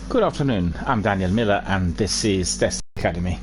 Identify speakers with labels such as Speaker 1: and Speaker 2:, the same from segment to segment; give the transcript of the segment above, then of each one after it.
Speaker 1: Good afternoon, I'm Daniel Miller and this is Destiny Academy.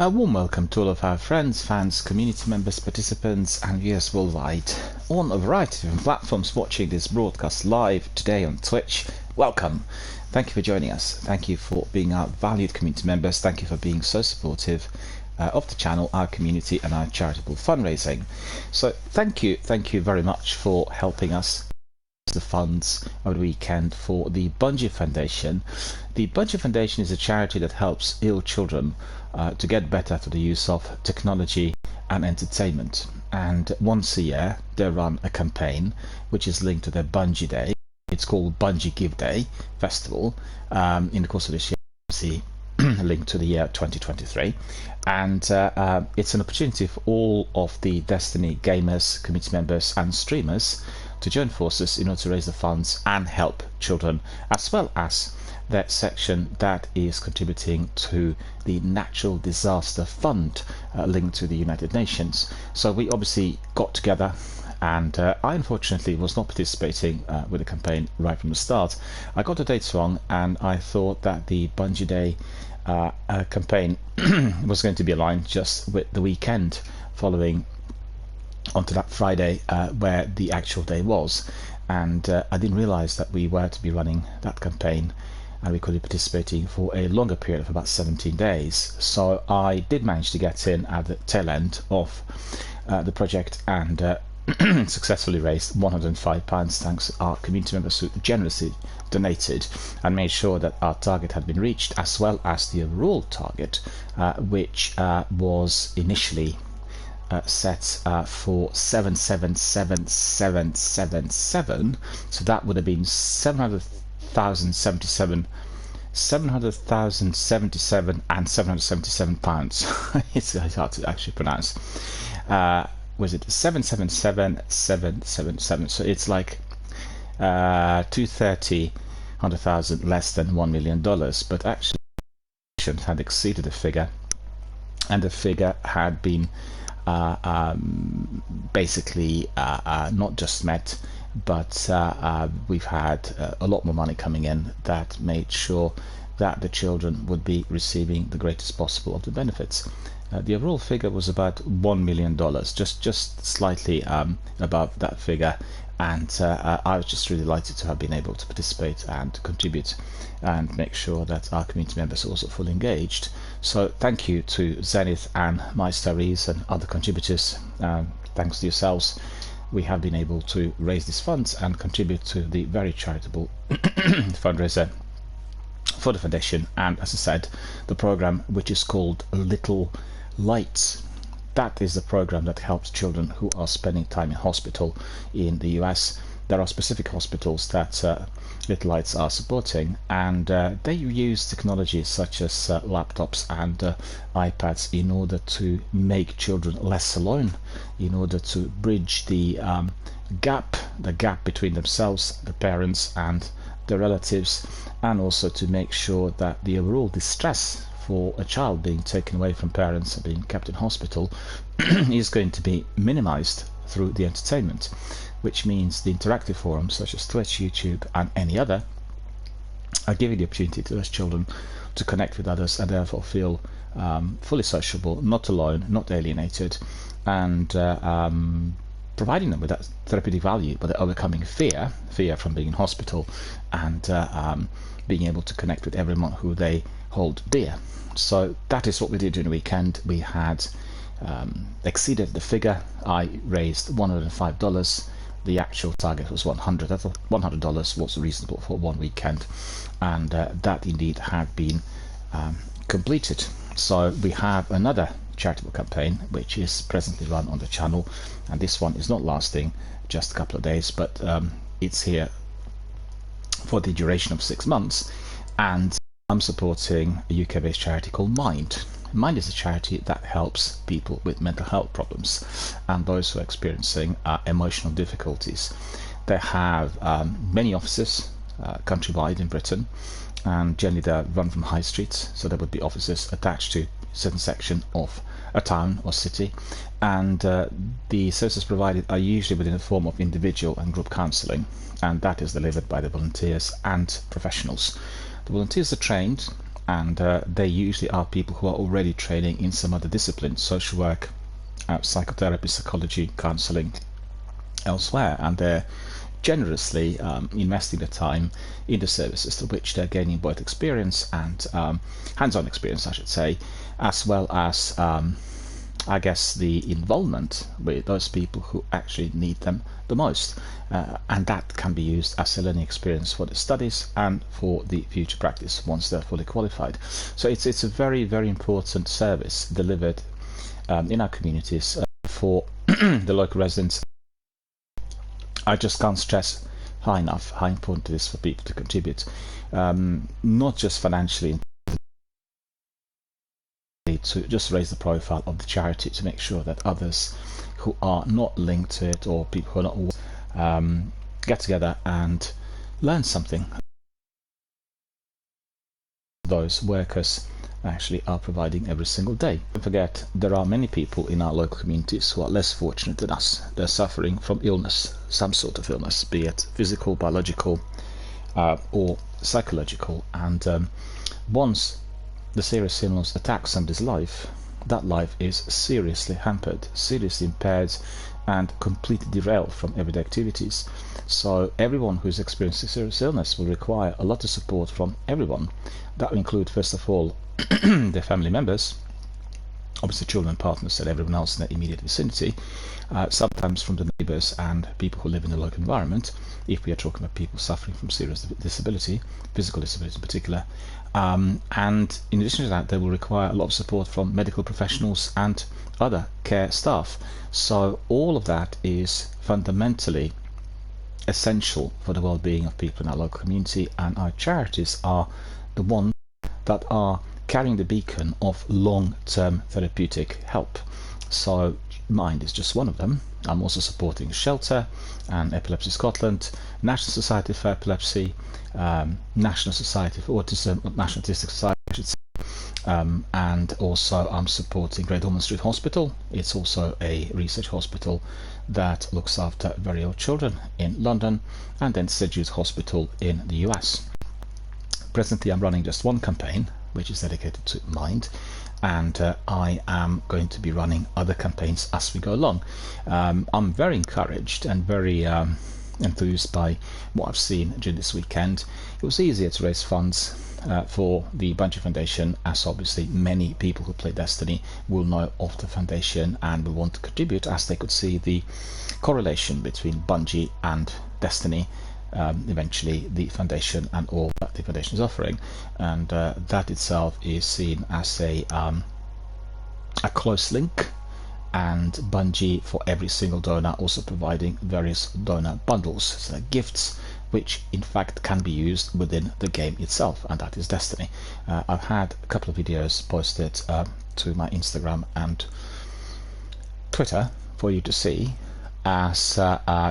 Speaker 1: A warm welcome to all of our friends, fans, community members, participants and viewers worldwide on a variety of different platforms watching this broadcast live today on Twitch. Welcome. Thank you for joining us. Thank you for being our valued community members. Thank you for being so supportive of the channel, our community and our charitable fundraising. So thank you very much for helping us the funds over the weekend for the Bungie Foundation. The Bungie Foundation is a charity that helps ill children to get better through the use of technology and entertainment. And once a year they run a campaign which is linked to their Bungie Day. It's called Bungie Give Day Festival. In the course of this year, see linked to the year 2023, and it's an opportunity for all of the Destiny gamers, community members and streamers to join forces in order to raise the funds and help children, as well as that section that is contributing to the Natural Disaster Fund linked to the United Nations. So we obviously got together, and I unfortunately was not participating with the campaign right from the start. I got the dates wrong, and I thought that the Bungie Day campaign was going to be aligned just with the weekend following onto that Friday where the actual day was, and I didn't realize that we were to be running that campaign and we could be participating for a longer period of about 17 days. So I did manage to get in at the tail end of the project and successfully raised £105 thanks to our community members who generously donated and made sure that our target had been reached, as well as the overall target which was initially set for 777,777, so that would have been 700,077 and 777 pounds. It's hard to actually pronounce. Was it 777,777? So it's like 230,000 less than $1 million, but actually had exceeded the figure, and the figure had been basically not just met, but we've had a lot more money coming in that made sure that the children would be receiving the greatest possible of the benefits. The overall figure was about $1 million, just slightly above that figure, and I was just really delighted to have been able to participate and contribute and make sure that our community members are also fully engaged. So thank you to Zenith and MyStarries and other contributors. Thanks to yourselves, we have been able to raise these funds and contribute to the very charitable fundraiser for the foundation, and as I said, the program which is called Little Lights. That is the program that helps children who are spending time in hospital in the US. There are specific hospitals that Little Lights are supporting, and they use technologies such as laptops and iPads in order to make children less alone, in order to bridge the gap between themselves, the parents and the relatives, and also to make sure that the overall distress for a child being taken away from parents and being kept in hospital is going to be minimized through the entertainment, which means the interactive forums such as Twitch, YouTube and any other are giving the opportunity to those children to connect with others and therefore feel fully sociable, not alone, not alienated, and providing them with that therapeutic value, but they're overcoming fear from being in hospital, and being able to connect with everyone who they hold dear. So that is what we did during the weekend. We had exceeded the figure. I raised $105. The actual target was $100. I thought $100 was reasonable for one weekend, and that indeed had been completed. So we have another charitable campaign which is presently run on the channel, and this one is not lasting just a couple of days, but it's here for the duration of 6 months, and I'm supporting a UK-based charity called Mind. Mind is a charity that helps people with mental health problems and those who are experiencing emotional difficulties. They have many offices countrywide in Britain, and generally they're run from high streets, so there would be offices attached to a certain section of a town or city, and the services provided are usually within the form of individual and group counselling, and that is delivered by the volunteers and professionals. The volunteers are trained, and they usually are people who are already training in some other discipline, social work, psychotherapy, psychology, counselling elsewhere, and they're generously investing their time in the services to which they're gaining both experience and hands-on experience, I should say, as well as I guess the involvement with those people who actually need them the most, and that can be used as a learning experience for the studies and for the future practice once they're fully qualified. So it's a very, very important service delivered in our communities for the local residents. I just can't stress high enough how important it is for people to contribute, not just financially, to just raise the profile of the charity, to make sure that others who are not linked to it, or people who are not, get together and learn something. Those workers actually are providing every single day. Don't forget, there are many people in our local communities who are less fortunate than us. They're suffering from illness, some sort of illness, be it physical, biological, or psychological, and once the serious illness attacks somebody's life, that life is seriously hampered, seriously impaired, and completely derailed from everyday activities. So everyone who's experiencing serious illness will require a lot of support from everyone. That will include, first of all, their family members, obviously children, partners, and everyone else in the immediate vicinity, sometimes from the neighbours and people who live in the local environment, if we are talking about people suffering from serious disability, physical disability in particular. And in addition to that, they will require a lot of support from medical professionals and other care staff. So all of that is fundamentally essential for the well-being of people in our local community, and our charities are the ones that are carrying the beacon of long-term therapeutic help. So Mind is just one of them. I'm also supporting Shelter and Epilepsy Scotland, National Society for Epilepsy, National Society for Autism, National Autistic Society, I should say, and also I'm supporting Great Ormond Street Hospital. It's also a research hospital that looks after very ill children in London, and then St Jude's Hospital in the US. Presently I'm running just one campaign, which is dedicated to Mind, and I am going to be running other campaigns as we go along. I'm very encouraged and very enthused by what I've seen during this weekend. It was easier to raise funds for the Bungie Foundation, as obviously many people who play Destiny will know of the foundation and will want to contribute, as they could see the correlation between Bungie and Destiny, eventually the foundation and all that the foundation is offering, and that itself is seen as a close link. And Bungie, for every single donor, also providing various donor bundles, so gifts which in fact can be used within the game itself, and that is Destiny. I've had a couple of videos posted to my Instagram and Twitter for you to see, as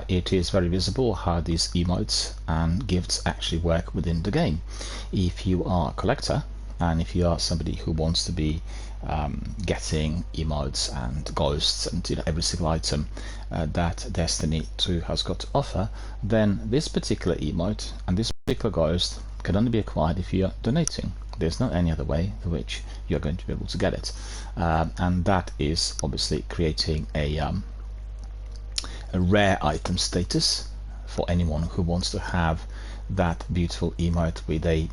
Speaker 1: it is very visible how these emotes and gifts actually work within the game. If you are a collector, and if you are somebody who wants to be getting emotes and ghosts and every single item that Destiny 2 has got to offer, then this particular emote and this particular ghost can only be acquired if you are donating. There's not any other way through which you're going to be able to get it, and that is obviously creating a a rare item status for anyone who wants to have that beautiful emote with a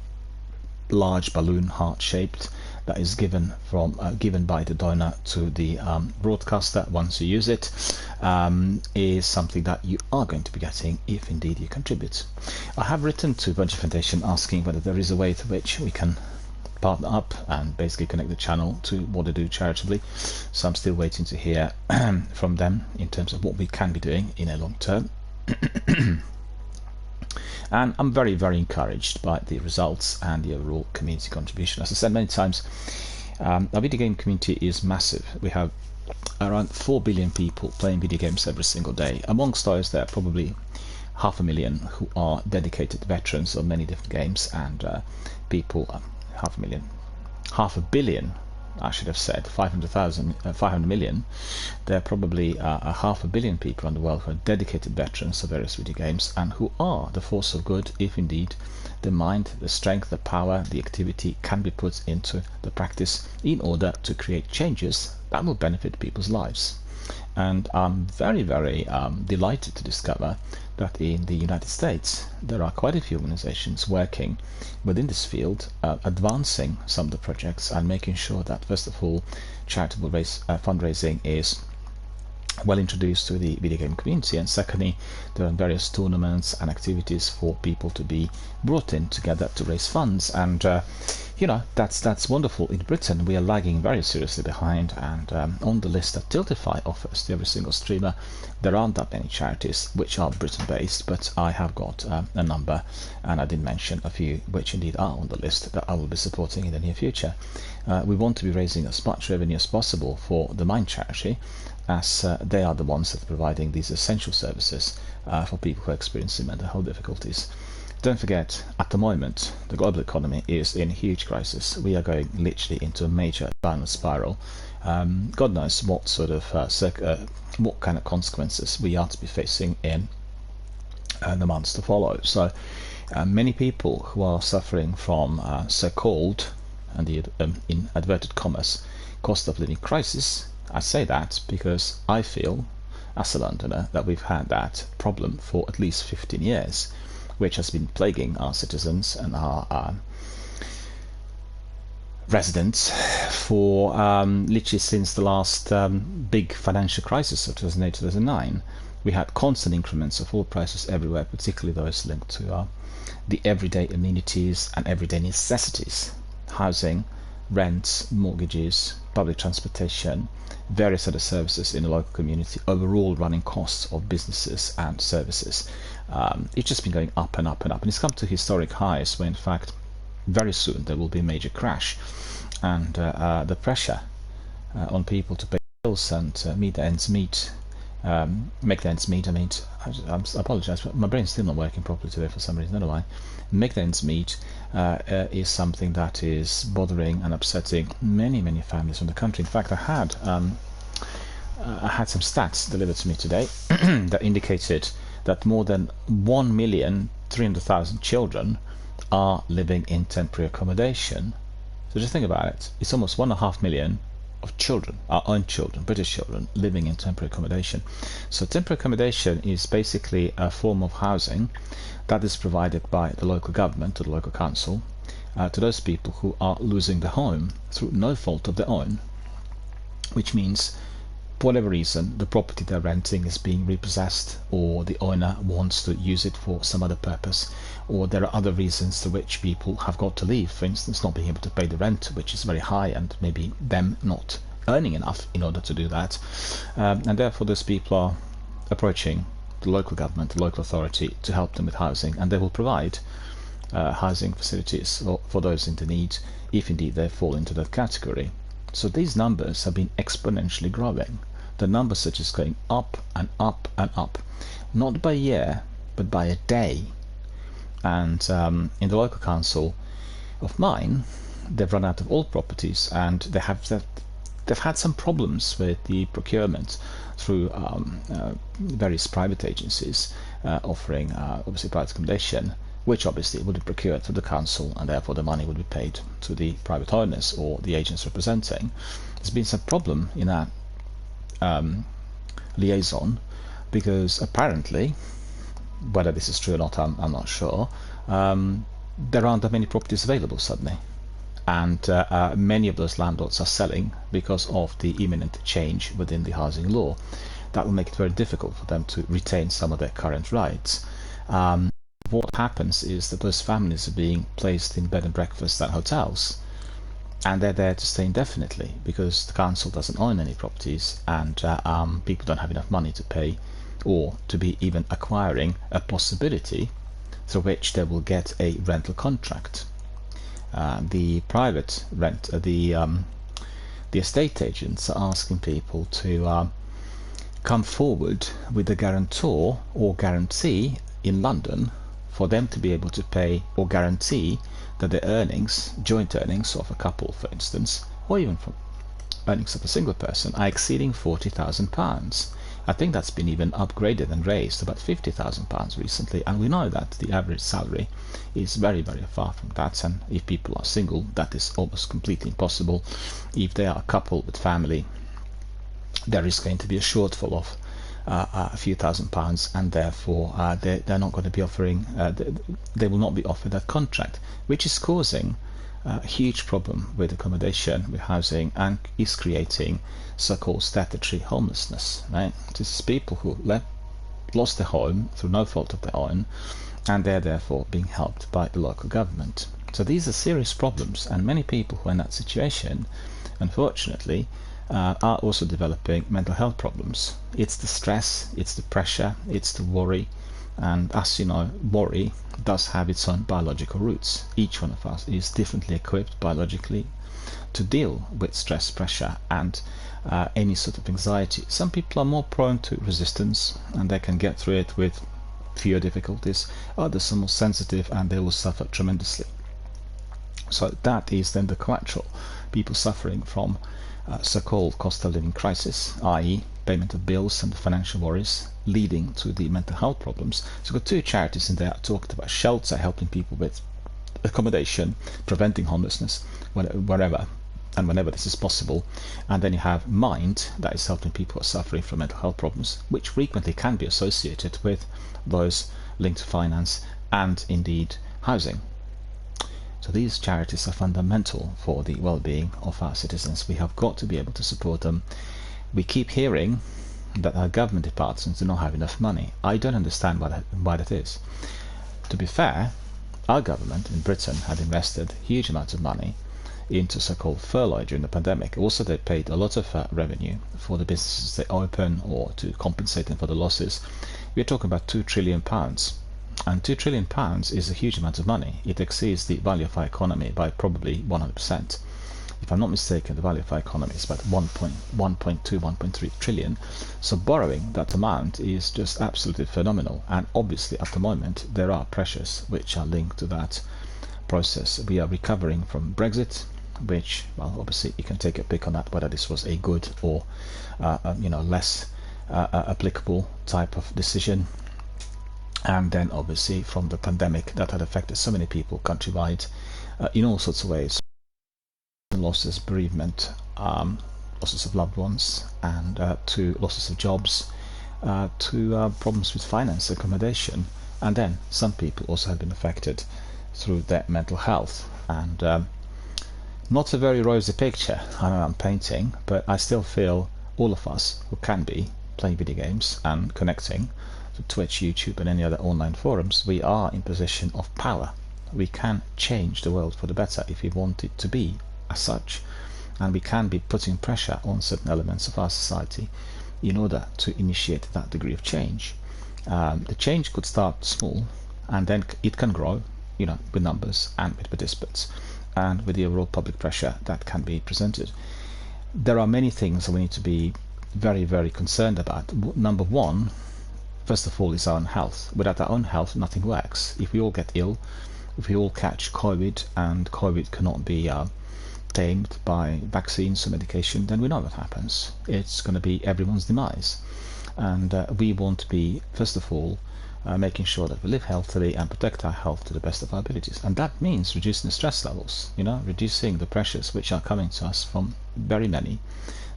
Speaker 1: large balloon heart shaped that is given by the donor to the broadcaster once you use it, is something that you are going to be getting if indeed you contribute. I have written to Bungie Foundation asking whether there is a way to which we can partner up and basically connect the channel to what they do charitably, so I'm still waiting to hear from them in terms of what we can be doing in a long term. And I'm very, very encouraged by the results and the overall community contribution. As I said many times, our video game community is massive. We have around 4 billion people playing video games every single day. Amongst those, there are probably 500,000 who are dedicated veterans of many different games, and people, 500 billion, I should have said 500 million. There are probably 500 million people in the world who are dedicated veterans of various video games and who are the force of good if indeed the mind, the strength, the power, the activity can be put into the practice in order to create changes that will benefit people's lives. And I'm very, very delighted to discover that in the United States there are quite a few organizations working within this field, advancing some of the projects and making sure that, first of all, charitable fundraising is well introduced to the video game community, and secondly, there are various tournaments and activities for people to be brought in together to raise funds. And you know, that's wonderful. In Britain we are lagging very seriously behind, and on the list that Tiltify offers to every single streamer, there aren't that many charities which are Britain based, but I have got a number, and I did mention a few which indeed are on the list that I will be supporting in the near future. We want to be raising as much revenue as possible for the Mind charity, as they are the ones that are providing these essential services for people who are experiencing mental health difficulties. Don't forget, at the moment, the global economy is in huge crisis. We are going literally into a major downward spiral. God knows what sort of what kind of consequences we are to be facing in the months to follow. So many people who are suffering from so-called, and in adverted commas, cost of living crisis. I say that because I feel, as a Londoner, that we've had that problem for at least 15 years, which has been plaguing our citizens and our residents for literally since the last big financial crisis of 2008-2009. We had constant increments of oil prices everywhere, particularly those linked to the everyday amenities and everyday necessities: housing, rents, mortgages, public transportation, various other services in the local community, overall running costs of businesses and services. It's just been going up and up and up, and it's come to historic highs where in fact very soon there will be a major crash, and the pressure on people to pay bills and meet the ends meet, make the ends meet. I mean, I apologize, but my brain's still not working properly today for some reason. I don't know why. Make the ends meet is something that is bothering and upsetting many, many families from the country. In fact, I had some stats delivered to me today that indicated that more than 1,300,000 children are living in temporary accommodation. So just think about it. It's almost 1.5 million of children, our own children, British children, living in temporary accommodation. So temporary accommodation is basically a form of housing that is provided by the local government or the local council to those people who are losing their home through no fault of their own, which means for whatever reason the property they're renting is being repossessed, or the owner wants to use it for some other purpose, or there are other reasons to which people have got to leave, for instance not being able to pay the rent, which is very high, and maybe them not earning enough in order to do that, and therefore those people are approaching the local government, the local authority, to help them with housing, and they will provide housing facilities for those in the need if indeed they fall into that category. So these numbers have been exponentially growing. The numbers are just going up and up and up, not by a year but by a day. And in the local council of mine, they've run out of all properties, and they've had some problems with the procurement through various private agencies offering obviously private accommodation, which obviously would be procured through the council, and therefore the money would be paid to the private owners or the agents representing. There's been some problem in that liaison because apparently, whether this is true or not, I'm not sure, there aren't that many properties available suddenly. And many of those landlords are selling because of the imminent change within the housing law. That will make it very difficult for them to retain some of their current rights. What happens is that those families are being placed in bed and breakfasts at hotels, and they're there to stay indefinitely because the council doesn't own any properties, and people don't have enough money to pay or to be even acquiring a possibility through which they will get a rental contract. The private rent, the estate agents are asking people to come forward with a guarantor or guarantee in London for them to be able to pay or guarantee that the earnings, joint earnings of a couple, for instance, or even from earnings of a single person, are exceeding £40,000. I think that's been even upgraded and raised to about £50,000 recently, and we know that the average salary is very, very far from that, and if people are single, that is almost completely impossible. If they are a couple with family, there is going to be a shortfall of a few £1,000s, and therefore they're not going to be offering, they will not be offered that contract, which is causing a huge problem with accommodation, with housing, and is creating so-called statutory homelessness. Right? This is people who lost their home through no fault of their own, and they're therefore being helped by the local government. So these are serious problems, and many people who are in that situation, unfortunately, are also developing mental health problems. It's the stress, it's the pressure, it's the worry, and as you know, worry does have its own biological roots. Each one of us is differently equipped biologically to deal with stress, pressure, and any sort of anxiety. Some people are more prone to resistance and they can get through it with fewer difficulties. Others are more sensitive and they will suffer tremendously. So that is then the collateral. People suffering from so-called cost of living crisis, i.e. payment of bills and the financial worries leading to the mental health problems. So we've got two charities in there. I talked about Shelter, helping people with accommodation, preventing homelessness wherever and whenever this is possible. And then you have Mind, that is helping people who are suffering from mental health problems, which frequently can be associated with those linked to finance and indeed housing. So these charities are fundamental for the well-being of our citizens. We have got to be able to support them. We keep hearing that our government departments do not have enough money. I don't understand why that is. To be fair, our government in Britain had invested huge amounts of money into so-called furlough during the pandemic. Also, they paid a lot of revenue for the businesses they open or to compensate them for the losses. We're talking about £2 trillion. And £2 trillion is a huge amount of money. It exceeds the value of our economy by probably 100%. If I'm not mistaken, the value of our economy is about 1.3 trillion. So borrowing that amount is just absolutely phenomenal. And obviously, at the moment, there are pressures which are linked to that process. We are recovering from Brexit, which, well, obviously, you can take a pick on that, whether this was a good or, less applicable type of decision. And then obviously from the pandemic that had affected so many people countrywide in all sorts of ways. Losses, bereavement, losses of loved ones, and to losses of jobs, to problems with finance, accommodation, and then some people also have been affected through their mental health. And not a very rosy picture, I know I'm painting, but I still feel all of us who can be playing video games and connecting to Twitch, YouTube, and any other online forums, we are in position of power. We can change the world for the better if we want it to be as such, and we can be putting pressure on certain elements of our society in order to initiate that degree of change. The change could start small, and then it can grow, with numbers and with participants, and with the overall public pressure that can be presented. There are many things that we need to be very, very concerned about. Number one, first of all, is our own health. Without our own health, nothing works. If we all get ill, if we all catch COVID, and COVID cannot be tamed by vaccines or medication, then we know what happens. It's going to be everyone's demise. And we want to be, first of all, making sure that we live healthily and protect our health to the best of our abilities. And that means reducing the stress levels, reducing the pressures which are coming to us from very many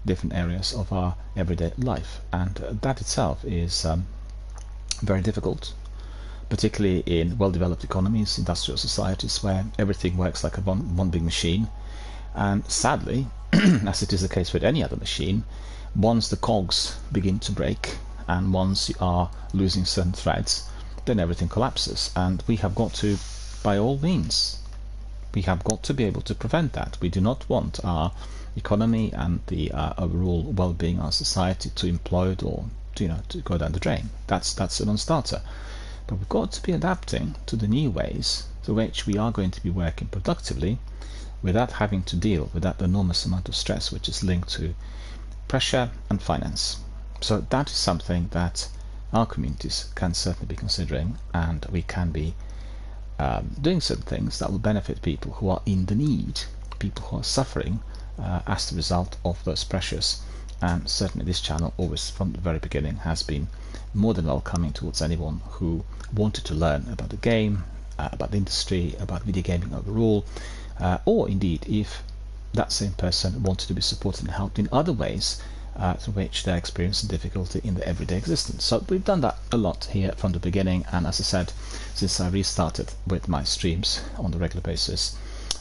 Speaker 1: different areas of our everyday life, and that itself is very difficult, particularly in well-developed economies, industrial societies, where everything works like one big machine. And sadly, as it is the case with any other machine, once the cogs begin to break and once you are losing certain threads, then everything collapses. And we have got to, by all means, we have got to be able to prevent that. We do not want our economy and the overall well-being of our society to implode or to go down the drain. That's a non-starter. But we've got to be adapting to the new ways to which we are going to be working productively without having to deal with that enormous amount of stress which is linked to pressure and finance. So that is something that our communities can certainly be considering, and we can be doing certain things that will benefit people who are in the need, people who are suffering as the result of those pressures. And certainly this channel always from the very beginning has been more than welcoming towards anyone who wanted to learn about the game, about the industry, about video gaming overall, or indeed if that same person wanted to be supported and helped in other ways through which they're experiencing difficulty in their everyday existence. So we've done that a lot here from the beginning, and as I said, since I restarted with my streams on a regular basis,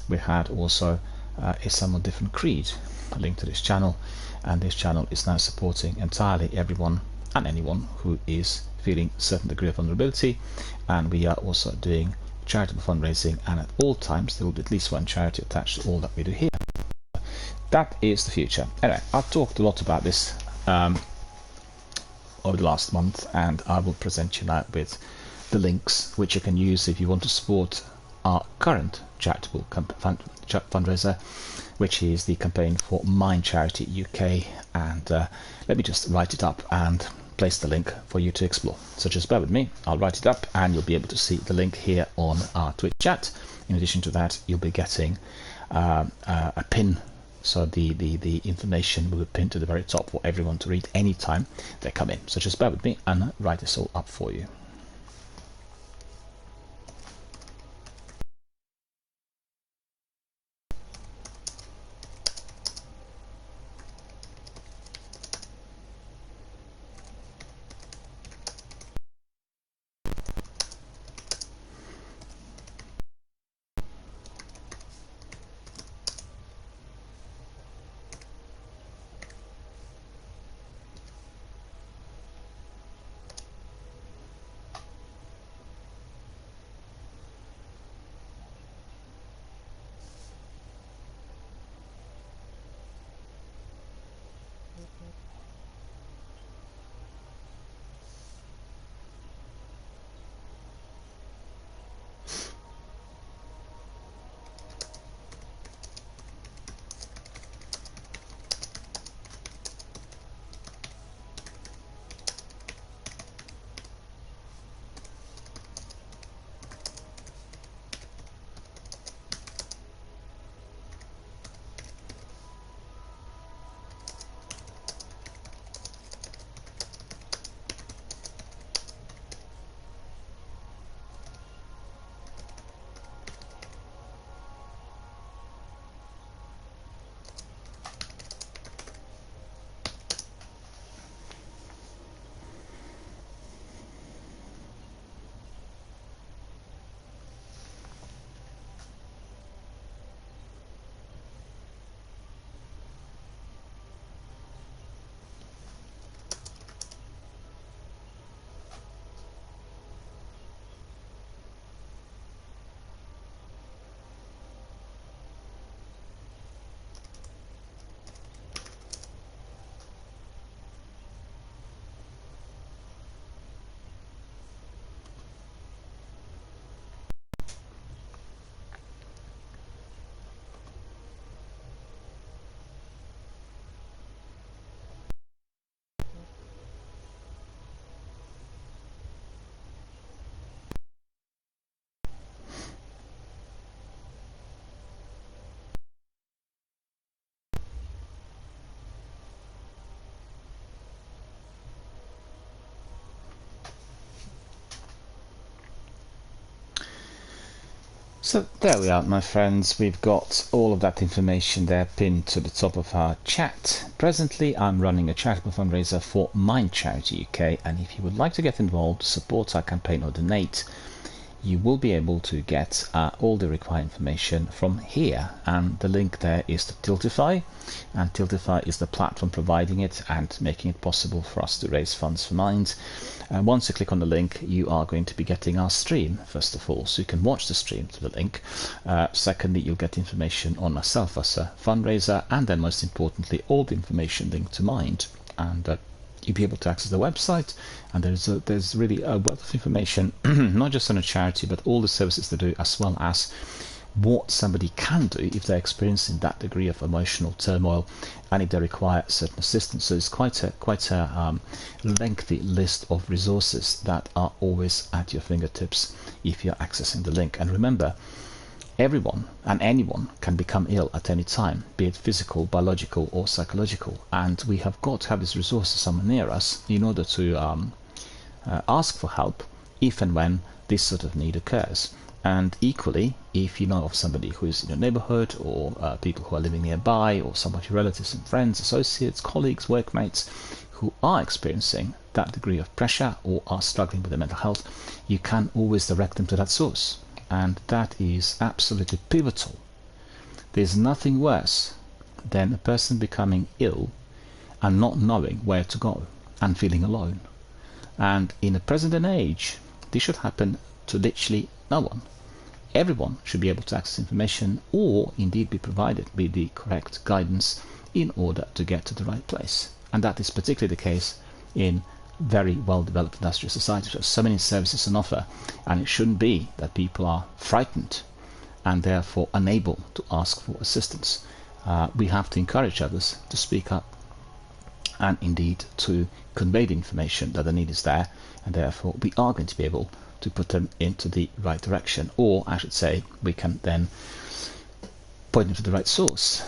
Speaker 1: we had also a somewhat different creed linked to this channel, and this channel is now supporting entirely everyone and anyone who is feeling a certain degree of vulnerability. And we are also doing charitable fundraising, and at all times there will be at least one charity attached to all that we do here. That is the future. Anyway, I've talked a lot about this over the last month, and I will present you now with the links which you can use if you want to support our current charitable fundraiser, which is the campaign for Mind Charity UK. And let me just write it up and place the link for you to explore. So just bear with me, I'll write it up and you'll be able to see the link here on our Twitch chat. In addition to that, you'll be getting a pin. So the information will be pinned to the very top for everyone to read anytime they come in. So just bear with me and write this all up for you. So there we are, my friends. We've got all of that information there pinned to the top of our chat. Presently, I'm running a charitable fundraiser for Mind Charity UK, and if you would like to get involved, support our campaign or donate, you will be able to get all the required information from here, and the link there is to Tiltify, and Tiltify is the platform providing it and making it possible for us to raise funds for Mind. And once you click on the link, you are going to be getting our stream, first of all, so you can watch the stream through the link. Secondly, you'll get information on myself as a fundraiser, and then most importantly, all the information linked to Mind. And you'll be able to access the website, and there's really a wealth of information, not just on a charity, but all the services they do, as well as what somebody can do if they're experiencing that degree of emotional turmoil, and if they require certain assistance. So it's quite a lengthy list of resources that are always at your fingertips if you're accessing the link. And remember, everyone and anyone can become ill at any time, be it physical, biological, or psychological, and we have got to have these resources somewhere near us in order to ask for help if and when this sort of need occurs. And equally, if you know of somebody who is in your neighborhood, or people who are living nearby, or some of your relatives and friends, associates, colleagues, workmates who are experiencing that degree of pressure or are struggling with their mental health, you can always direct them to that source. And that is absolutely pivotal. There's nothing worse than a person becoming ill and not knowing where to go and feeling alone. And in the present day and age, this should happen to literally no one. Everyone should be able to access information, or indeed be provided with the correct guidance in order to get to the right place. And that is particularly the case in very well developed industrial societies. There's so many services on offer, and it shouldn't be that people are frightened and therefore unable to ask for assistance. We have to encourage others to speak up and indeed to convey the information that the need is there, and therefore we are going to be able to put them into the right direction, or I should say we can then point them to the right source,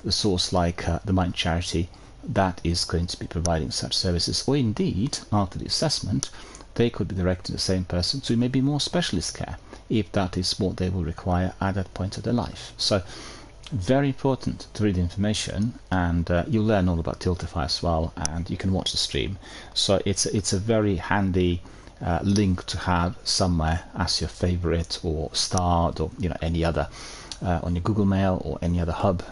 Speaker 1: the source like the Mind Charity that is going to be providing such services, or indeed after the assessment they could be directing the same person to maybe more specialist care if that is what they will require at that point of their life. So very important to read the information, and you'll learn all about Tiltify as well, and you can watch the stream. So it's a very handy link to have somewhere as your favorite, or starred, or any other on your Google Mail or any other hub,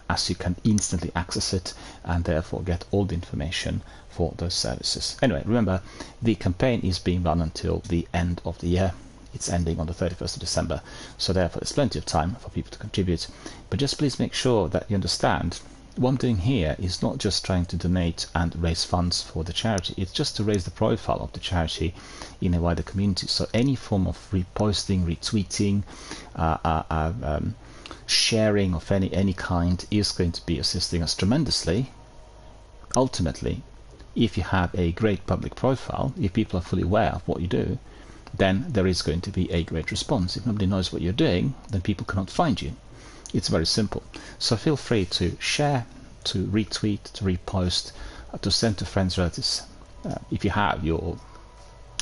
Speaker 1: as you can instantly access it and therefore get all the information for those services. Anyway, remember, the campaign is being run until the end of the year. It's ending on the 31st of December, so therefore there's plenty of time for people to contribute. But just please make sure that you understand what I'm doing here is not just trying to donate and raise funds for the charity, it's just to raise the profile of the charity in a wider community. So any form of reposting, retweeting, sharing of any kind is going to be assisting us tremendously. Ultimately, if you have a great public profile, if people are fully aware of what you do, then there is going to be a great response. If nobody knows what you're doing, then people cannot find you. It's very simple. So feel free to share, to retweet, to repost, to send to friends, relatives. If you have your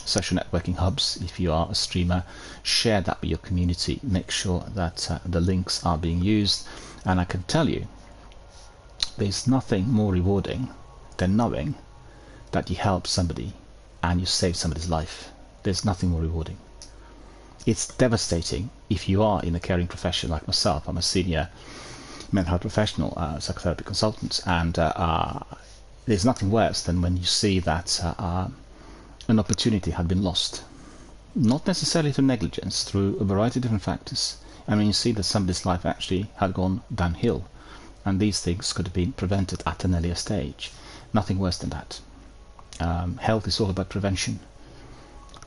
Speaker 1: social networking hubs, if you are a streamer, share that with your community. Make sure that the links are being used. And I can tell you, there's nothing more rewarding than knowing that you help somebody and you save somebody's life. There's nothing more rewarding. It's devastating if you are in a caring profession like myself. I'm a senior mental health professional, psychotherapy consultant, and there's nothing worse than when you see that an opportunity had been lost. Not necessarily through negligence, through a variety of different factors. I mean, you see that somebody's life actually had gone downhill, and these things could have been prevented at an earlier stage. Nothing worse than that. Health is all about prevention.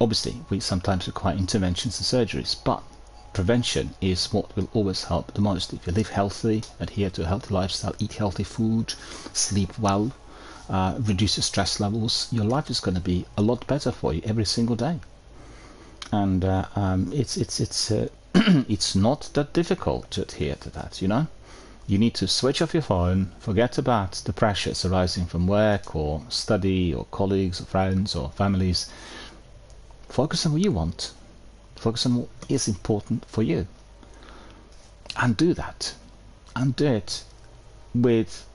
Speaker 1: Obviously, we sometimes require interventions and surgeries, but prevention is what will always help the most. If you live healthy, adhere to a healthy lifestyle, eat healthy food, sleep well, reduce your stress levels, your life is going to be a lot better for you every single day. And it's not that difficult to adhere to that, You need to switch off your phone, forget about the pressures arising from work or study or colleagues or friends or families. Focus on what you want. Focus on what is important for you. and do that, and do it with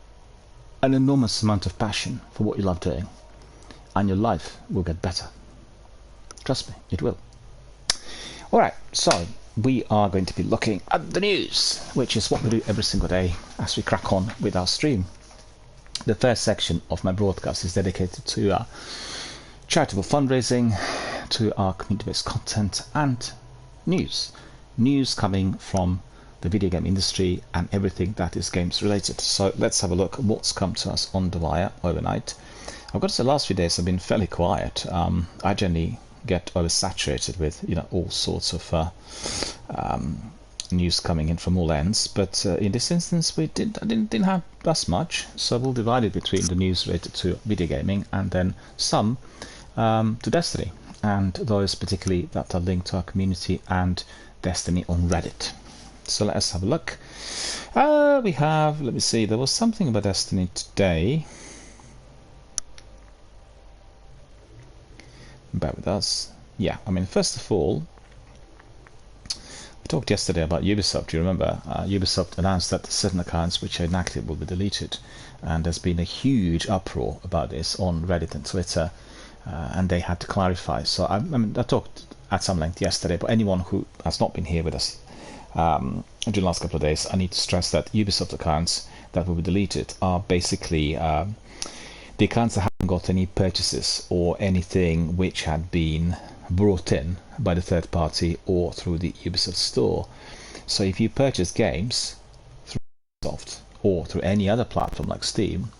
Speaker 1: an enormous amount of passion for what you love doing, and your life will get better. Trust me, it will. Alright, so we are going to be looking at the news, which is what we do every single day as we crack on with our stream. The first section of my broadcast is dedicated to charitable fundraising, to our community-based content, and news. News coming from the video game industry and everything that is games related. So let's have a look at what's come to us on the wire overnight. I've got to say, the last few days have been fairly quiet. I generally get oversaturated with all sorts of news coming in from all ends, but in this instance I didn't have as much, so we'll divide it between the news related to video gaming and then some to Destiny, and those particularly that are linked to our community and Destiny on Reddit. So let's have a look. We have, let me see, there was something about Destiny today. Bear with us. Yeah, I mean, first of all, we talked yesterday about Ubisoft. Do you remember? Ubisoft announced that certain accounts which are inactive will be deleted, and there's been a huge uproar about this on Reddit and Twitter, and they had to clarify. So I mean, I talked at some length yesterday, but anyone who has not been here with us during the last couple of days, I need to stress that Ubisoft accounts that will be deleted are basically the accounts that haven't got any purchases or anything which had been brought in by the third party or through the Ubisoft store. So if you purchase games through Ubisoft or through any other platform like Steam,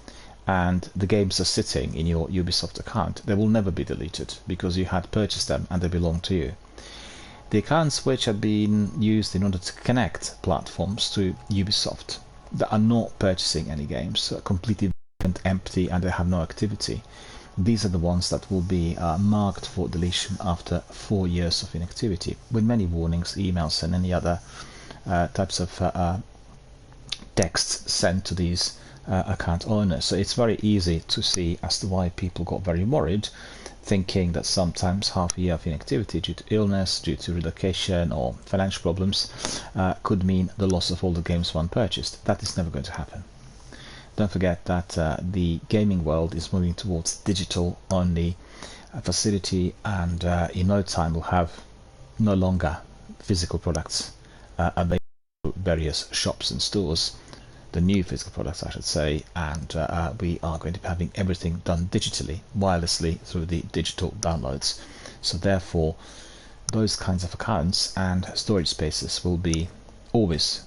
Speaker 1: and the games are sitting in your Ubisoft account, they will never be deleted because you had purchased them and they belong to you. The accounts which have been used in order to connect platforms to Ubisoft that are not purchasing any games, are completely empty and they have no activity, these are the ones that will be marked for deletion after 4 years of inactivity, with many warnings, emails and any other types of texts sent to these account owners. So it's very easy to see as to why people got very worried, thinking that sometimes half a year of inactivity due to illness, due to relocation or financial problems could mean the loss of all the games one purchased. That is never going to happen. Don't forget that the gaming world is moving towards digital only facility, and in no time we'll have no longer physical products available to various shops and stores, the new physical products I should say, and we are going to be having everything done digitally, wirelessly through the digital downloads. So therefore those kinds of accounts and storage spaces will be always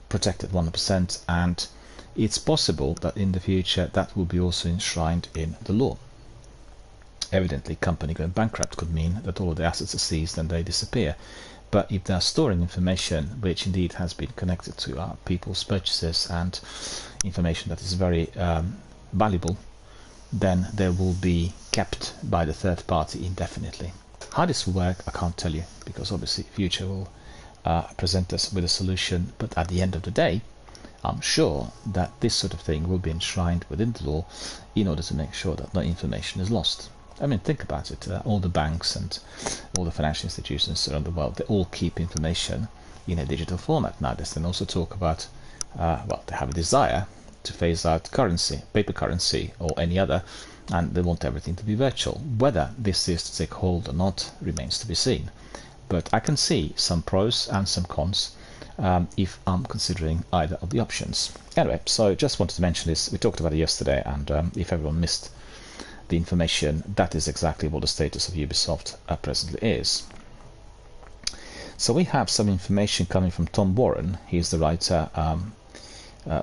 Speaker 1: protected 100%, and it's possible that in the future that will be also enshrined in the law. Evidently, company going bankrupt could mean that all of the assets are seized and they disappear. But if they are storing information which indeed has been connected to people's purchases and information that is very valuable, then they will be kept by the third party indefinitely. How this will work, I can't tell you, because obviously future will present us with a solution. But at the end of the day, I'm sure that this sort of thing will be enshrined within the law in order to make sure that no information is lost. I mean, think about it. All the banks and all the financial institutions around the world, they all keep information in a digital format nowadays. They also talk about, well, they have a desire to phase out currency, paper currency or any other, and they want everything to be virtual. Whether this is to take hold or not remains to be seen. But I can see some pros and some cons if I'm considering either of the options. Anyway, so just wanted to mention this. We talked about it yesterday, and if everyone missed the information, that is exactly what the status of Ubisoft presently is. So we have some information coming from Tom Warren. He's the writer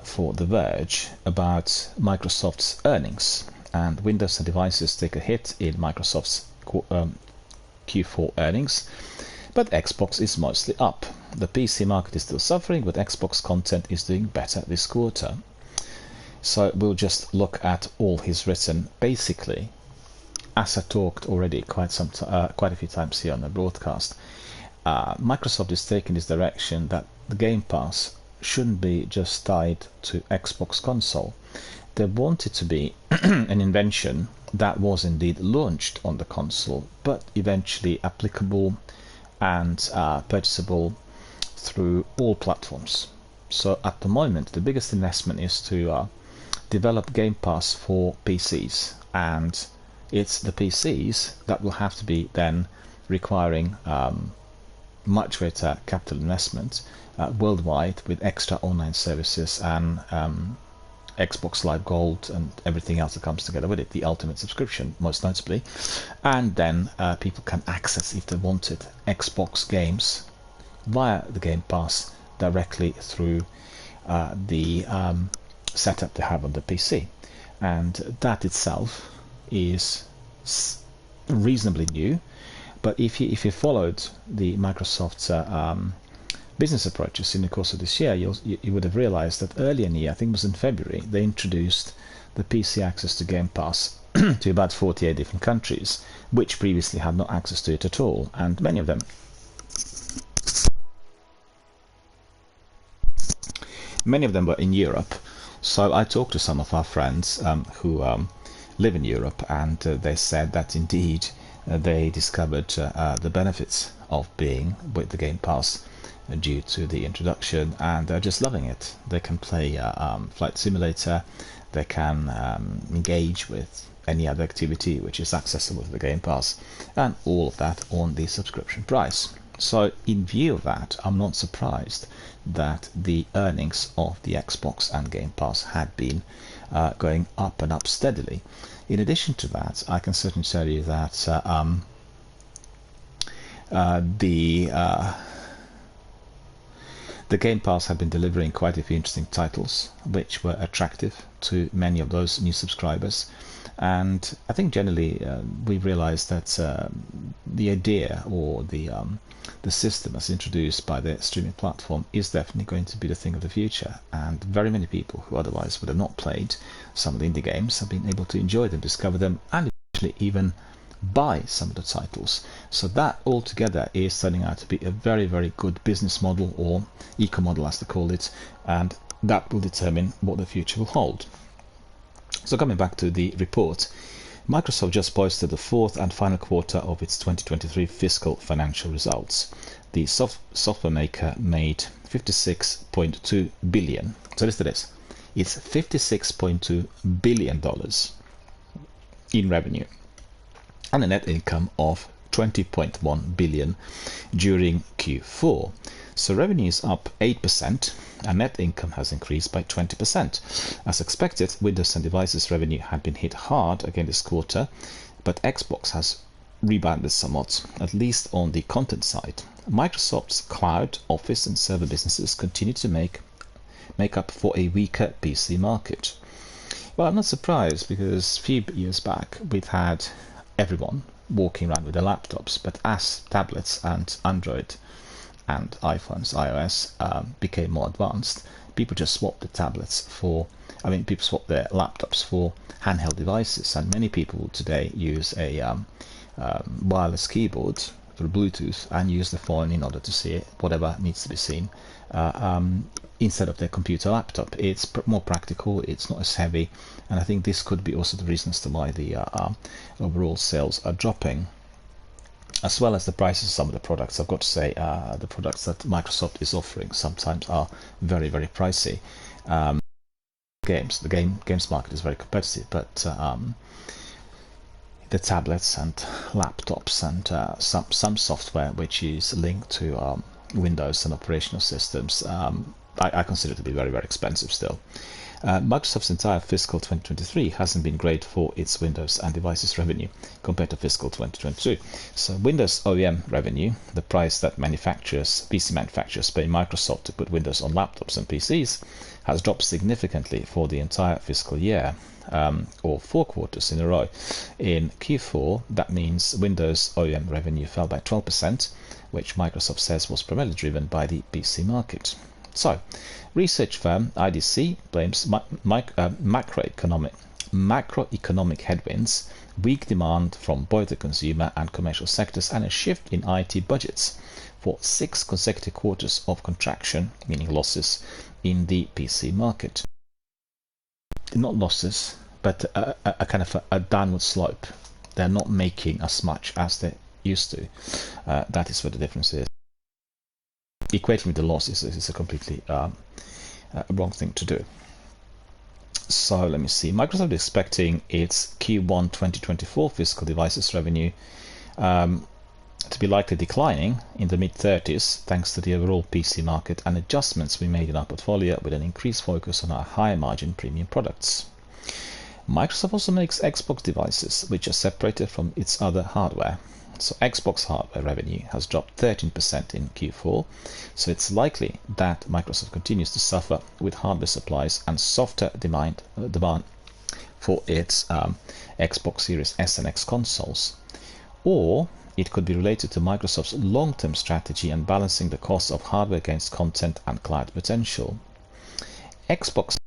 Speaker 1: for The Verge about Microsoft's earnings, and Windows and devices take a hit in Microsoft's Q4 earnings, but Xbox is mostly up. The PC market is still suffering, but Xbox content is doing better this quarter. So we'll just look at all he's written. Basically, as I talked already quite a few times here on the broadcast, Microsoft is taking this direction that the Game Pass shouldn't be just tied to Xbox console. They want it to be an invention that was indeed launched on the console, but eventually applicable and purchasable through all platforms. So at the moment, the biggest investment is to develop Game Pass for PCs, and it's the PCs that will have to be then requiring much greater capital investment worldwide, with extra online services and Xbox Live Gold and everything else that comes together with it, the ultimate subscription most notably. And then people can access, if they wanted, Xbox games via the Game Pass directly through the setup they have on the PC. And that itself is reasonably new, but if you followed the Microsoft's business approaches in the course of this year, you would have realized that earlier in the year, I think it was in February, they introduced the PC access to Game Pass to about 48 different countries, which previously had no access to it at all, and many of them were in Europe. So I talked to some of our friends who live in Europe, and they said that indeed they discovered the benefits of being with the Game Pass due to the introduction, and they're just loving it. They can play Flight Simulator, they can engage with any other activity which is accessible to the Game Pass, and all of that on the subscription price. So in view of that, I'm not surprised that the earnings of the Xbox and Game Pass had been going up and up steadily. In addition to that, I can certainly tell you that the Game Pass had been delivering quite a few interesting titles which were attractive to many of those new subscribers, and I think generally we've realized that the idea or the system as introduced by the streaming platform is definitely going to be the thing of the future, and very many people who otherwise would have not played some of the indie games have been able to enjoy them, discover them, and eventually even buy some of the titles. So that altogether is turning out to be a very, very good business model, or eco model as they call it, and that will determine what the future will hold. So coming back to the report, Microsoft just posted the fourth and final quarter of its 2023 fiscal financial results. The software maker made $56.2 billion. So listen to this. It's $56.2 billion in revenue, and a net income of 20.1 billion during Q4. So revenue is up 8%, and net income has increased by 20%. As expected, Windows and Devices revenue had been hit hard again this quarter, but Xbox has rebounded somewhat, at least on the content side. Microsoft's cloud, office and server businesses continue to make up for a weaker PC market. Well, I'm not surprised, because a few years back we've had everyone walking around with their laptops, but as tablets and Android and iPhones, iOS became more advanced, people just swapped people swapped their laptops for handheld devices, and many people today use a wireless keyboard for Bluetooth and use the phone in order to see whatever needs to be seen instead of their computer laptop. It's more practical, it's not as heavy, and I think this could be also the reasons to why the overall sales are dropping, as well as the prices of some of the products. I've got to say, the products that Microsoft is offering sometimes are very, very pricey. The games market is very competitive, but the tablets and laptops and some software which is linked to Windows and operational systems, I consider to be very, very expensive still. Microsoft's entire fiscal 2023 hasn't been great for its Windows and Devices revenue compared to fiscal 2022. So Windows OEM revenue, the price that PC manufacturers pay Microsoft to put Windows on laptops and PCs, has dropped significantly for the entire fiscal year, or 4 quarters in a row. In Q4, that means Windows OEM revenue fell by 12%, which Microsoft says was primarily driven by the PC market. So, research firm IDC blames macroeconomic headwinds, weak demand from both the consumer and commercial sectors, and a shift in IT budgets for 6 consecutive quarters of contraction, meaning losses, in the PC market. Not losses, but a kind of a downward slope. They're not making as much as they used to. That is what the difference is. Equating with the losses is a completely a wrong thing to do. So let me see. Microsoft is expecting its Q1 2024 physical devices revenue to be likely declining in the mid-30s thanks to the overall PC market and adjustments we made in our portfolio with an increased focus on our higher margin premium products. Microsoft also makes Xbox devices, which are separated from its other hardware. So Xbox hardware revenue has dropped 13% in Q4, so it's likely that Microsoft continues to suffer with hardware supplies and softer demand for its Xbox Series S and X consoles. Or it could be related to Microsoft's long-term strategy and balancing the cost of hardware against content and cloud potential. Xbox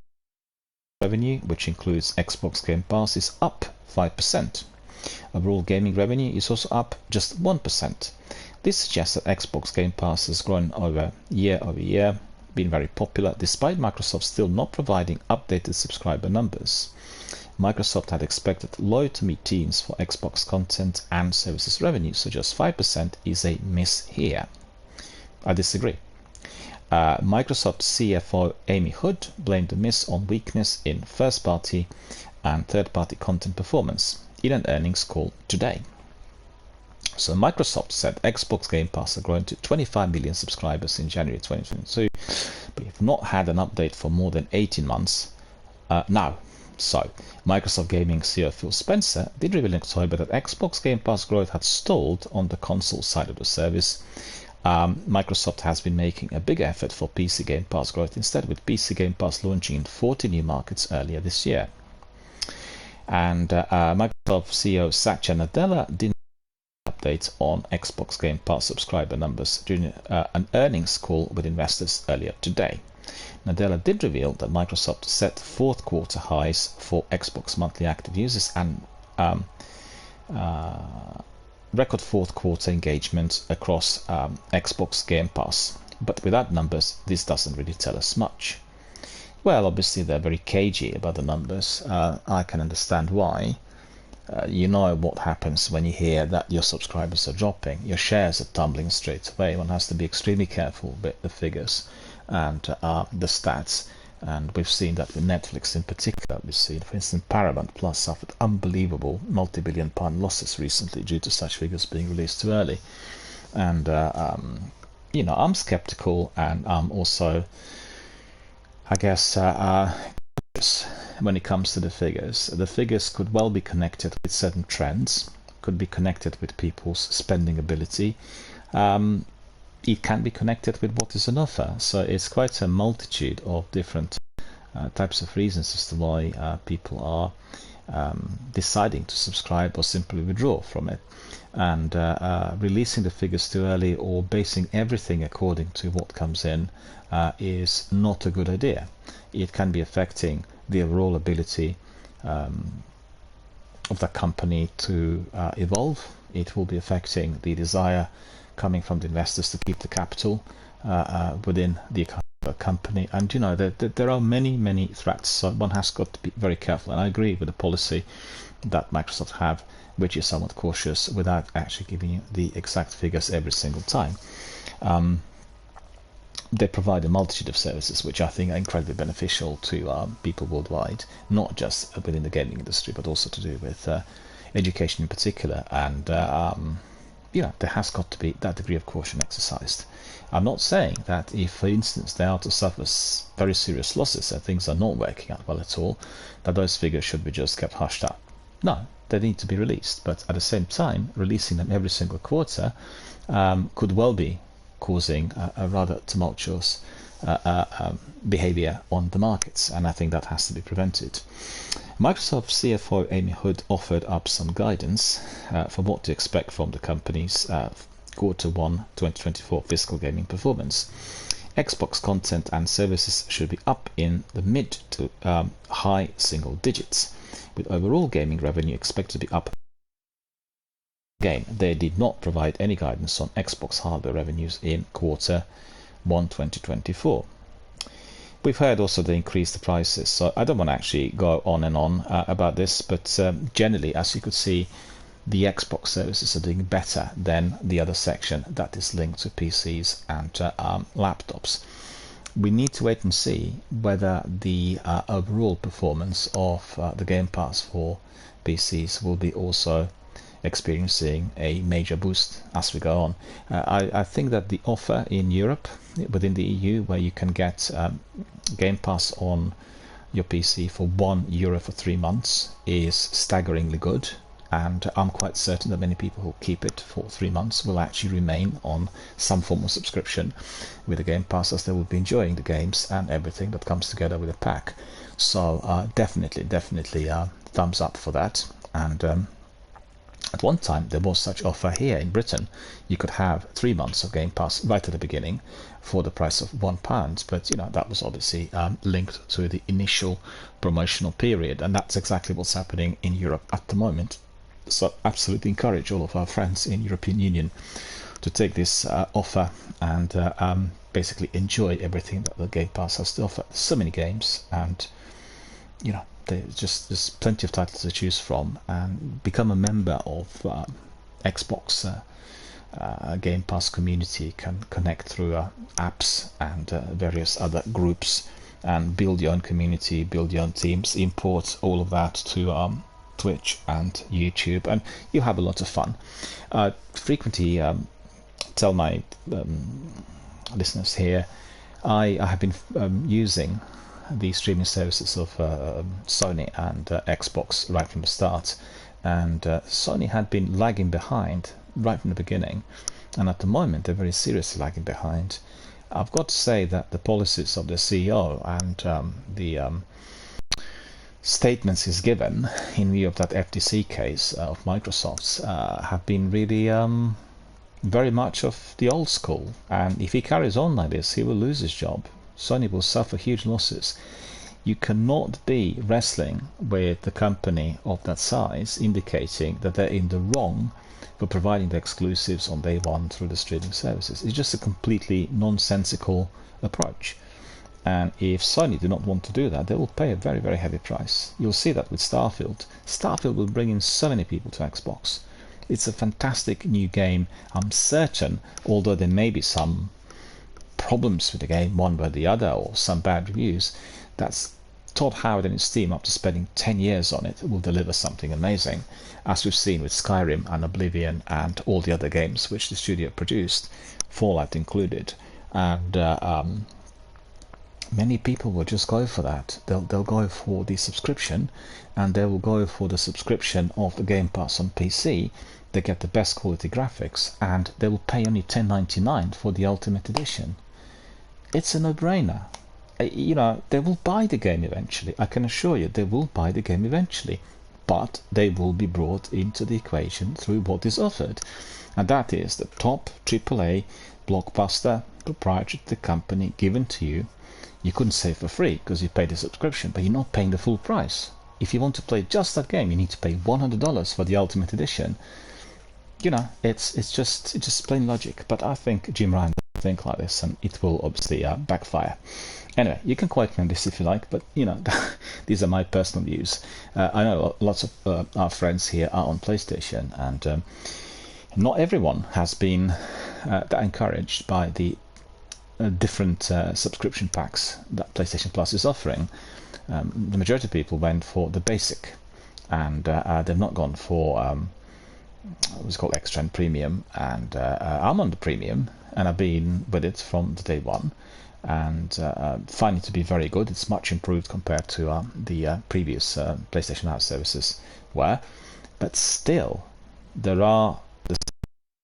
Speaker 1: revenue, which includes Xbox Game Pass, is up 5%. Overall gaming revenue is also up just 1%. This suggests that Xbox Game Pass has grown over year, been very popular, despite Microsoft still not providing updated subscriber numbers. Microsoft had expected low to mid-teens for Xbox content and services revenue, so just 5% is a miss here. I disagree. Microsoft CFO Amy Hood blamed the miss on weakness in first-party and third-party content performance in an earnings call today. So Microsoft said Xbox Game Pass had grown to 25 million subscribers in January 2022, but have not had an update for more than 18 months now. So Microsoft Gaming CEO Phil Spencer did reveal in October that Xbox Game Pass growth had stalled on the console side of the service. Microsoft has been making a big effort for PC Game Pass growth instead, with PC Game Pass launching in 40 new markets earlier this year. And Microsoft CEO Satya Nadella didn't update on Xbox Game Pass subscriber numbers during an earnings call with investors earlier today. Nadella did reveal that Microsoft set fourth quarter highs for Xbox monthly active users and record fourth quarter engagement across Xbox Game Pass. But without numbers, this doesn't really tell us much. Well, obviously they're very cagey about the numbers. I can understand why. You know what happens when you hear that your subscribers are dropping. Your shares are tumbling straight away. One has to be extremely careful with the figures and the stats. And we've seen that with Netflix in particular. We've seen, for instance, Paramount Plus suffered unbelievable multi-billion pound losses recently due to such figures being released too early. And, you know, I'm skeptical, and I'm also, I guess, when it comes to the figures. The figures could well be connected with certain trends, could be connected with people's spending ability. It can be connected with what is on offer. So it's quite a multitude of different types of reasons as to why people are deciding to subscribe or simply withdraw from it. And releasing the figures too early or basing everything according to what comes in is not a good idea. It can be affecting the overall ability of the company to evolve. It will be affecting the desire coming from the investors to keep the capital within the company. And you know, there are many threats, so one has got to be very careful. And I agree with the policy that Microsoft have, which is somewhat cautious without actually giving you the exact figures every single time. They provide a multitude of services which I think are incredibly beneficial to people worldwide, not just within the gaming industry, but also to do with education in particular. And you know, there has got to be that degree of caution exercised. I'm not saying that if, for instance, they are to suffer very serious losses and things are not working out well at all, that those figures should be just kept hushed up. No, they need to be released, but at the same time, releasing them every single quarter could well be causing a rather tumultuous behavior on the markets, and I think that has to be prevented. Microsoft CFO Amy Hood offered up some guidance for what to expect from the company's Quarter 1 2024 fiscal gaming performance. Xbox content and services should be up in the mid to high single digits, with overall gaming revenue expected to be up. Again, they did not provide any guidance on Xbox hardware revenues in Quarter 1 2024. We've heard also they increased the prices, so I don't want to actually go on and on about this, but generally, as you could see, the Xbox services are doing better than the other section that is linked to PCs and laptops. we need to wait and see whether the overall performance of the Game Pass for PCs will be also experiencing a major boost as we go on. I think that the offer in Europe, within the EU, where you can get Game Pass on your PC for €1 for 3 months, is staggeringly good, and I'm quite certain that many people who keep it for 3 months will actually remain on some form of subscription with the Game Pass, as they will be enjoying the games and everything that comes together with the pack. So definitely thumbs up for that. And at one time there was such offer here in Britain. You could have 3 months of Game Pass right at the beginning for the price of £1, but that was obviously linked to the initial promotional period, and that's exactly what's happening in Europe at the moment. So absolutely encourage all of our friends in European Union to take this offer and basically enjoy everything that the Game Pass has to offer. So many games, and there's plenty of titles to choose from, and become a member of Xbox Game Pass community. Can connect through apps and various other groups and build your own community, build your own teams, import all of that to Twitch and YouTube, and you have a lot of fun. Frequently tell my listeners here, I have been using the streaming services of Sony and Xbox right from the start, and Sony had been lagging behind right from the beginning, and at the moment they're very seriously lagging behind. I've got to say that the policies of the CEO and the statements he's given in view of that FTC case of Microsoft's have been really very much of the old school, and if he carries on like this, he will lose his job. Sony will suffer huge losses. You cannot be wrestling with the company of that size, indicating that they're in the wrong for providing the exclusives on day one through the streaming services. It's just a completely nonsensical approach. And if Sony do not want to do that, they will pay a very, very heavy price. You'll see that with Starfield. Starfield will bring in so many people to Xbox. It's a fantastic new game. I'm certain, although there may be some problems with the game one way or the other, or some bad reviews, that's Todd Howard and his team, after spending 10 years on it, will deliver something amazing, as we've seen with Skyrim and Oblivion and all the other games which the studio produced, Fallout included. And many people will just go for that. They'll go for the subscription, and they will go for the subscription of the Game Pass on PC. They get the best quality graphics, and they will pay only $10.99 for the Ultimate Edition. It's a no-brainer. They will buy the game eventually. I can assure you, they will buy the game eventually, but they will be brought into the equation through what is offered, and that is the top AAA blockbuster proprietary to the company given to you. You couldn't say for free because you paid a subscription, but you're not paying the full price. If you want to play just that game, you need to pay $100 for the Ultimate Edition. It's just plain logic. But I think Jim Ryan will think like this, and it will obviously backfire. Anyway, you can quote me on this if you like, but these are my personal views. I know lots of our friends here are on PlayStation, and not everyone has been that encouraged by the different subscription packs that PlayStation Plus is offering. The majority of people went for the basic, and they've not gone for what's called extra and premium. And I'm on the premium, and I've been with it from the day one, and find it to be very good. It's much improved compared to the previous PlayStation Now services were, but still there are the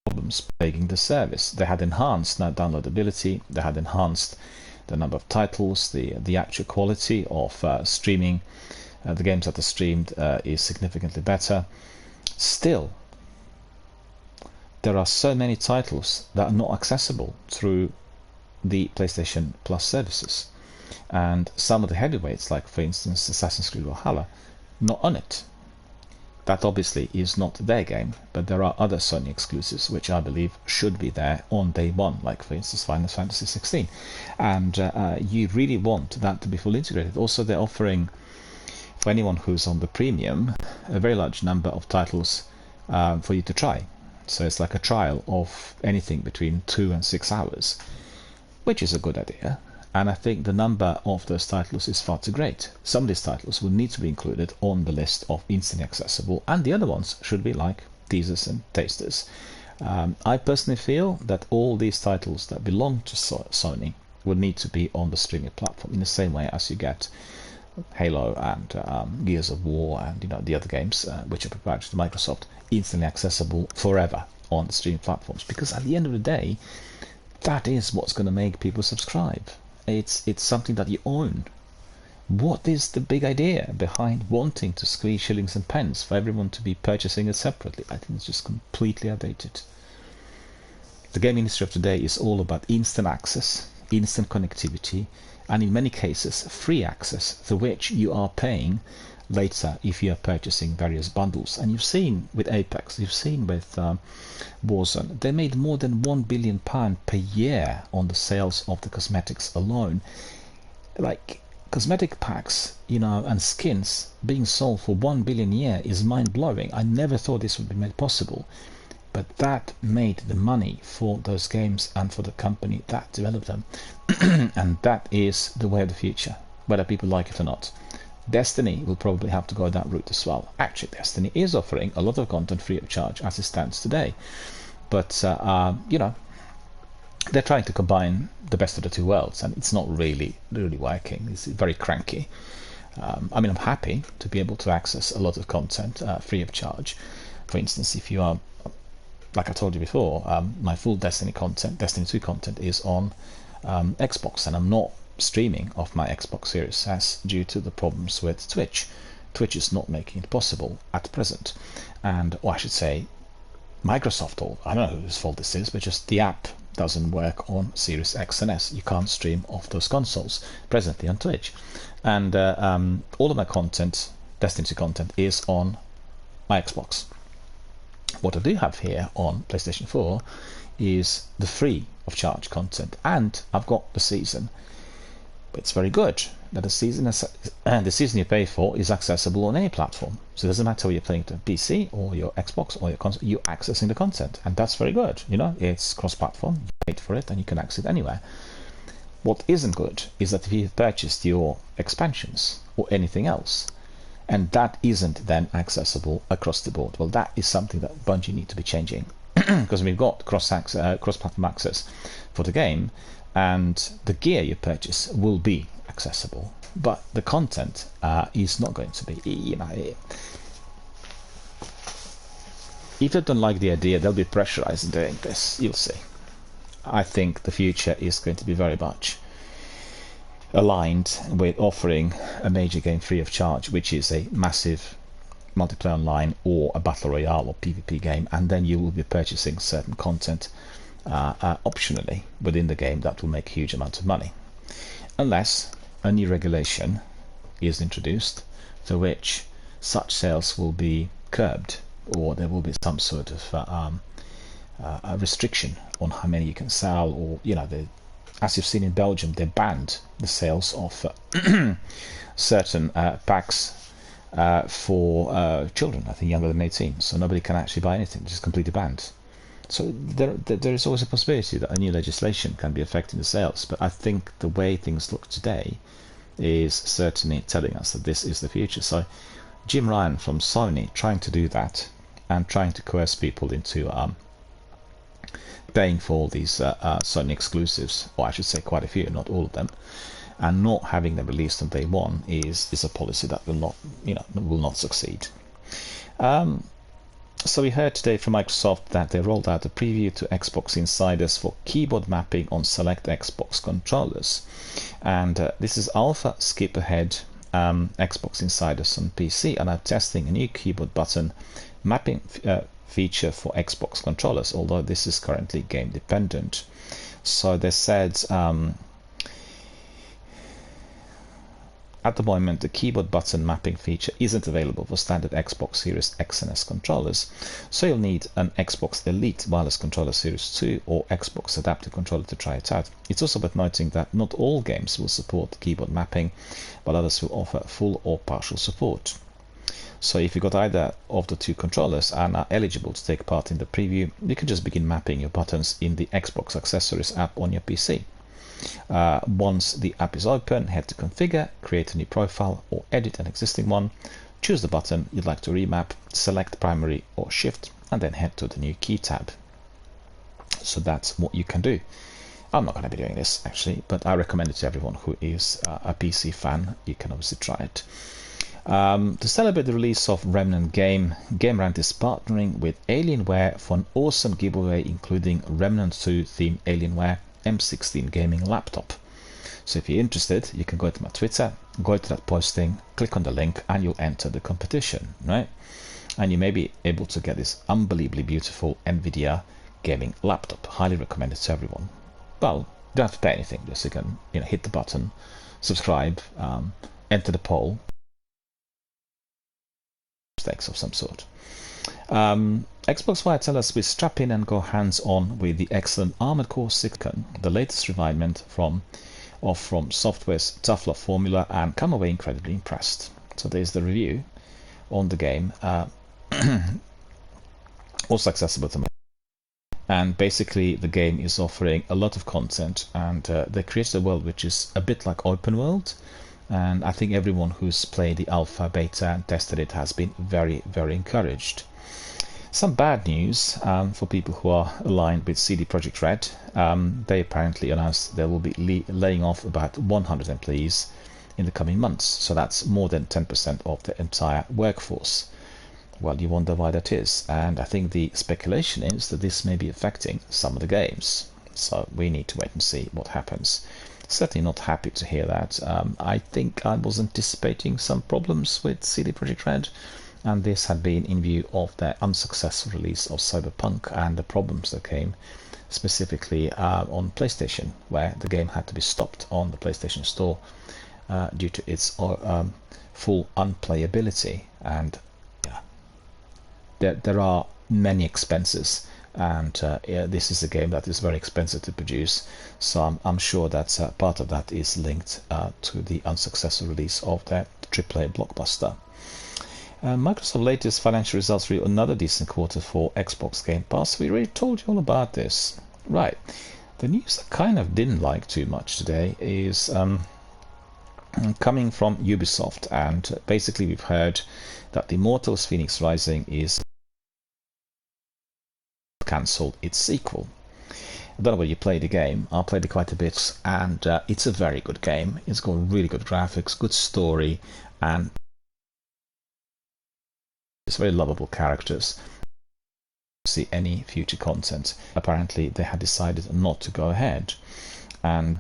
Speaker 1: problems plaguing the service. They had enhanced now downloadability, they had enhanced the number of titles, the actual quality of streaming. The games that are streamed is significantly better. Still, there are so many titles that are not accessible through the PlayStation Plus services, and some of the heavyweights, like for instance Assassin's Creed Valhalla, not on it. That obviously is not their game, but there are other Sony exclusives which I believe should be there on day one, like for instance Final Fantasy 16. And you really want that to be fully integrated. Also, they're offering, for anyone who's on the premium, a very large number of titles for you to try. So it's like a trial of anything between 2 and 6 hours, which is a good idea. And I think the number of those titles is far too great. Some of these titles will need to be included on the list of instantly accessible, and the other ones should be like teasers and tasters. I personally feel that all these titles that belong to Sony would need to be on the streaming platform in the same way as you get Halo and Gears of War and the other games which are proprietary to Microsoft instantly accessible forever on the streaming platforms. Because at the end of the day, that is what's going to make people subscribe. It's something that you own. What is the big idea behind wanting to squeeze shillings and pence for everyone to be purchasing it separately? I think it's just completely outdated. The game industry of today is all about instant access, instant connectivity, and in many cases free access, through which you are paying later if you are purchasing various bundles. And you've seen with Apex, you've seen with Warzone, they made more than £1 billion per year on the sales of the cosmetics alone. Like, cosmetic packs, and skins being sold for 1 billion a year is mind-blowing. I never thought this would be made possible, but that made the money for those games and for the company that developed them. And that is the way of the future, whether people like it or not. Destiny will probably have to go that route as well. Actually, Destiny is offering a lot of content free of charge as it stands today, but they're trying to combine the best of the two worlds, and it's not really working. It's very cranky. I'm happy to be able to access a lot of content free of charge. For instance, if you are, like I told you before, my full Destiny 2 content is on Xbox, and I'm not streaming off my Xbox Series S due to the problems with Twitch. Twitch is not making it possible at present, or I should say Microsoft, or I don't know whose fault this is, but just the app doesn't work on Series X and S. You can't stream off those consoles presently on Twitch. And all of my content, Destiny 2 content, is on my Xbox. What I do have here on PlayStation 4 is the free of charge content, and I've got the season. But it's very good that the season you pay for is accessible on any platform. So it doesn't matter whether you're playing to PC or your Xbox or your console, you're accessing the content, and that's very good. It's cross-platform. You paid for it, and you can access it anywhere. What isn't good is that if you've purchased your expansions or anything else, and that isn't then accessible across the board, well, that is something that Bungie need to be changing, because we've got cross-platform access for the game, and the gear you purchase will be accessible, but the content is not going to be. If they don't like the idea, they'll be pressurized doing this. You'll see. I think the future is going to be very much aligned with offering a major game free of charge, which is a massive multiplayer online or a battle royale or PvP game, and then you will be purchasing certain content optionally within the game that will make huge amounts of money, unless a new regulation is introduced through which such sales will be curbed, or there will be some sort of a restriction on how many you can sell, or as you've seen in Belgium, they banned the sales of certain packs for children, I think younger than 18, so nobody can actually buy anything. It's just completely banned. So there is always a possibility that a new legislation can be affecting the sales, but I think the way things look today is certainly telling us that this is the future. So Jim Ryan from Sony trying to do that and trying to coerce people into paying for all these Sony exclusives, or I should say quite a few, not all of them, and not having them released on day one is a policy that will not succeed. So we heard today from Microsoft that they rolled out a preview to Xbox insiders for keyboard mapping on select Xbox controllers, and this is alpha skip ahead. Xbox insiders on PC are now testing a new keyboard button mapping feature for Xbox controllers, although this is currently game dependent. So they said at the moment the keyboard button mapping feature isn't available for standard Xbox Series X and S controllers, so you'll need an Xbox Elite Wireless Controller Series 2 or Xbox Adaptive Controller to try it out. It's also worth noting that not all games will support keyboard mapping, but others will offer full or partial support. So if you got either of the two controllers and are eligible to take part in the preview, you can just begin mapping your buttons in the Xbox Accessories app on your PC. Once the app is open, head to Configure, create a new profile or edit an existing one, choose the button you'd like to remap, select Primary or Shift, and then head to the new Key tab. So that's what you can do. I'm not going to be doing this actually, but I recommend it to everyone who is a PC fan. You can obviously try it. To celebrate the release of Remnant Game, Game Rant is partnering with Alienware for an awesome giveaway including Remnant 2 themed Alienware M16 gaming laptop. So if you're interested, you can go to my Twitter, go to that posting, click on the link, and you'll enter the competition, right? And you may be able to get this unbelievably beautiful NVIDIA gaming laptop. Highly recommended to everyone. Well, you don't have to pay anything, just you can hit the button, subscribe, enter the poll, mistakes of some sort. Xbox Wire tell us we strap in and go hands-on with the excellent Armored Core 6, the latest refinement from Software's tough love formula, and come away incredibly impressed. So there's the review on the game, also accessible to me. And basically the game is offering a lot of content, and they created a world which is a bit like open world, and I think everyone who's played the alpha, beta and tested it has been very, very encouraged. Some bad news for people who are aligned with CD Projekt Red. They apparently announced they will be laying off about 100 employees in the coming months, so that's more than 10% of the entire workforce. Well, you wonder why that is, and I think the speculation is that this may be affecting some of the games. So we need to wait and see what happens. Certainly not happy to hear that. I think I was anticipating some problems with CD Projekt Red, and this had been in view of their unsuccessful release of Cyberpunk and the problems that came specifically on PlayStation, where the game had to be stopped on the PlayStation Store due to its full unplayability. And there are many expenses, and this is a game that is very expensive to produce, so I'm sure that part of that is linked to the unsuccessful release of their AAA blockbuster. Microsoft's latest financial results reveal another decent quarter for Xbox Game Pass. We already told you all about this. Right, the news I kind of didn't like too much today is coming from Ubisoft, and basically we've heard that Immortals Phoenix Rising is cancelled its sequel. I don't know whether you played the game. I played it quite a bit, and it's a very good game. It's got really good graphics, good story, and it's very lovable characters. See any future content. Apparently they had decided not to go ahead, and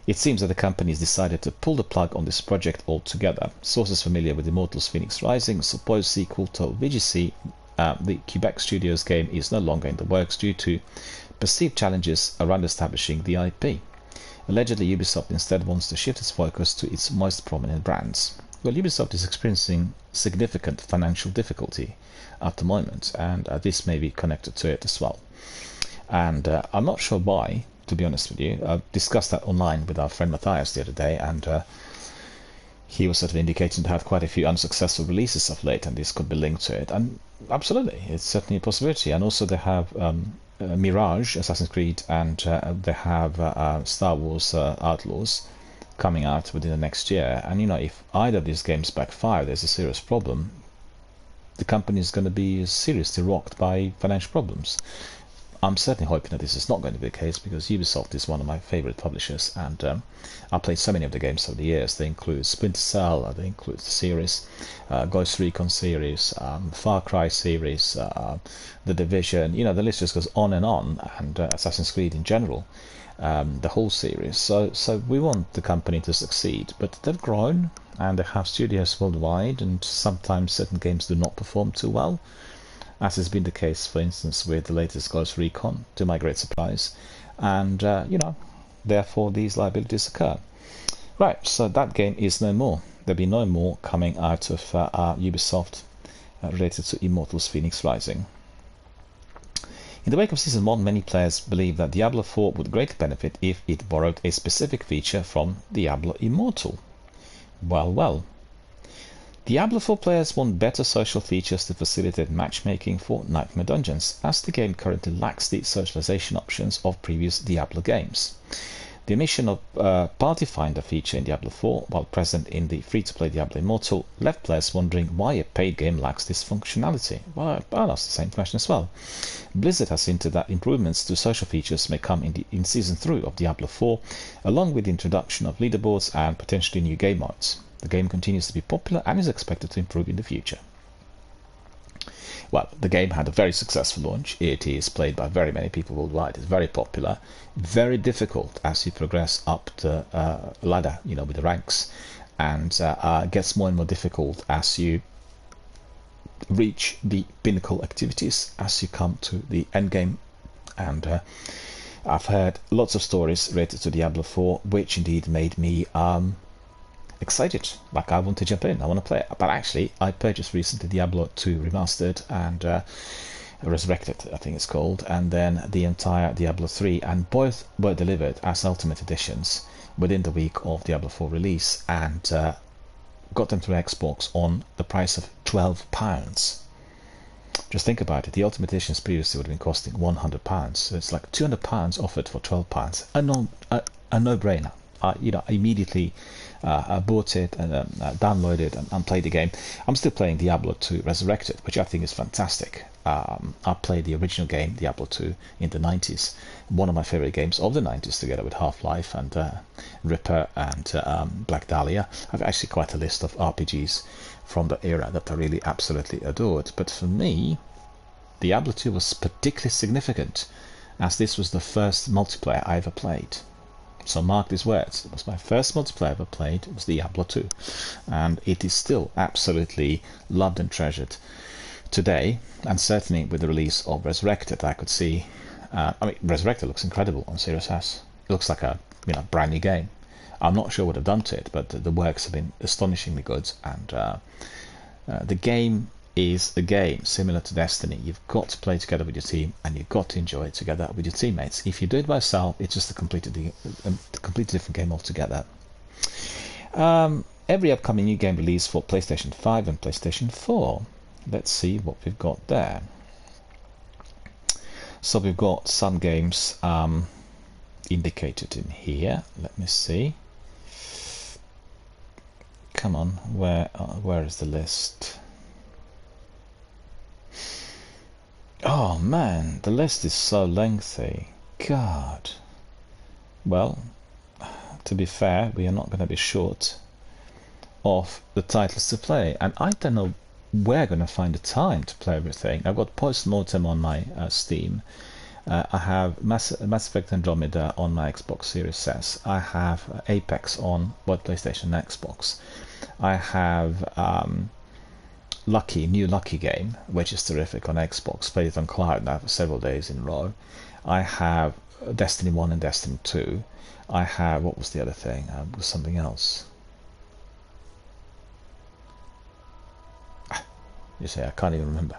Speaker 1: it seems that the company has decided to pull the plug on this project altogether. Sources familiar with Immortals Phoenix Rising supposed sequel to VGC, the Quebec Studios game, is no longer in the works due to perceived challenges around establishing the IP. Allegedly, Ubisoft instead wants to shift its focus to its most prominent brands. Well, Ubisoft is experiencing significant financial difficulty at the moment, and this may be connected to it as well. And I'm not sure why, to be honest with you. I discussed that online with our friend Matthias the other day, and he was sort of indicating to have quite a few unsuccessful releases of late, and this could be linked to it. And absolutely, it's certainly a possibility. And also they have Mirage, Assassin's Creed, and they have Star Wars Outlaws coming out within the next year. And if either of these games backfire, there's a serious problem. The company is going to be seriously rocked by financial problems. I'm certainly hoping that this is not going to be the case, because Ubisoft is one of my favorite publishers, and I've played so many of the games over the years. They include Splinter Cell, they include the series, Ghost Recon series, Far Cry series, The Division, the list just goes on, and Assassin's Creed in general, the whole series. So we want the company to succeed, but they've grown, and they have studios worldwide, and sometimes certain games do not perform too well, as has been the case, for instance, with the latest Ghost Recon, to my great surprise. And, therefore these liabilities occur. Right, so that game is no more. There'll be no more coming out of Ubisoft related to Immortals Phoenix Rising. In the wake of Season 1, many players believe that Diablo 4 would greatly benefit if it borrowed a specific feature from Diablo Immortal. Well. Diablo 4 players want better social features to facilitate matchmaking for Nightmare Dungeons, as the game currently lacks the socialization options of previous Diablo games. The omission of Party Finder feature in Diablo 4, while present in the free-to-play Diablo Immortal, left players wondering why a paid game lacks this functionality. Well, I'll ask the same question as well. Blizzard has hinted that improvements to social features may come in Season 3 of Diablo 4, along with the introduction of leaderboards and potentially new game modes. The game continues to be popular and is expected to improve in the future. Well, the game had a very successful launch. It is played by very many people worldwide. It's very popular, very difficult as you progress up the ladder, with the ranks, and gets more and more difficult as you reach the pinnacle activities, as you come to the end game. And I've heard lots of stories related to Diablo 4, which indeed made me excited. Like, I want to jump in, I want to play it. But actually, I purchased recently Diablo 2 Remastered and Resurrected, I think it's called, and then the entire Diablo 3, and both were delivered as Ultimate Editions within the week of Diablo 4 release, and got them through Xbox on the price of £12. Just think about it. The Ultimate Editions previously would have been costing £100, so it's like £200 offered for £12. A no-brainer. I immediately bought it and downloaded and played the game. I'm still playing Diablo 2 Resurrected, which I think is fantastic. I played the original game, Diablo 2, in the 90s. One of my favorite games of the 90s, together with Half-Life and Ripper and Black Dahlia. I've actually quite a list of RPGs from the era that I really absolutely adored. But for me, Diablo 2 was particularly significant, as this was the first multiplayer I ever played. So mark these words, it was my first multiplayer I ever played. It was Diablo 2, and it is still absolutely loved and treasured today. And certainly with the release of Resurrected, I could see Resurrected looks incredible on Series S. It looks like a brand new game. I'm not sure what I've done to it, but the works have been astonishingly good, and the game is a game similar to Destiny. You've got to play together with your team, and you've got to enjoy it together with your teammates. If you do it by yourself, it's just a completely different game altogether. Every upcoming new game release for PlayStation 5 and PlayStation 4. Let's see what we've got there. So we've got some games indicated in here. Let me see. Come on, where is the list? Oh man, the list is so lengthy. God. Well, to be fair, we are not going to be short of the titles to play, and I don't know where I'm going to find the time to play everything. I've got Postmortem on my Steam. I have Mass Effect Andromeda on my Xbox Series S. I have Apex on both PlayStation and Xbox. I have new Lucky game, which is terrific on Xbox. Played it on cloud now for several days in a row. I have Destiny 1 and Destiny 2. I have, what was the other thing? It was something else. You say, I can't even remember.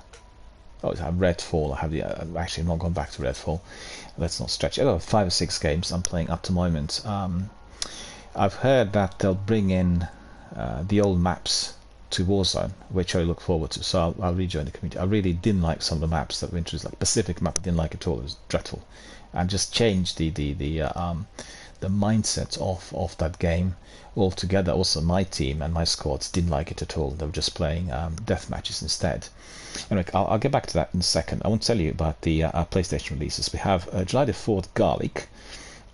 Speaker 1: Oh, I have Redfall. I have the. Actually, not gone back to Redfall. Let's not stretch. I've got 5 or 6 games I'm playing up to the moment. I've heard that they'll bring in the old maps to Warzone, which I look forward to. So I'll rejoin the community. I really didn't like some of the maps that were introduced, like Pacific map. I didn't like it at all. It was dreadful, and just changed the mindset of that game altogether. Also, my team and my squads didn't like it at all. They were just playing death matches instead. Anyway, I'll get back to that in a second. I want to tell you about the PlayStation releases. We have July the 4th Garlic,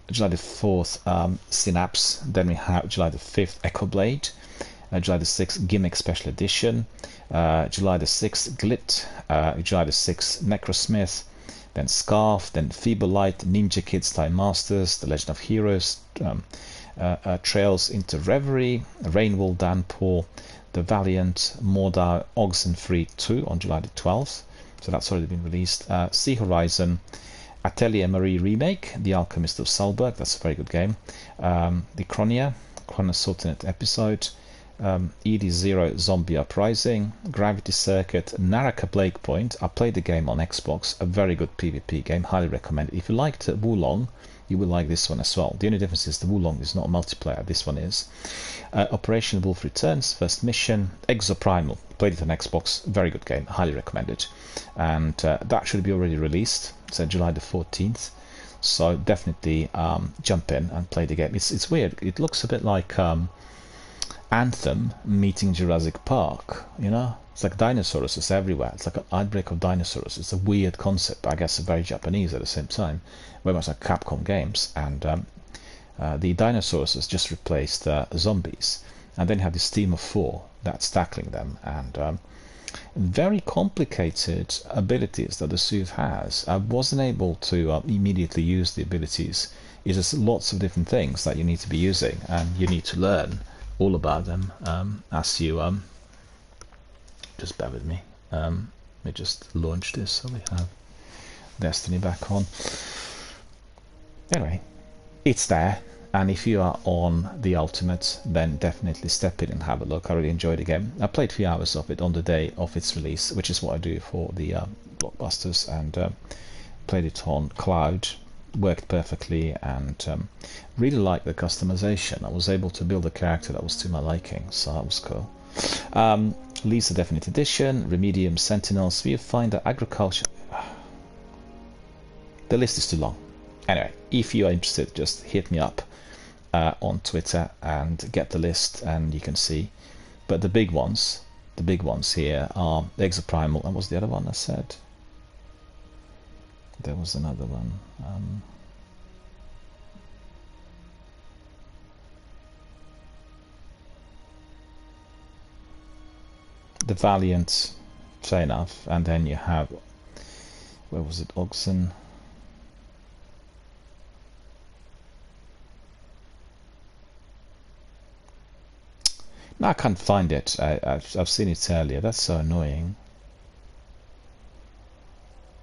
Speaker 1: July the 4th Synapse, then we have July the 5th Echo Blade, July the 6th Gimmick Special Edition, July the 6th Glit, July the 6th Necrosmith, then Scarf, then Feeble Light, Ninja Kids Time Masters, The Legend of Heroes, Trails into Reverie, Rainwall Downpour, The Valiant, Mordor, Oxenfree 2 on July the 12th, so that's already been released. Sea Horizon, Atelier Marie Remake, The Alchemist of Sulberg, that's a very good game. The Chronia Sultanate episode, ED0 Zombie Uprising, Gravity Circuit, Naraka Blake Point. I played the game on Xbox, a very good PvP game, highly recommend it. If you liked Wulong, you will like this one as well. The only difference is the Wulong is not multiplayer, this one is. Operation Wolf Returns, first mission, Exoprimal, played it on Xbox, very good game, highly recommend it. And that should be already released, so July the 14th. So definitely jump in and play the game. It's weird, it looks a bit like Anthem meeting Jurassic Park, you know? It's like dinosaurs is everywhere. It's like an outbreak of dinosaurs. It's a weird concept, but I guess very Japanese at the same time. Very much like Capcom games. And the dinosaurs has just replaced zombies. And then you have this team of 4 that's tackling them. And very complicated abilities that the suit has. I wasn't able to immediately use the abilities. It's just lots of different things that you need to be using, and you need to learn all about them as you just bear with me. Let me just launch this so we have Destiny back on. Anyway, it's there, and if you are on the Ultimate, then definitely step in and have a look. I really enjoyed the game. I played 3 hours of it on the day of its release, which is what I do for the blockbusters, and played it on cloud. Worked perfectly, and really liked the customization. I was able to build a character that was to my liking, so that was cool. Lisa Definite Edition, Remedium Sentinels, Viewfinder, Agriculture. The list is too long. Anyway, if you are interested, just hit me up on Twitter and get the list, and you can see. But the big ones here are Exoprimal, and what's the other one I said? There was another one. The Valiant, fair enough, and then you have, where was it, Oxen? No, I can't find it. I've seen it earlier. That's so annoying.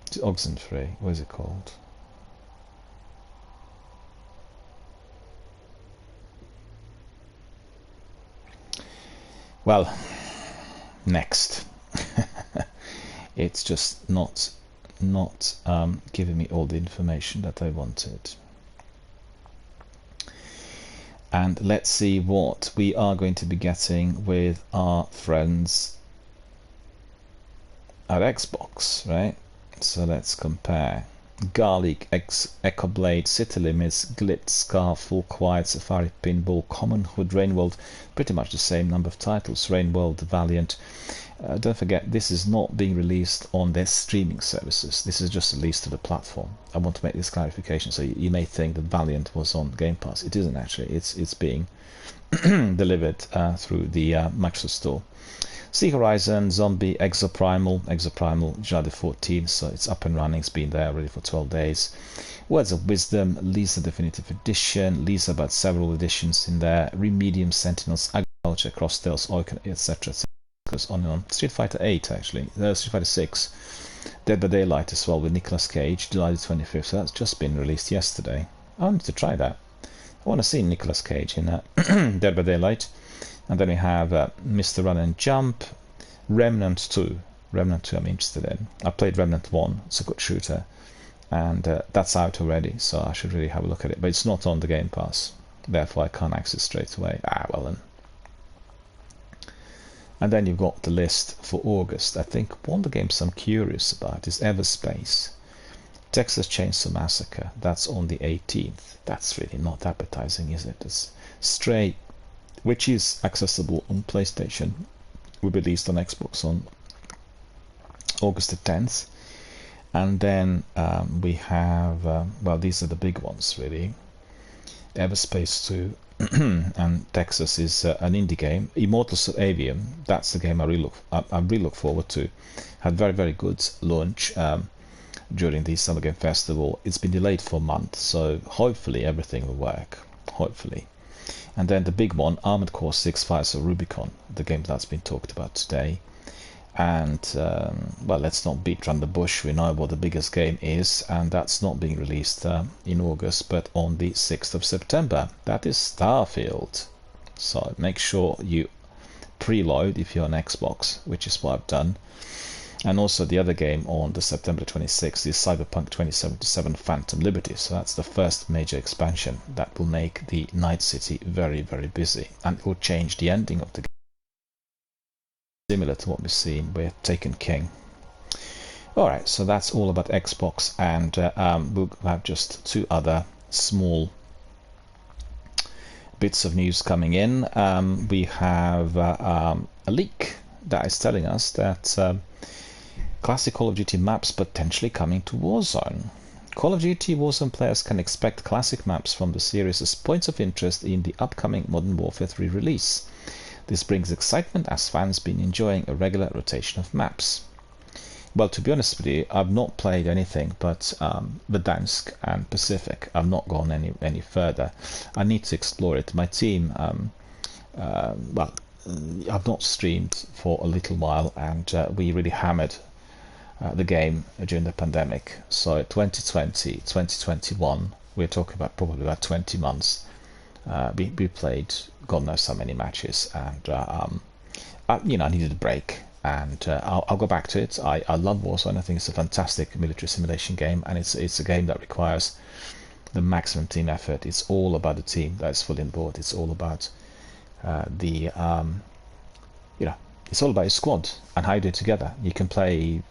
Speaker 1: It's Oxenfree. What is it called? Well, next. It's just not giving me all the information that I wanted. And let's see what we are going to be getting with our friends at Xbox, right? So let's compare. Garlic, Echo Blade, City Limits, Glitz, Scar, Full Quiet, Safari Pinball, Common Hood, Rainworld, pretty much the same number of titles. Rainworld, Valiant. Don't forget, this is not being released on their streaming services. This is just released to the platform. I want to make this clarification. So you may think that Valiant was on Game Pass. It isn't actually. It's being delivered through the Microsoft Store. Sea Horizon, Zombie, Exoprimal, July the 14th, so it's up and running, it's been there already for 12 days. Words of Wisdom, Lisa Definitive Edition, Lisa about several editions in there, Remedium Sentinels, Agriculture, Cross Tales, etc. Goes on and on. Street Fighter 8 actually, Street Fighter 6, Dead by Daylight as well with Nicolas Cage, July the 25th, so that's just been released yesterday. I need to try that. I want to see Nicolas Cage in Dead by Daylight. And then we have Mr. Run and Jump, Remnant 2. Remnant 2 I'm interested in. I played Remnant 1, it's a good shooter. And that's out already, so I should really have a look at it. But it's not on the Game Pass, therefore I can't access straight away. Well then. And then you've got the list for August. I think one of the games I'm curious about is Everspace. Texas Chainsaw Massacre, that's on the 18th. That's really not appetizing, is it? It's Stray, which is accessible on PlayStation, will be released on Xbox on August the 10th. And then we have, well, these are the big ones really. Everspace 2 and Texas is an indie game. Immortals of Avium, that's the game I really look forward to. Had very good launch during the Summer Game Festival. It's been delayed for a month, so hopefully everything will work. Hopefully. And then the big one, Armored Core 6 Fires of Rubicon, the game that's been talked about today. And, well, let's not beat around the bush, we know what the biggest game is, and that's not being released in August, but on the 6th of September. That is Starfield. So make sure you preload if you're on Xbox, which is what I've done. And also the other game on the September 26th is Cyberpunk 2077 Phantom Liberty. So that's the first major expansion that will make the Night City very, very busy, and it will change the ending of the game, similar to what we've seen with Taken King. Alright, so that's all about Xbox, and we'll have just two other small bits of news coming in. We have a leak that is telling us that classic Call of Duty maps potentially coming to Warzone. Call of Duty Warzone players can expect classic maps from the series as points of interest in the upcoming Modern Warfare 3 release. This brings excitement as fans been enjoying a regular rotation of maps. Well, to be honest with you, I've not played anything but Verdansk and Pacific. I've not gone any further. I need to explore it. My team, well, I've not streamed for a little while, and we really hammered the game during the pandemic. So 2020, 2021, we're talking about probably about 20 months. We played God knows how many matches, and I needed a break. And I'll go back to it. I love Warzone. I think it's a fantastic military simulation game, and it's a game that requires the maximum team effort. It's all about the team that is fully on board. It's all about it's all about your squad and how you do it together. You can play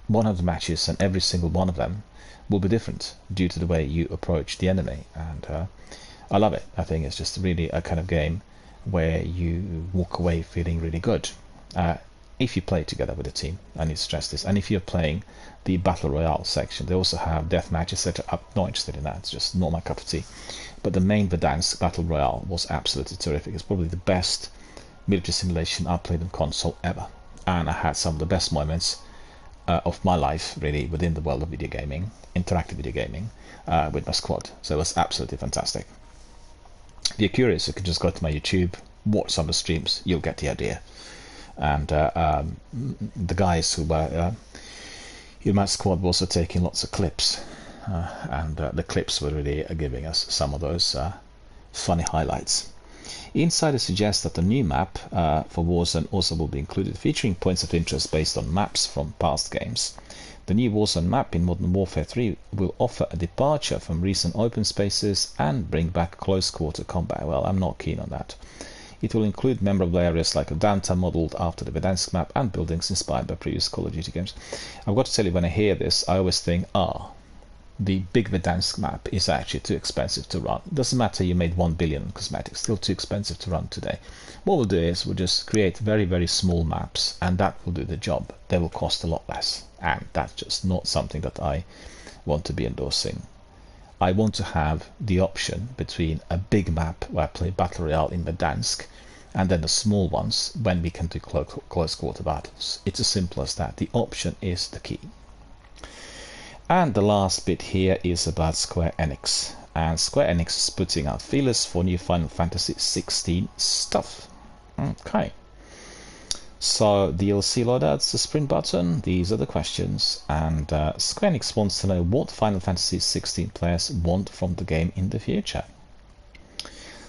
Speaker 1: 100 matches, and every single one of them will be different due to the way you approach the enemy. And I love it. I think it's just really a kind of game where you walk away feeling really good. If you play together with a team, I need to stress this. And if you're playing the Battle Royale section, they also have death matches that I'm not interested in that. It's just not my cup of tea. But the main Verdansk Battle Royale was absolutely terrific. It's probably the best military simulation I've played on console ever. And I had some of the best moments of my life, really, within the world of video gaming, interactive video gaming, with my squad. So it was absolutely fantastic. If you're curious, you can just go to my YouTube, watch some of the streams, you'll get the idea. And the guys who were in my squad were also taking lots of clips, and the clips were really giving us some of those funny highlights. Insiders suggest that the new map for Warzone also will be included, featuring points of interest based on maps from past games. The new Warzone map in Modern Warfare 3 will offer a departure from recent open spaces and bring back close quarter combat. Well, I'm not keen on that. It will include memorable areas like a downtown modelled after the Verdansk map and buildings inspired by previous Call of Duty games. I've got to tell you, when I hear this, I always think, the big Verdansk map is actually too expensive to run. It doesn't matter you made 1 billion in cosmetics, still too expensive to run today. What we'll do is we'll just create very, very small maps, and that will do the job. They will cost a lot less, and that's just not something that I want to be endorsing. I want to have the option between a big map where I play Battle Royale in Verdansk and then the small ones when we can do close quarter battles. It's as simple as that. The option is the key. And the last bit here is about Square Enix. And Square Enix is putting out feelers for new Final Fantasy 16 stuff. Okay. So DLC loadouts, the sprint button, these are the questions, and Square Enix wants to know what Final Fantasy 16 players want from the game in the future.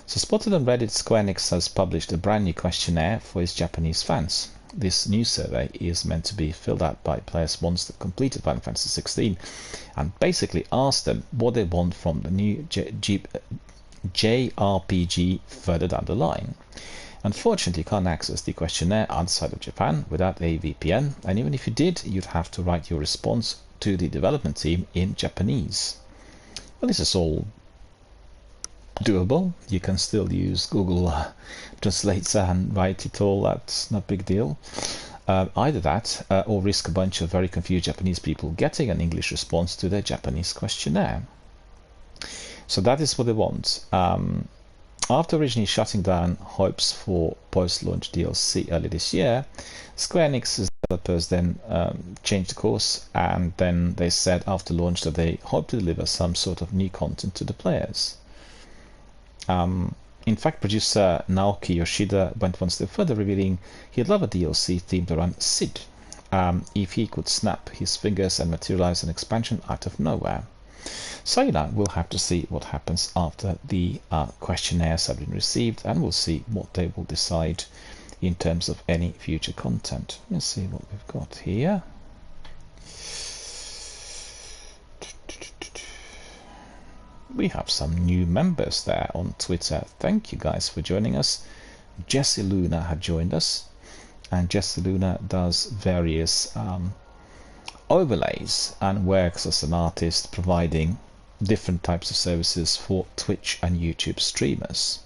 Speaker 1: So spotted on Reddit, Square Enix has published a brand new questionnaire for its Japanese fans. This new survey is meant to be filled out by players once they've completed Final Fantasy 16 and basically ask them what they want from the new JRPG further down the line. Unfortunately, you can't access the questionnaire outside of Japan without a VPN, and even if you did, you'd have to write your response to the development team in Japanese. Well, this is all doable. You can still use Google Translator and write it all. That's not a big deal. Either that or risk a bunch of very confused Japanese people getting an English response to their Japanese questionnaire. So that is what they want. After originally shutting down hopes for post-launch DLC early this year, Square Enix's developers then changed course, and then they said after launch that they hope to deliver some sort of new content to the players. In fact, producer Naoki Yoshida went one step further, revealing he'd love a DLC themed around Sid, if he could snap his fingers and materialize an expansion out of nowhere. So, we'll have to see what happens after the questionnaires have been received, and we'll see what they will decide in terms of any future content. Let's see what we've got here. We have some new members there on Twitter. Thank you guys for joining us. Jesse Luna had joined us, and Jesse Luna does various overlays and works as an artist, providing different types of services for Twitch and YouTube streamers.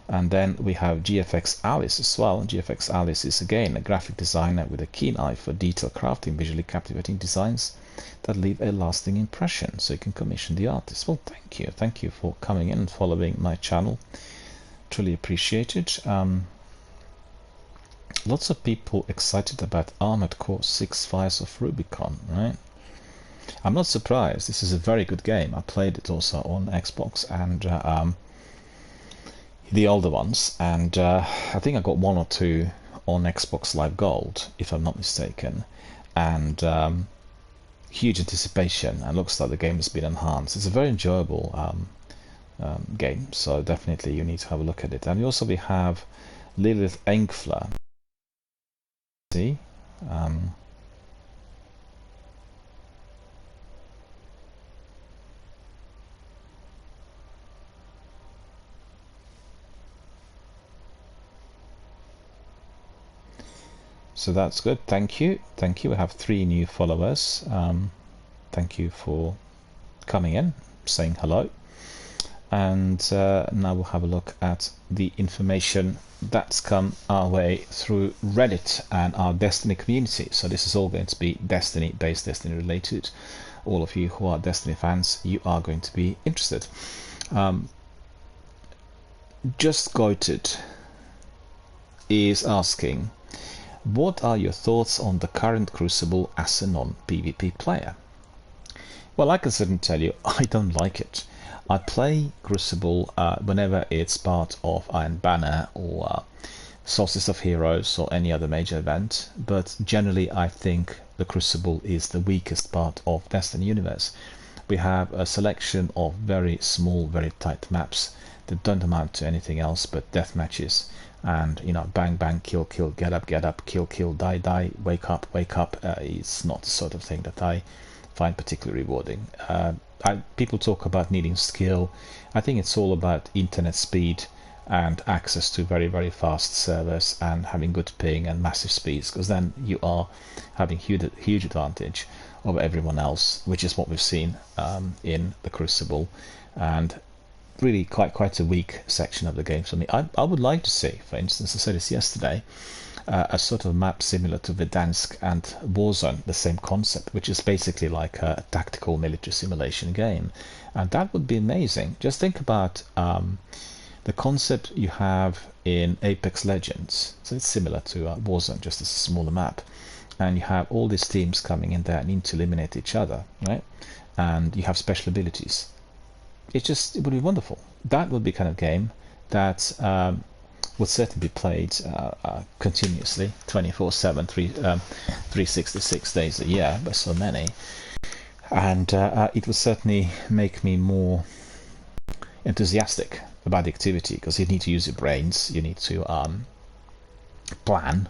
Speaker 1: And then we have GFX Alice as well. GFX Alice is again a graphic designer with a keen eye for detail crafting, visually captivating designs that leave a lasting impression, so you can commission the artist. Well, thank you for coming in and following my channel. Truly appreciate it. Lots of people excited about Armored Core 6 Fires of Rubicon, right? I'm not surprised. This is a very good game. I played it also on Xbox and the older ones, and I think I got 1 or 2 on Xbox Live Gold, if I'm not mistaken, and huge anticipation, and looks like the game has been enhanced. It's a very enjoyable game, so definitely you need to have a look at it. And we have Lilith Engfler. See, so that's good. Thank you. We have 3 new followers. Thank you for coming in, saying hello. And now we'll have a look at the information that's come our way through Reddit and our Destiny community. So this is all going to be Destiny based, Destiny related. All of you who are Destiny fans, you are going to be interested. Just Goated is asking, what are your thoughts on the current Crucible as a non-PvP player? Well, I can certainly tell you, I don't like it. I play Crucible whenever it's part of Iron Banner or Solstice of Heroes or any other major event, but generally I think the Crucible is the weakest part of Destiny universe. We have a selection of very small, very tight maps that don't amount to anything else but death matches, and bang bang, kill kill, get up, kill kill, die die, wake up. It's not the sort of thing that I find particularly rewarding. People talk about needing skill. I think it's all about internet speed and access to very, very fast servers and having good ping and massive speeds, because then you are having huge advantage over everyone else, which is what we've seen in the Crucible, and really quite a weak section of the game for me. I would like to see, for instance, I said this yesterday, a sort of map similar to Verdansk and Warzone, the same concept, which is basically like a tactical military simulation game, and that would be amazing. Just think about the concept you have in Apex Legends. So it's similar to Warzone, just a smaller map, and you have all these teams coming in there and need to eliminate each other, right? And you have special abilities. It would be wonderful. That would be kind of game that would certainly be played continuously, 24/7, 366 days a year by so many, and it would certainly make me more enthusiastic about the activity, because you need to use your brains, you need to plan,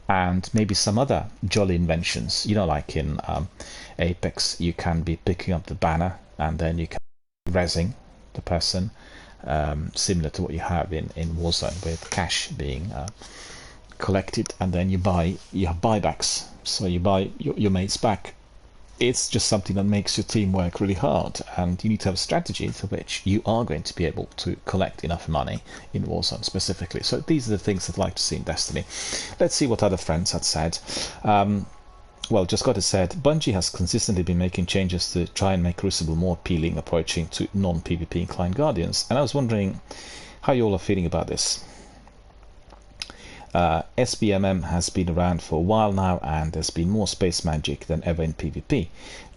Speaker 1: and maybe some other jolly inventions. Like in Apex, you can be picking up the banner and then you can rezzing the person, similar to what you have in Warzone, with cash being collected, and then you have buybacks, so you buy your mates back. It's just something that makes your team work really hard, and you need to have a strategy for which you are going to be able to collect enough money in Warzone specifically. So these are the things I'd like to see in Destiny. Let's see what other friends had said. Well, Just Got It said, Bungie has consistently been making changes to try and make Crucible more appealing, approaching to non-PvP inclined Guardians. And I was wondering how you all are feeling about this. SBMM has been around for a while now, and there's been more space magic than ever in PvP.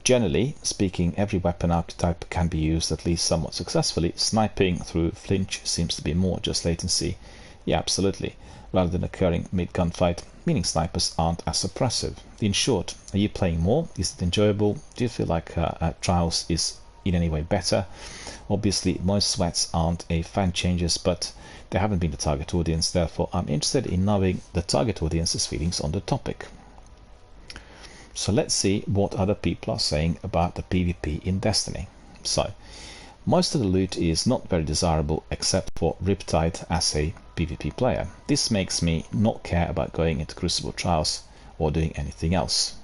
Speaker 1: Generally speaking, every weapon archetype can be used at least somewhat successfully. Sniping through flinch seems to be more just latency. Yeah, absolutely. Rather than occurring mid-gunfight, meaning snipers aren't as oppressive. In short, are you playing more? Is it enjoyable? Do you feel like Trials is in any way better. Obviously, most sweats aren't a fan changes, but they haven't been the target audience. Therefore, I'm interested in knowing the target audience's feelings on the topic. So let's see what other people are saying about the PvP in Destiny. So, most of the loot is not very desirable except for Riptide as a PvP player. This makes me not care about going into Crucible Trials or doing anything else.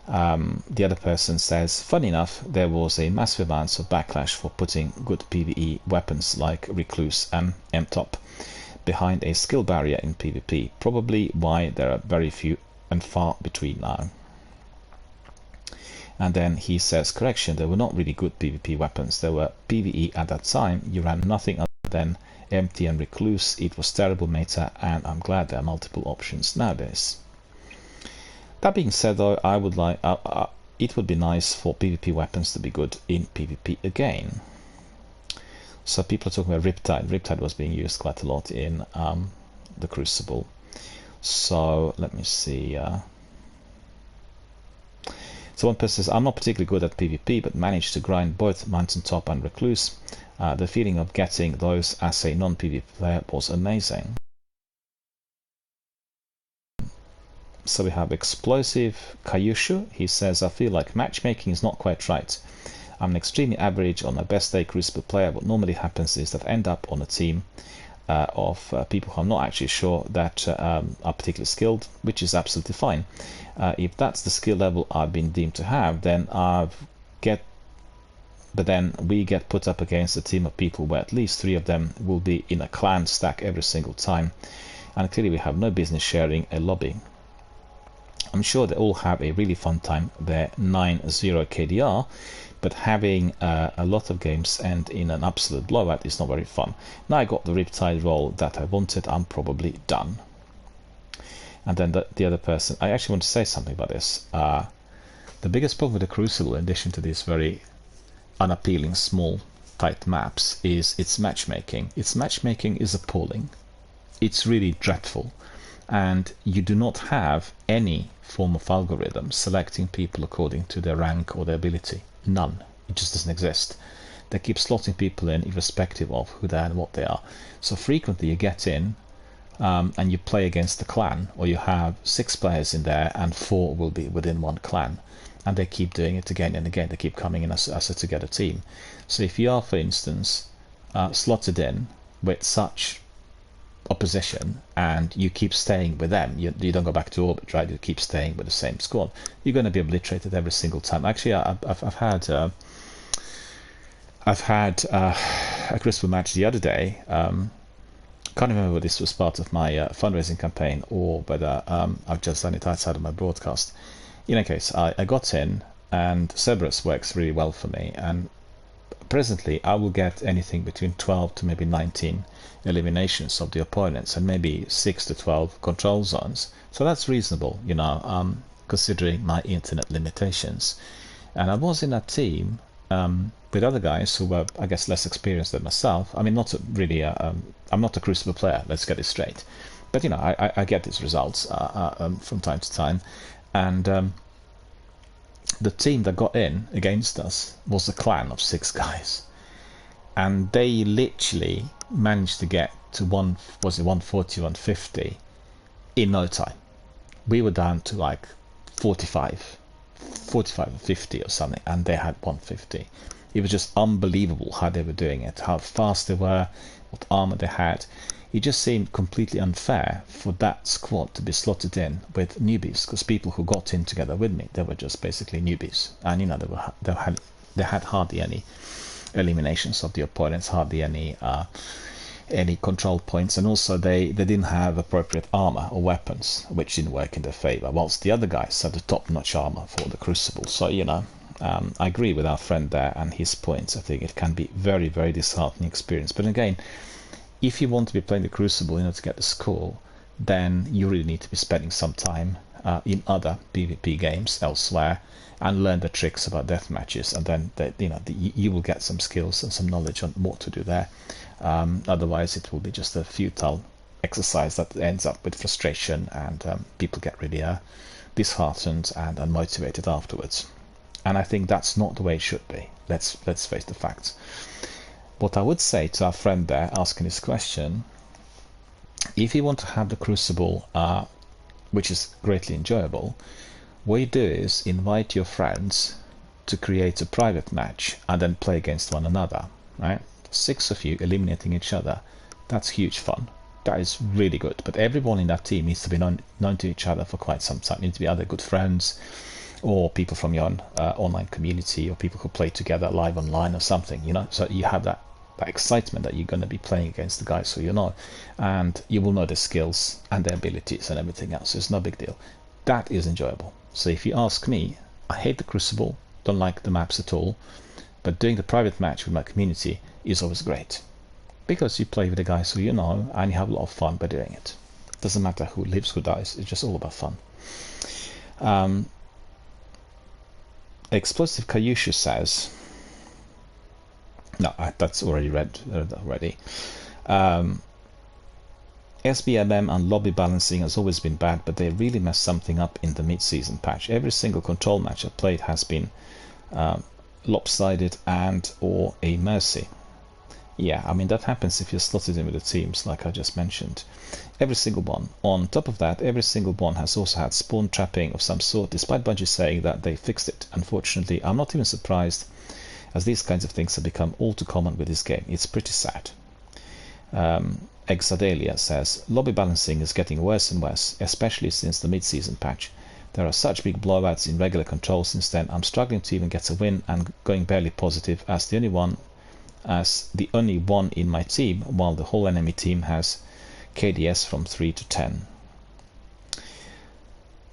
Speaker 1: The other person says, funny enough, there was a massive amount of backlash for putting good PvE weapons like Recluse and M-Top behind a skill barrier in PvP, probably why there are very few and far between now. And then he says, correction, they were not really good PvP weapons. They were PvE at that time. You ran nothing other than MT and Recluse. It was terrible meta, and I'm glad there are multiple options nowadays. That being said, though, I would like it would be nice for PvP weapons to be good in PvP again. So people are talking about Riptide. Riptide was being used quite a lot in the Crucible. So let me see. So one person says, I'm not particularly good at PvP, but managed to grind both Mountaintop and Recluse. The feeling of getting those as a non-PvP player was amazing. So we have Explosive Kayushu. He says, I feel like matchmaking is not quite right. I'm an extremely average on my best day Crucible player. What normally happens is that I end up on a team of people who I'm not actually sure that are particularly skilled, which is absolutely fine. If that's the skill level I've been deemed to have, then we get put up against a team of people where at least 3 of them will be in a clan stack every single time, and clearly we have no business sharing a lobby. I'm sure they all have a really fun time. They're 9-0 KDR, but having a lot of games end in an absolute blowout is not very fun. Now I got the Riptide role that I wanted, I'm probably done. And then the other person, I actually want to say something about this. The biggest problem with the Crucible, in addition to these very unappealing, small, tight maps, is its matchmaking. Its matchmaking is appalling. It's really dreadful. And you do not have any form of algorithm selecting people according to their rank or their ability. None. It just doesn't exist. They keep slotting people in irrespective of who they are and what they are. So frequently you get in and you play against the clan, or you have 6 players in there and 4 will be within one clan. And they keep doing it again and again. They keep coming in as a together team. So if you are, for instance, slotted in with such opposition and you keep staying with them, you don't go back to orbit, right? You keep staying with the same squad, you're going to be obliterated every single time. Actually, I've had a Crucible match the other day. Can't remember whether this was part of my fundraising campaign or whether I've just done it outside of my broadcast. In any case, I got in, and Cerberus works really well for me, and presently I will get anything between 12 to maybe 19 eliminations of the opponents and maybe 6 to 12 control zones. So that's reasonable, you know, considering my internet limitations. And I was in a team with other guys who were, I guess, less experienced than myself. I mean, not really, I'm not a Crucible player, let's get it straight. But, you know, I get these results from time to time. And the team that got in against us was a clan of 6 guys. And they literally managed to get to 140, 150 in no time. We were down to like 45 or 50 or something, and they had 150. It was just unbelievable how they were doing it, how fast they were, what armor they had. It just seemed completely unfair for that squad to be slotted in with newbies, because people who got in together with me, they were just basically newbies, and you know they had hardly any eliminations of the opponents, hardly any control points, and also they didn't have appropriate armor or weapons, which didn't work in their favor, whilst the other guys had the top-notch armor for the Crucible. So, you know, I agree with our friend there and his points. I think it can be very, very disheartening experience. But again, if you want to be playing the Crucible in order to get the score, then you really need to be spending some time in other PvP games elsewhere and learn the tricks about death matches, and then you will get some skills and some knowledge on what to do there. Otherwise, it will be just a futile exercise that ends up with frustration, and people get really disheartened and unmotivated afterwards. And I think that's not the way it should be. Let's face the facts. What I would say to our friend there asking this question, if you want to have the Crucible, which is greatly enjoyable, what you do is invite your friends to create a private match and then play against one another, right? 6 of you eliminating each other. That's huge fun. That is really good. But everyone in that team needs to be known to each other for quite some time. Need to be either good friends or people from your own online community, or people who play together live online or something, you know, so you have that excitement that you're going to be playing against the guys who you know, and you will know their skills and their abilities and everything else. It's no big deal. That is enjoyable. So if you ask me, I hate the Crucible, don't like the maps at all, but doing the private match with my community is always great, because you play with the guys who you know and you have a lot of fun by doing it. Doesn't matter who lives, who dies, it's just all about fun. Explosive Kayushu says, no, that's already read already. SBMM and lobby balancing has always been bad, but they really messed something up in the mid-season patch. Every single control match I've played has been lopsided and or a mercy. Yeah, I mean, that happens if you're slotted in with the teams, like I just mentioned. Every single one. On top of that, every single one has also had spawn trapping of some sort, despite Bungie saying that they fixed it. Unfortunately, I'm not even surprised, as these kinds of things have become all too common with this game. It's pretty sad. Exadelia says, lobby balancing is getting worse and worse, especially since the mid-season patch. There are such big blowouts in regular control since then. I'm struggling to even get a win and going barely positive as the only one in my team, while the whole enemy team has KDS from 3 to 10.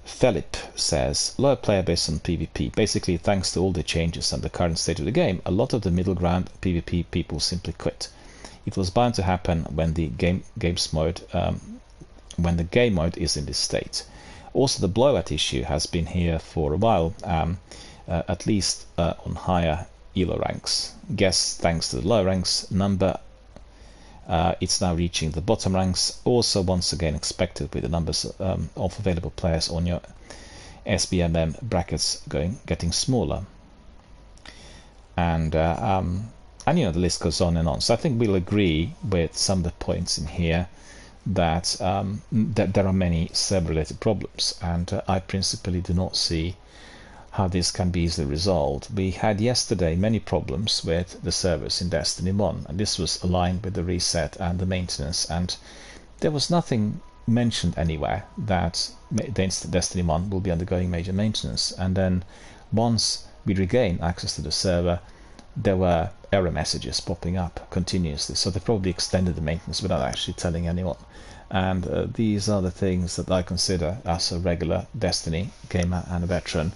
Speaker 1: Philip says, lower player base on PvP. Basically, thanks to all the changes and the current state of the game, a lot of the middle ground PvP people simply quit. It was bound to happen when the game mode is in this state. Also, the blowout issue has been here for a while, at least on higher elo ranks. Guess thanks to the low ranks number, it's now reaching the bottom ranks. Also, once again, expected with the numbers of available players on your SBMM brackets getting smaller. And you know, the list goes on and on. So I think we'll agree with some of the points in here that that there are many server-related problems, and I principally do not see how this can be easily resolved. We had yesterday many problems with the servers in Destiny 1, and this was aligned with the reset and the maintenance, and there was nothing mentioned anywhere that Destiny 1 will be undergoing major maintenance. And then once we regained access to the server, there were error messages popping up continuously, so they probably extended the maintenance without actually telling anyone. And these are the things that I consider, as a regular Destiny gamer and a veteran,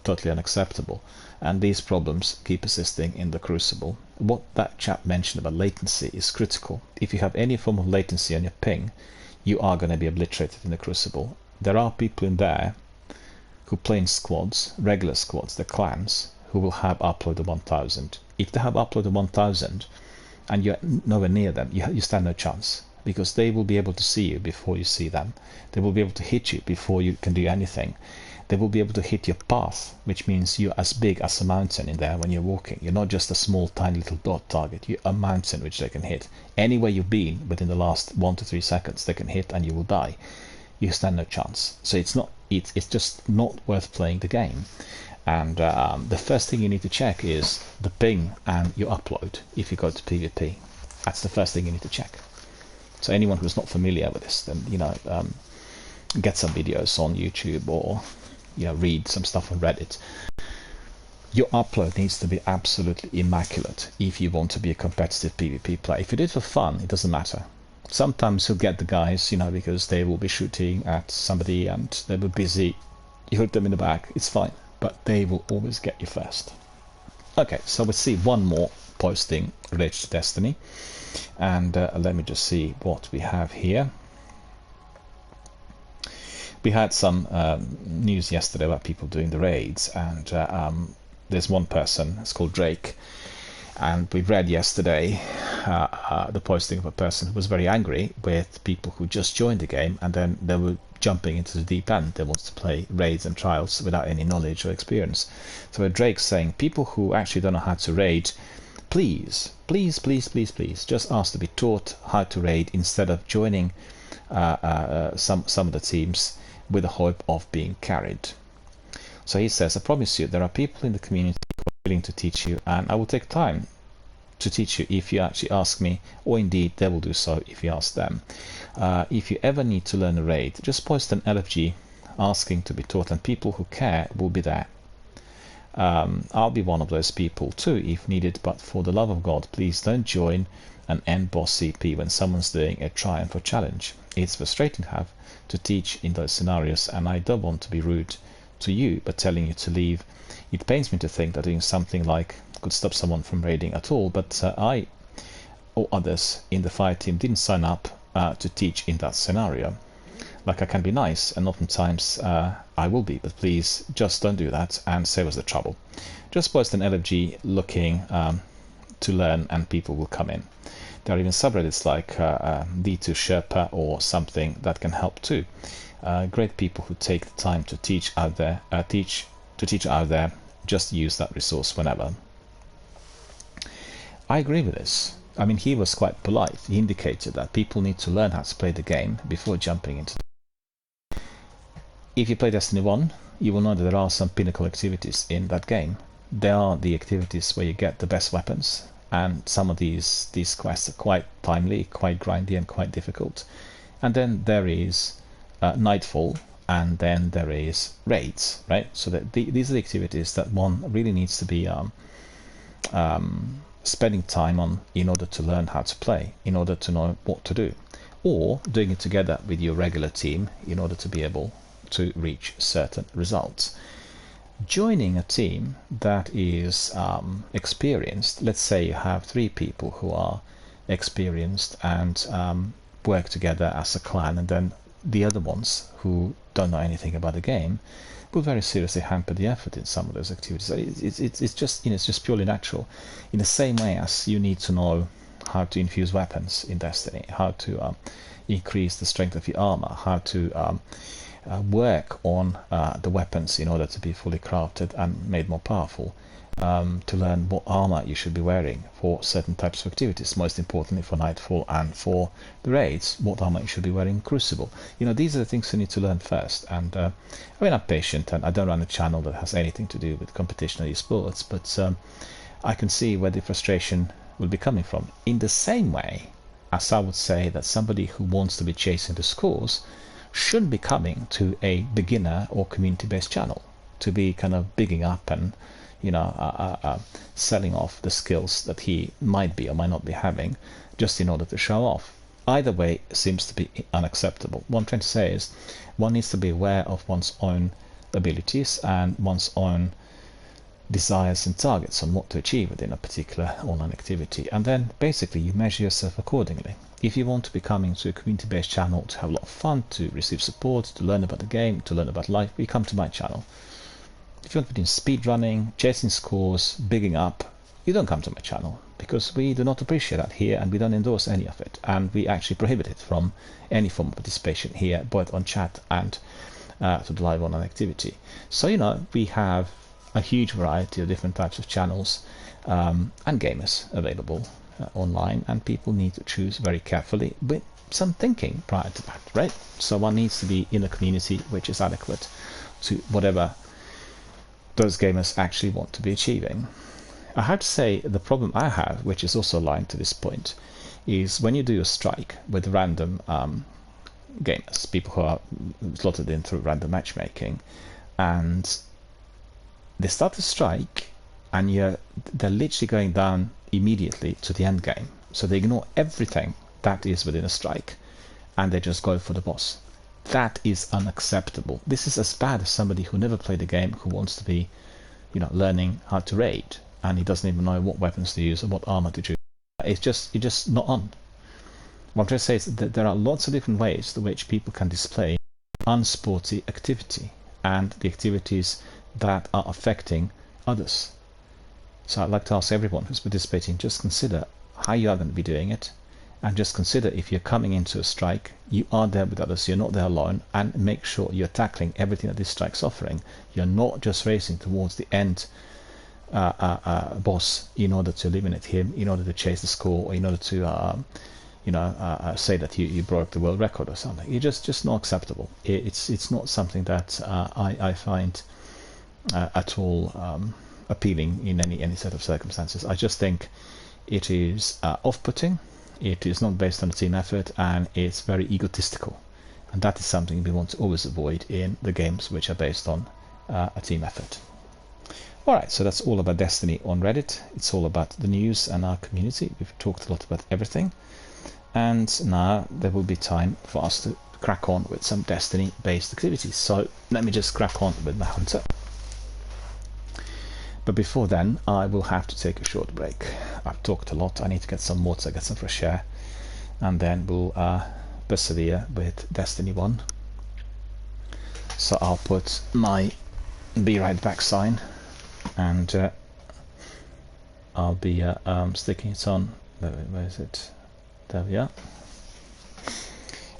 Speaker 1: totally unacceptable. And these problems keep persisting in the Crucible. What that chap mentioned about latency is critical. If you have any form of latency on your ping, you are going to be obliterated in the Crucible. There are people in there who play in squads, regular squads, the clans, who will have upload to 1000. If they have upload to 1000 and you're nowhere near them, you stand no chance, because they will be able to see you before you see them. They will be able to hit you before you can do anything. They will be able to hit your path, which means you're as big as a mountain in there when you're walking. You're not just a small tiny little dot target, you're a mountain which they can hit. Anywhere you've been within the last 1 to 3 seconds they can hit and you will die. You stand no chance. So it's just not worth playing the game. And the first thing you need to check is the ping and your upload if you go to PvP. That's the first thing you need to check. So anyone who's not familiar with this, then get some videos on YouTube, or read some stuff on Reddit. Your upload needs to be absolutely immaculate if you want to be a competitive PvP player. If you do it for fun, it doesn't matter. Sometimes you'll get the guys, because they will be shooting at somebody and they were busy. You hit them in the back, it's fine, but they will always get you first. Okay, so let's see one more posting related to Destiny, and let me just see what we have here. We had some news yesterday about people doing the raids, and there's one person, it's called Drake, and we read yesterday the posting of a person who was very angry with people who just joined the game and then they were jumping into the deep end. They wanted to play raids and trials without any knowledge or experience. So Drake's saying, people who actually don't know how to raid, please, please, please, please, please, just ask to be taught how to raid instead of joining some of the teams with the hope of being carried. So he says, I promise you, there are people in the community who are willing to teach you, and I will take time to teach you if you actually ask me, or indeed they will do so if you ask them. If you ever need to learn a raid, just post an LFG asking to be taught, and people who care will be there. I'll be one of those people too if needed, but for the love of God, please don't join an end boss CP when someone's doing a triumph or challenge. It's frustrating to have to teach in those scenarios, and I don't want to be rude to you but telling you to leave. It pains me to think that doing something like could stop someone from raiding at all, but I or others in the fire team didn't sign up to teach in that scenario. Like, I can be nice, and oftentimes I will be, but please just don't do that and save us the trouble. Just post an LFG looking to learn and people will come in. There are even subreddits like D2 Sherpa or something that can help too. Great people who take the time to teach out there, just use that resource whenever. I agree with this. I mean, he was quite polite. He indicated that people need to learn how to play the game before jumping into it. If you play Destiny 1, you will know that there are some pinnacle activities in that game. They are the activities where you get the best weapons, and some of these quests are quite timely, quite grindy, and quite difficult. And then there is Nightfall, and then there is raids, right? So that these are the activities that one really needs to be spending time on in order to learn how to play, in order to know what to do, or doing it together with your regular team in order to be able to reach certain results. Joining a team that is experienced, let's say you have 3 people who are experienced and work together as a clan, and then the other ones who don't know anything about the game will very seriously hamper the effort in some of those activities. It's just, it's just purely natural. In the same way as you need to know how to infuse weapons in Destiny, how to increase the strength of your armor, how to work on the weapons in order to be fully crafted and made more powerful, to learn what armor you should be wearing for certain types of activities, most importantly for Nightfall and for the raids, what armor you should be wearing in Crucible. These are the things you need to learn first. And I mean, I'm patient, and I don't run a channel that has anything to do with competition or esports, but I can see where the frustration will be coming from. In the same way as I would say that somebody who wants to be chasing the scores should be coming to a beginner or community-based channel to be kind of bigging up and selling off the skills that he might be or might not be having just in order to show off. Either way seems to be unacceptable. What I'm trying to say is one needs to be aware of one's own abilities and one's own desires and targets on what to achieve within a particular online activity, and then basically you measure yourself accordingly. If you want to be coming to a community-based channel to have a lot of fun, to receive support, to learn about the game, to learn about life, you come to my channel. If you want to be doing speedrunning, chasing scores, bigging up, you don't come to my channel, because we do not appreciate that here and we don't endorse any of it, and we actually prohibit it from any form of participation here, both on chat and to the live online activity. So we have a huge variety of different types of channels and gamers available online, and people need to choose very carefully with some thinking prior to that, right? So one needs to be in a community which is adequate to whatever those gamers actually want to be achieving. I have to say the problem I have, which is also aligned to this point, is when you do a strike with random gamers, people who are slotted in through random matchmaking, and they start to strike and they're literally going down immediately to the end game. So they ignore everything that is within a strike and they just go for the boss. That is unacceptable. This is as bad as somebody who never played the game, who wants to be learning how to raid, and he doesn't even know what weapons to use or what armor to choose. It's just not on. What I'm trying to say is that there are lots of different ways to which people can display unsporty activity and the activities that are affecting others. So I'd like to ask everyone who's participating, just consider how you are going to be doing it, and just consider if you're coming into a strike, you are there with others, you're not there alone, and make sure you're tackling everything that this strike's offering. You're not just racing towards the end boss in order to eliminate him, in order to chase the score, or in order to say that you broke the world record or something. It's just not acceptable. It's not something that I find at all appealing in any set of circumstances. I just think it is off-putting, it is not based on a team effort, and it's very egotistical. And that is something we want to always avoid in the games which are based on a team effort. Alright, so that's all about Destiny on Reddit. It's all about the news and our community. We've talked a lot about everything. And now there will be time for us to crack on with some Destiny-based activities. So let me just crack on with my Hunter. But before then, I will have to take a short break. I've talked a lot. I need to get some water, get some fresh air, and then we'll persevere with Destiny 1. So I'll put my Be Right Back sign, and I'll be sticking it on. Where is it? There we are. I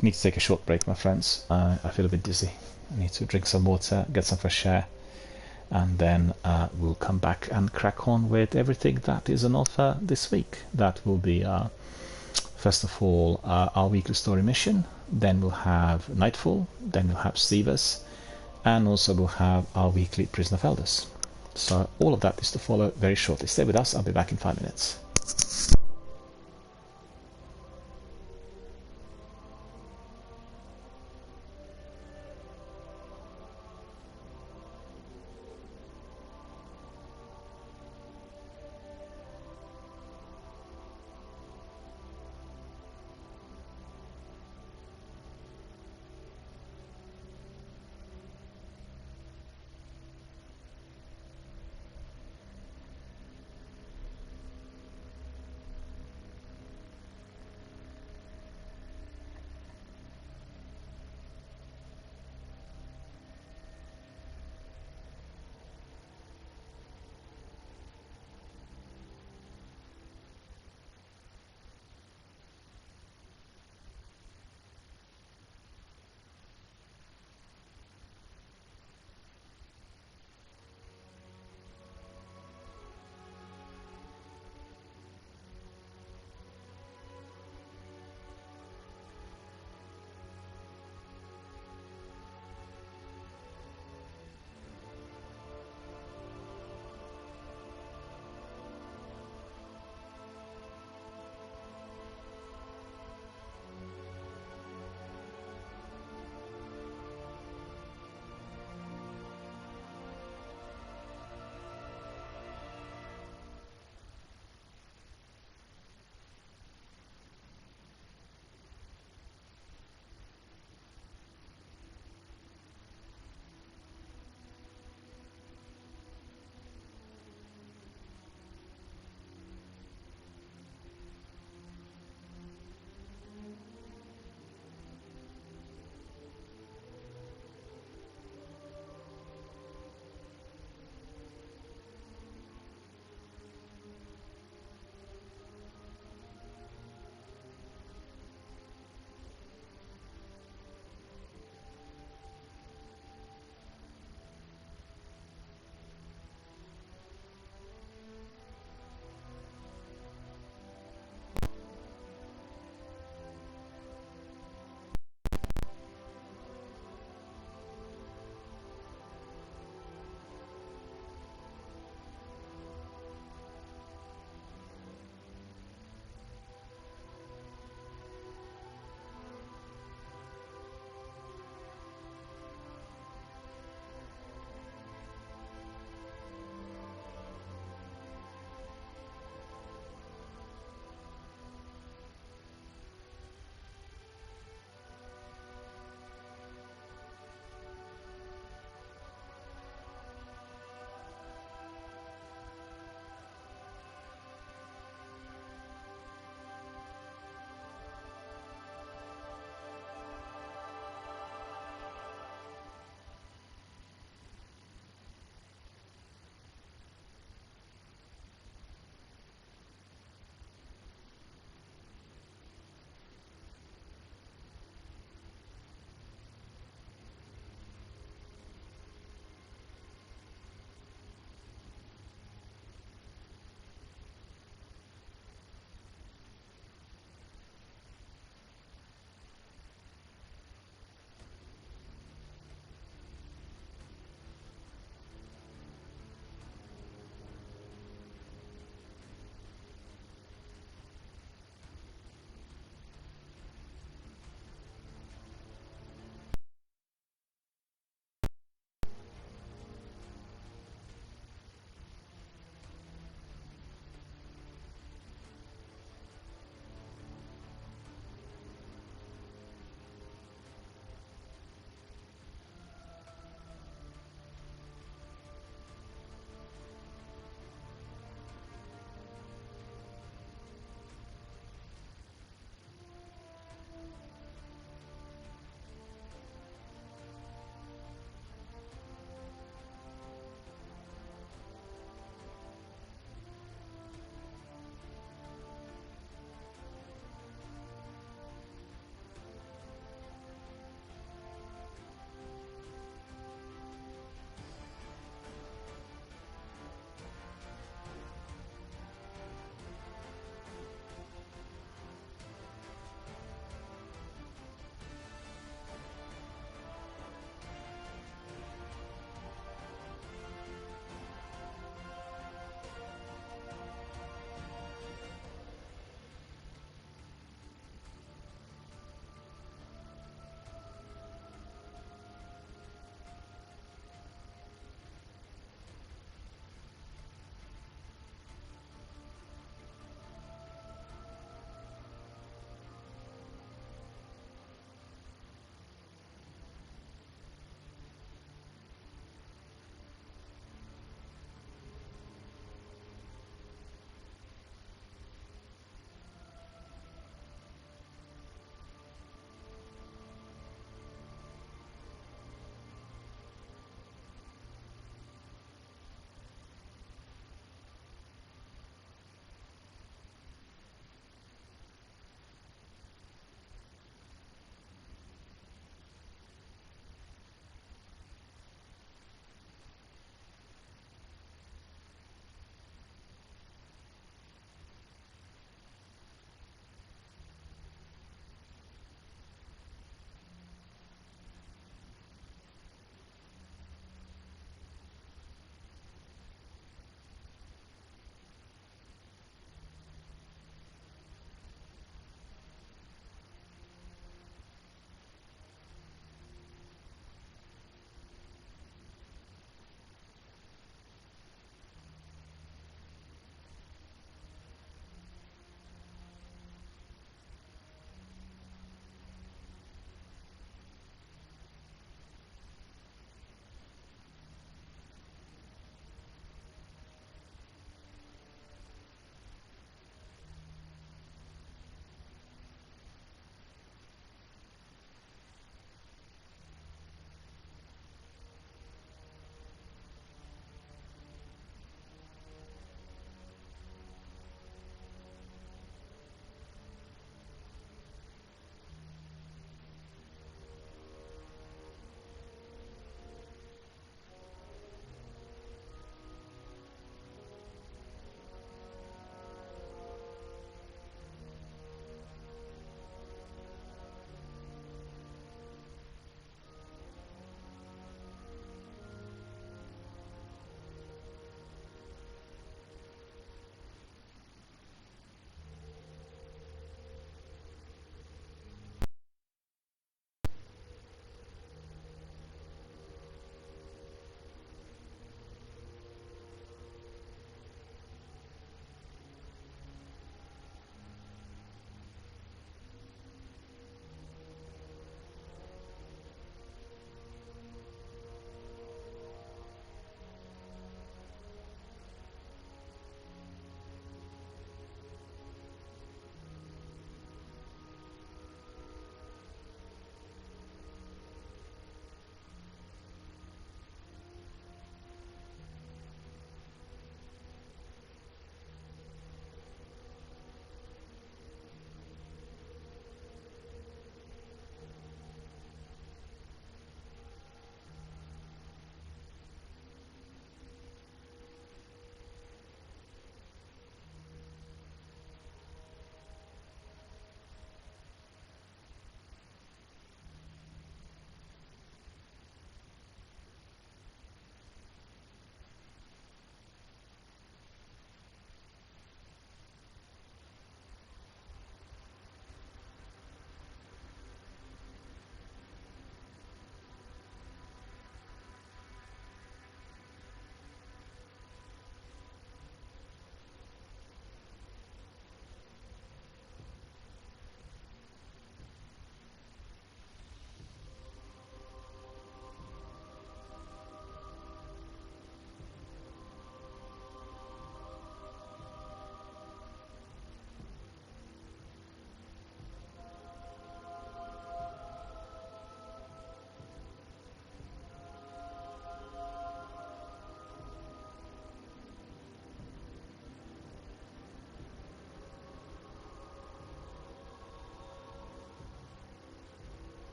Speaker 1: need to take a short break, my friends. I feel a bit dizzy. I need to drink some water, get some fresh air, and then we'll come back and crack on with everything that is on offer this week. That will be first of all our weekly story mission, then we'll have Nightfall, then we'll have Steevers, and also we'll have our weekly Prison of Elders. So all of that is to follow very shortly. Stay with us, I'll be back in 5 minutes.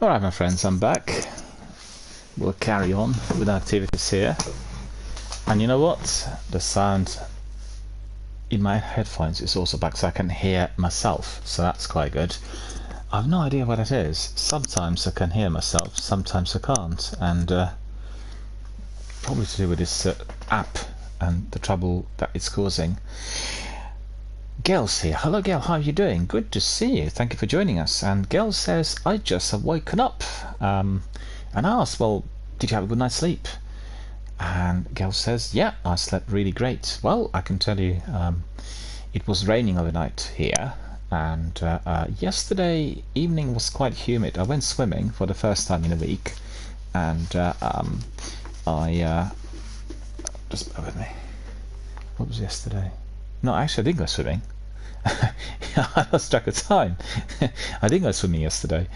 Speaker 1: Alright my friends, I'm back. We'll carry on with activities here. And you know what? The sound in my headphones is also back, so I can hear myself, so that's quite good. I've no idea what it is. Sometimes I can hear myself, sometimes I can't, and probably to do with this app and the trouble that it's causing. Gail's here. Hello Gail, how are you doing? Good to see you. Thank you for joining us. And Gail says, I just have woken up. And I asked, well, did you have a good night's sleep? And Gail says, yeah, I slept really great. Well, I can tell you, it was raining overnight here. And yesterday evening was quite humid. I went swimming for the first time in a week. And I just bear with me. What was yesterday? No, actually I didn't go swimming. I lost track of time. I didn't go swimming yesterday.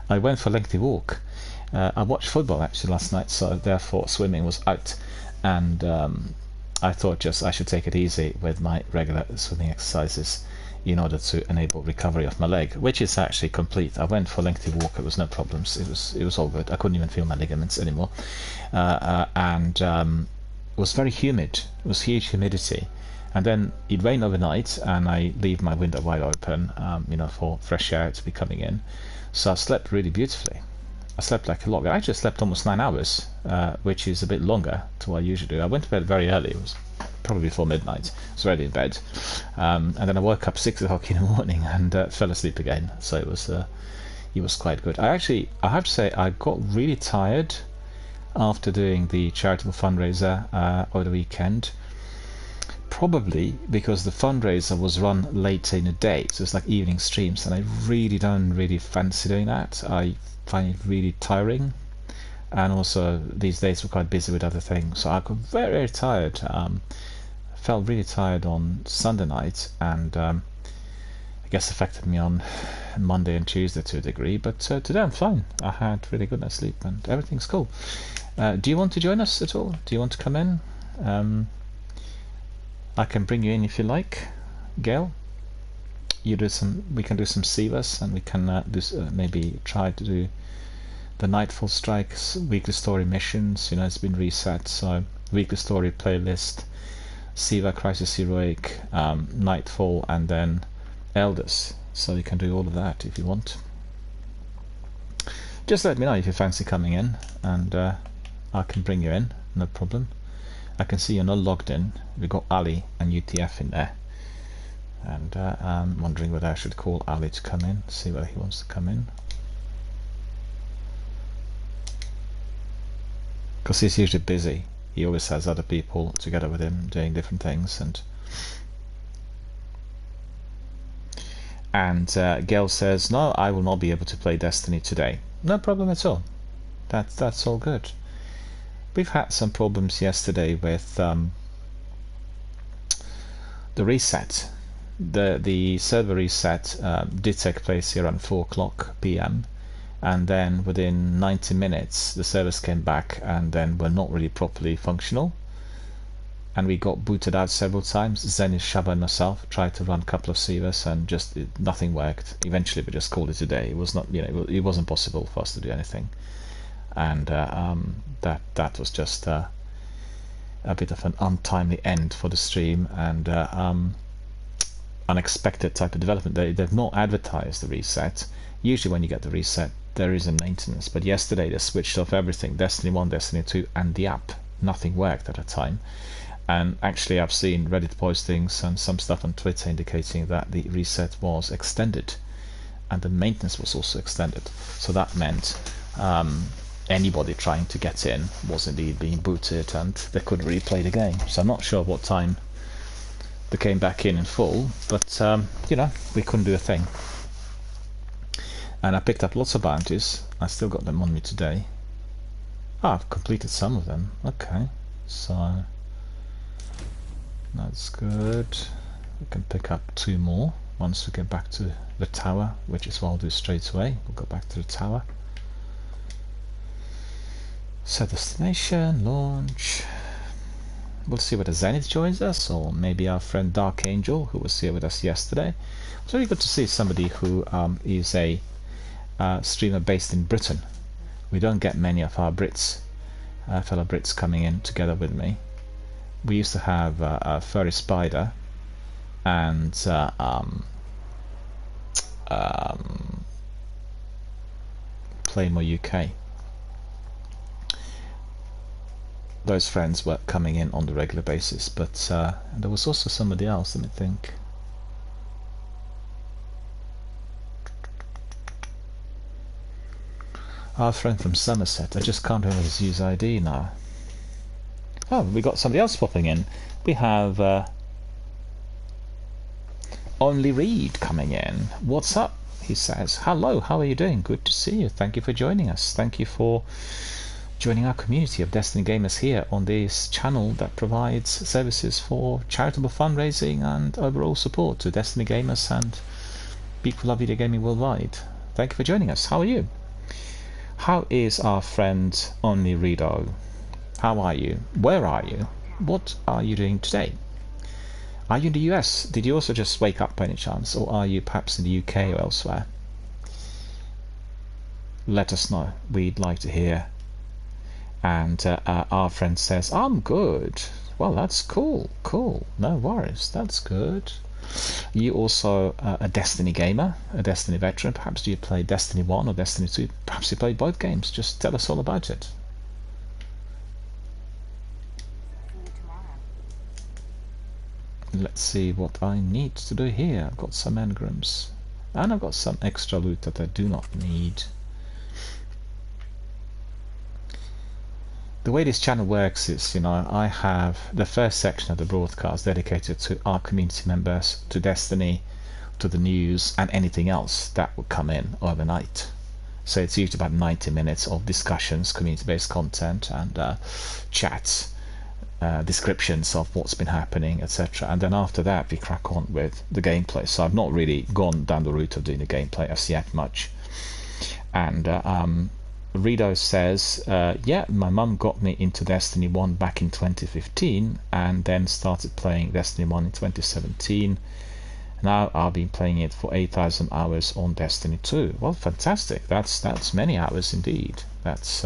Speaker 1: I went for a lengthy walk. I watched football actually last night, so therefore swimming was out. And I thought just I should take it easy with my regular swimming exercises in order to enable recovery of my leg, which is actually complete. I went for a lengthy walk. It was no problems. It was all good. I couldn't even feel my ligaments anymore. And it was very humid. It was huge humidity. And then it rained overnight, and I leave my window wide open, for fresh air to be coming in. So I slept really beautifully. I slept like a lot. I actually slept almost 9 hours, which is a bit longer to what I usually do. I went to bed very early. It was probably before midnight. I was already in bed, and then I woke up 6 o'clock in the morning and fell asleep again. So it was quite good. I have to say, I got really tired after doing the charitable fundraiser over the weekend. Probably because the fundraiser was run late in the day, so it's like evening streams, and I really don't fancy doing that. I find it really tiring, and also these days we're quite busy with other things, so I got very, very tired. Felt really tired on Sunday night, and I guess affected me on Monday and Tuesday to a degree, but today I'm fine. I had really good night's sleep and everything's cool. Do you want to join us at all? Do you want to come in? I can bring you in if you like, Gail. We can do some Sivas, and we can maybe try to do the Nightfall Strikes weekly story missions. It's been reset, so weekly story playlist, Siva Crisis Heroic, Nightfall, and then Elders. So you can do all of that if you want. Just let me know if you fancy coming in, and I can bring you in, no problem. I can see you're not logged in. We've got Ali and UTF in there, and I'm wondering whether I should call Ali to come in, see whether he wants to come in, because he's usually busy. He always has other people together with him doing different things. And Gail says, no, I will not be able to play Destiny today. No problem at all. That's all good. We've had some problems yesterday with the reset. The server reset did take place here around 4 o'clock PM, and then within 90 minutes the servers came back and then were not really properly functional, and we got booted out several times. Zenith, Shaba and myself tried to run a couple of servers, and just nothing worked. Eventually we just called it a day. It was not, it wasn't possible for us to do anything. And that was just a bit of an untimely end for the stream, and unexpected type of development. They've not advertised the reset. Usually when you get the reset there is a maintenance, but yesterday they switched off everything, Destiny 1, Destiny 2 and the app. Nothing worked at the time. And actually I've seen Reddit postings and some stuff on Twitter indicating that the reset was extended and the maintenance was also extended. So that meant anybody trying to get in was indeed being booted, and they couldn't really play the game. So I'm not sure what time they came back in full, but we couldn't do a thing. And I picked up lots of bounties. I still got them on me today. I've completed some of them. Okay, so that's good. We can pick up 2 more once we get back to the tower, which is what I'll do straight away. We'll go back to the tower. Set destination, launch. We'll see whether Zenith joins us, or maybe our friend Dark Angel, who was here with us yesterday. It's very good to see somebody who is a streamer based in Britain. We don't get many of our Brits, fellow Brits, coming in together with me. We used to have Furry Spider and Playmore UK. Those friends were coming in on the regular basis, but there was also somebody else, let me think. Our friend from Somerset, I just can't remember his user ID now. Oh, we got somebody else popping in. We have Only Reed coming in. What's up? He says, hello, how are you doing? Good to see you. Thank you for joining us. Thank you for joining our community of Destiny gamers here on this channel that provides services for charitable fundraising and overall support to Destiny gamers and people who love video gaming worldwide. Thank you for joining us. How are you? How is our friend Only Redo? How are you? Where are you? What are you doing today? Are you in the US? Did you also just wake up by any chance? Or are you perhaps in the UK or elsewhere? Let us know. We'd like to hear. And our friend says, I'm good. Well, that's cool. Cool. No worries. That's good. You also a Destiny gamer, a Destiny veteran. Perhaps do you play Destiny 1 or Destiny 2? Perhaps you played both games. Just tell us all about it. Let's see what I need to do here. I've got some engrams. And I've got some extra loot that I do not need. The way this channel works is, I have the first section of the broadcast dedicated to our community members, to Destiny, to the news, and anything else that would come in overnight. So it's usually about 90 minutes of discussions, community-based content, and chats, descriptions of what's been happening, etc. And then after that, we crack on with the gameplay. So I've not really gone down the route of doing the gameplay as yet much. And Redo says, yeah, my mum got me into Destiny 1 back in 2015 and then started playing Destiny 1 in 2017. Now I've been playing it for 8,000 hours on Destiny 2. Well, fantastic. That's many hours indeed. That's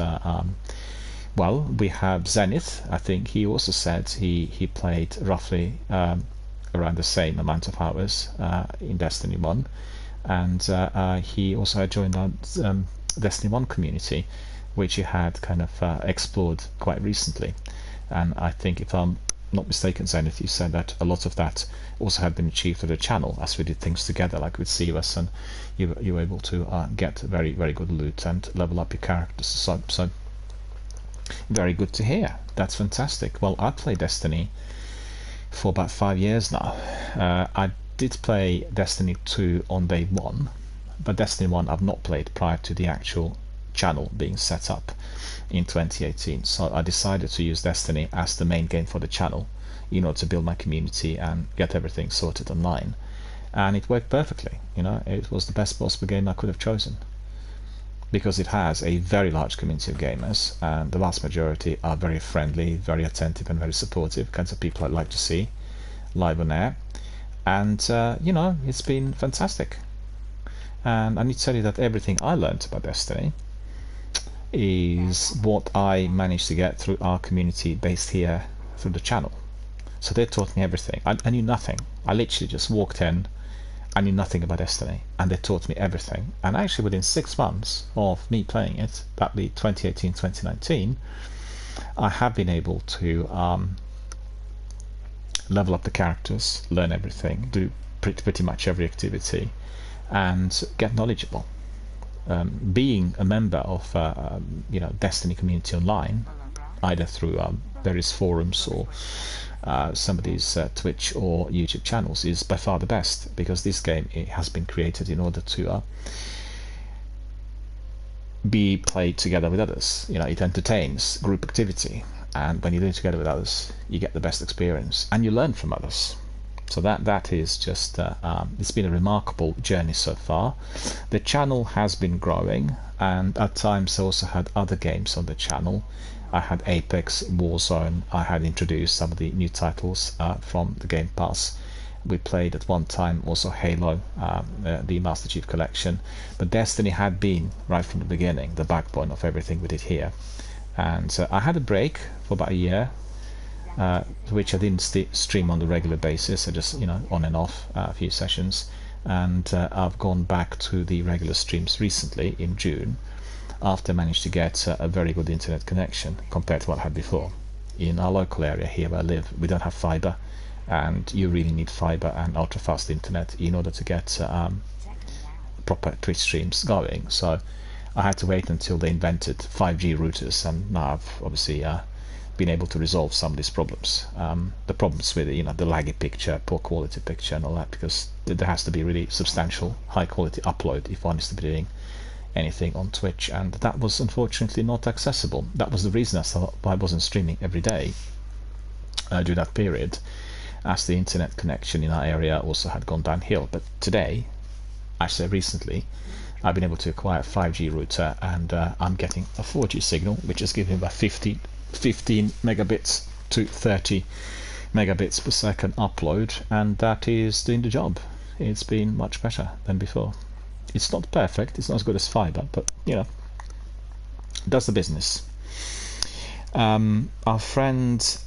Speaker 1: well, we have Zenith. I think he also said he played roughly around the same amount of hours in Destiny 1, and he also had joined our Destiny 1 community, which he had kind of explored quite recently. And I think, if I'm not mistaken, Zenith, you said that a lot of that also had been achieved through the channel as we did things together, like with CUS, and you were able to get very, very good loot and level up your characters. So very good to hear. That's fantastic. Well, I played Destiny for about 5 years now. I did play Destiny 2 on day 1, but Destiny 1 I've not played prior to the actual channel being set up in 2018. So I decided to use Destiny as the main game for the channel, to build my community and get everything sorted online. And it worked perfectly. It was the best possible game I could have chosen, because it has a very large community of gamers, and the vast majority are very friendly, very attentive, and very supportive, kinds of people I'd like to see live on air. And it's been fantastic. And I need to tell you that everything I learned about Destiny is what I managed to get through our community based here through the channel. So they taught me everything. I knew nothing. I literally just walked in. I knew nothing about Destiny, and they taught me everything. And actually within 6 months of me playing it, that'd be 2018, 2019, I have been able to level up the characters, learn everything, do pretty much every activity, and get knowledgeable. Being a member of Destiny community online, either through various forums or somebody's Twitch or YouTube channels, is by far the best, because this game has been created in order to be played together with others. It entertains group activity, and when you do it together with others, you get the best experience and you learn from others. So that is just it's been a remarkable journey so far. The channel has been growing, and at times I also had other games on the channel. I had Apex, Warzone. I had introduced some of the new titles from the Game Pass, We played at one time also Halo, the Master Chief Collection, but Destiny had been right from the beginning the backbone of everything we did here. And I had a break for about a year, which I didn't stream on the regular basis. I just, on and off a few sessions, and I've gone back to the regular streams recently in June, after I managed to get a very good internet connection compared to what I had before. In our local area here where I live, we don't have fiber, and you really need fiber and ultra fast internet in order to get proper Twitch streams going. So I had to wait until they invented 5G routers, and now I've obviously been able to resolve some of these problems. The problems with the laggy picture, poor quality picture and all that, because there has to be really substantial high quality upload if one is to be doing anything on Twitch, and that was unfortunately not accessible. That was the reason I wasn't streaming every day during that period, as the internet connection in our area also had gone downhill. But today, actually recently, I've been able to acquire a 5G router, and I'm getting a 4G signal, which is giving about 15 megabits to 30 megabits per second upload, and that is doing the job. It's been much better than before. It's not perfect, it's not as good as fiber, but does the business. Our friend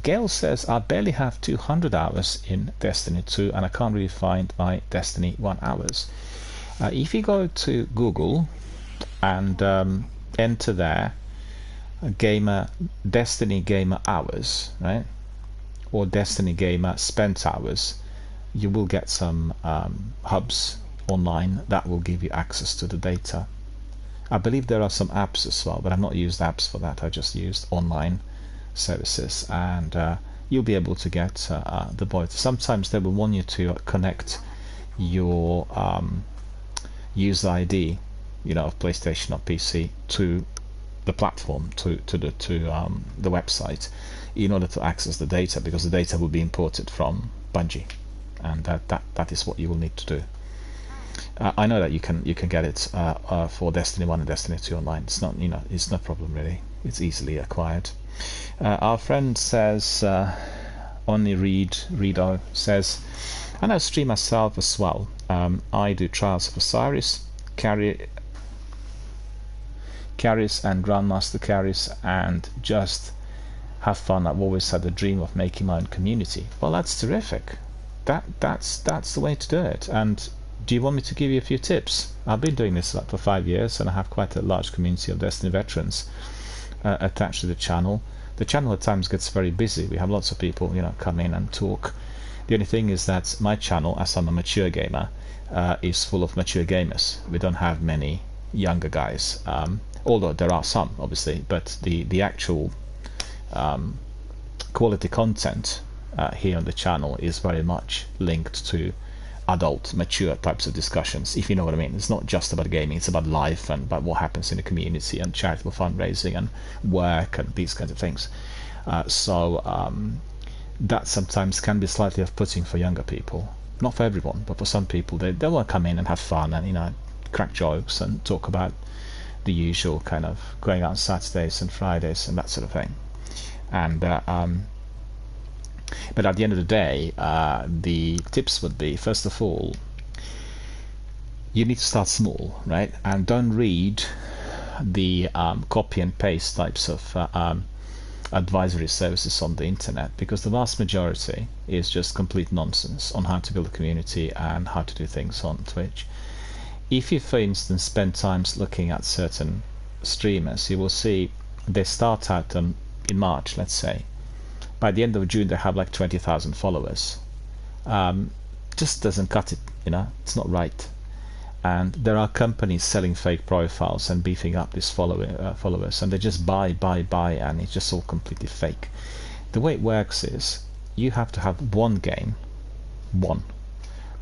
Speaker 1: Gail says, I barely have 200 hours in Destiny 2 and I can't really find my Destiny 1 hours. If you go to Google and enter there Destiny gamer hours, right, or Destiny gamer spent hours, you will get some hubs online that will give you access to the data. I believe there are some apps as well, but I've not used apps for that. I just used online services, and you'll be able to get the void. Sometimes they will want you to connect your user ID, of PlayStation or PC to the platform, to the website, in order to access the data, because the data will be imported from Bungie, and that is what you will need to do. I know that you can get it for Destiny 1 and Destiny 2 online. It's not it's no problem really. It's easily acquired. Our friend says, only Redo says, I know stream myself as well. I do Trials of Osiris, Carries and Grandmaster Carries, and just have fun. I've always had the dream of making my own community. Well, that's terrific. That's the way to do it. And do you want me to give you a few tips? I've been doing this for 5 years, and I have quite a large community of Destiny veterans attached to the channel. The channel at times gets very busy. We have lots of people, come in and talk. The only thing is that my channel, as I'm a mature gamer, is full of mature gamers. We don't have many younger guys, although there are some, obviously. But the actual quality content here on the channel is very much linked to adult, mature types of discussions, if you know what I mean. It's not just about gaming, it's about life and about what happens in the community and charitable fundraising and work and these kinds of things. So that sometimes can be slightly off-putting for younger people. Not for everyone, but for some people, they want to come in and have fun and crack jokes and talk about the usual kind of going out on Saturdays and Fridays and that sort of thing. And but at the end of the day, the tips would be, first of all, you need to start small, right? And don't read the copy and paste types of advisory services on the internet, because the vast majority is just complete nonsense on how to build a community and how to do things on Twitch. If you, for instance, spend times looking at certain streamers, you will see they start out in March, let's say. By the end of June, they have like 20,000 followers. Just doesn't cut it, it's not right. And there are companies selling fake profiles and beefing up these followers, and they just buy, and it's just all completely fake. The way it works is you have to have one game,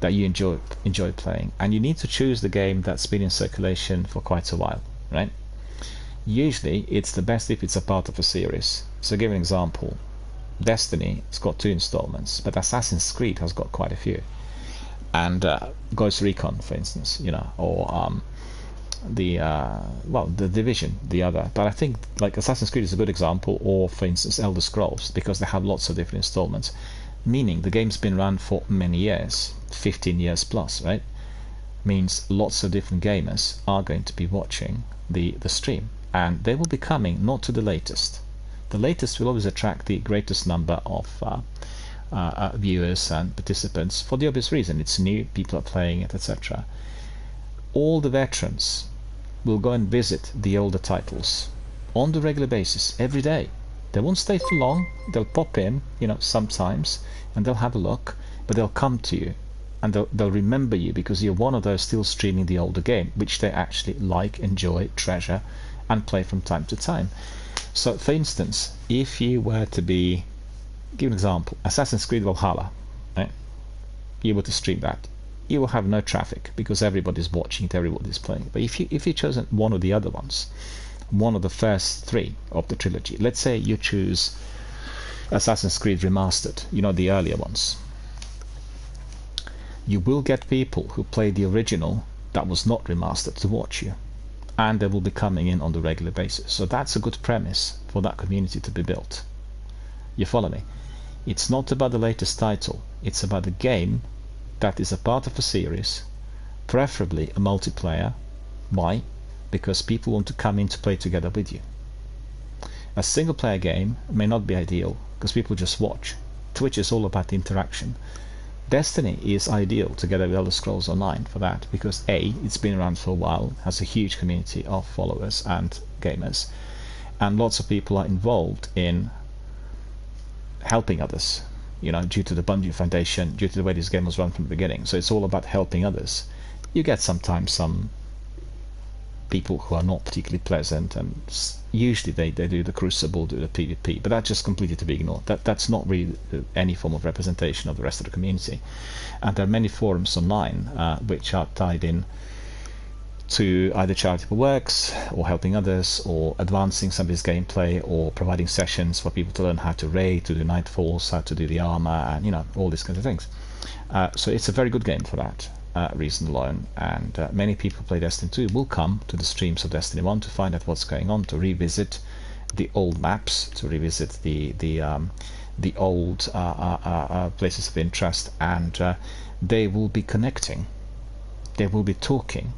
Speaker 1: that you enjoy playing, and you need to choose the game that's been in circulation for quite a while, right? Usually, it's the best if it's a part of a series. So, give an example. Destiny has got 2 installments, but Assassin's Creed has got quite a few. And Ghost Recon, for instance, or the Division, the other. But I think like Assassin's Creed is a good example, or for instance Elder Scrolls, because they have lots of different installments, meaning the game's been run for many years, 15 years plus, right? Means lots of different gamers are going to be watching the stream, and they will be coming not to the latest. The latest will always attract the greatest number of viewers and participants for the obvious reason. It's new, people are playing it, etc. All the veterans will go and visit the older titles on the regular basis every day. They won't stay for long. They'll pop in, sometimes, and they'll have a look, but they'll come to you and they'll remember you because you're one of those still streaming the older game, which they actually like, enjoy, treasure, and play from time to time. So, for instance, if you were to give an example, Assassin's Creed Valhalla, right? You were to stream that, you will have no traffic because everybody's watching it, everybody's playing. But if you chosen one of the other ones, one of the first three of the trilogy, let's say you choose Assassin's Creed Remastered, the earlier ones, you will get people who played the original that was not remastered to watch you, and they will be coming in on the regular basis. So that's a good premise for that community to be built. You follow me? It's not about the latest title, it's about the game that is a part of a series, preferably a multiplayer. Why? Because people want to come in to play together with you. A single player game may not be ideal because people just watch. Twitch is all about the interaction. Destiny is ideal together with Elder Scrolls Online for that, because A, it's been around for a while, has a huge community of followers and gamers, and lots of people are involved in helping others, due to the Bungie Foundation, due to the way this game was run from the beginning. So it's all about helping others. You get sometimes some people who are not particularly pleasant, and usually they do the Crucible, do the PvP, but that's just completely to be ignored. That's not really any form of representation of the rest of the community. And there are many forums online which are tied in to either charitable works, or helping others, or advancing somebody's gameplay, or providing sessions for people to learn how to raid, to do nightfalls, how to do the armor, and all these kinds of things. So it's a very good game for that reason alone, and many people who play Destiny 2 will come to the streams of Destiny 1 to find out what's going on, to revisit the old maps, to revisit the old places of interest, and they will be connecting, they will be talking.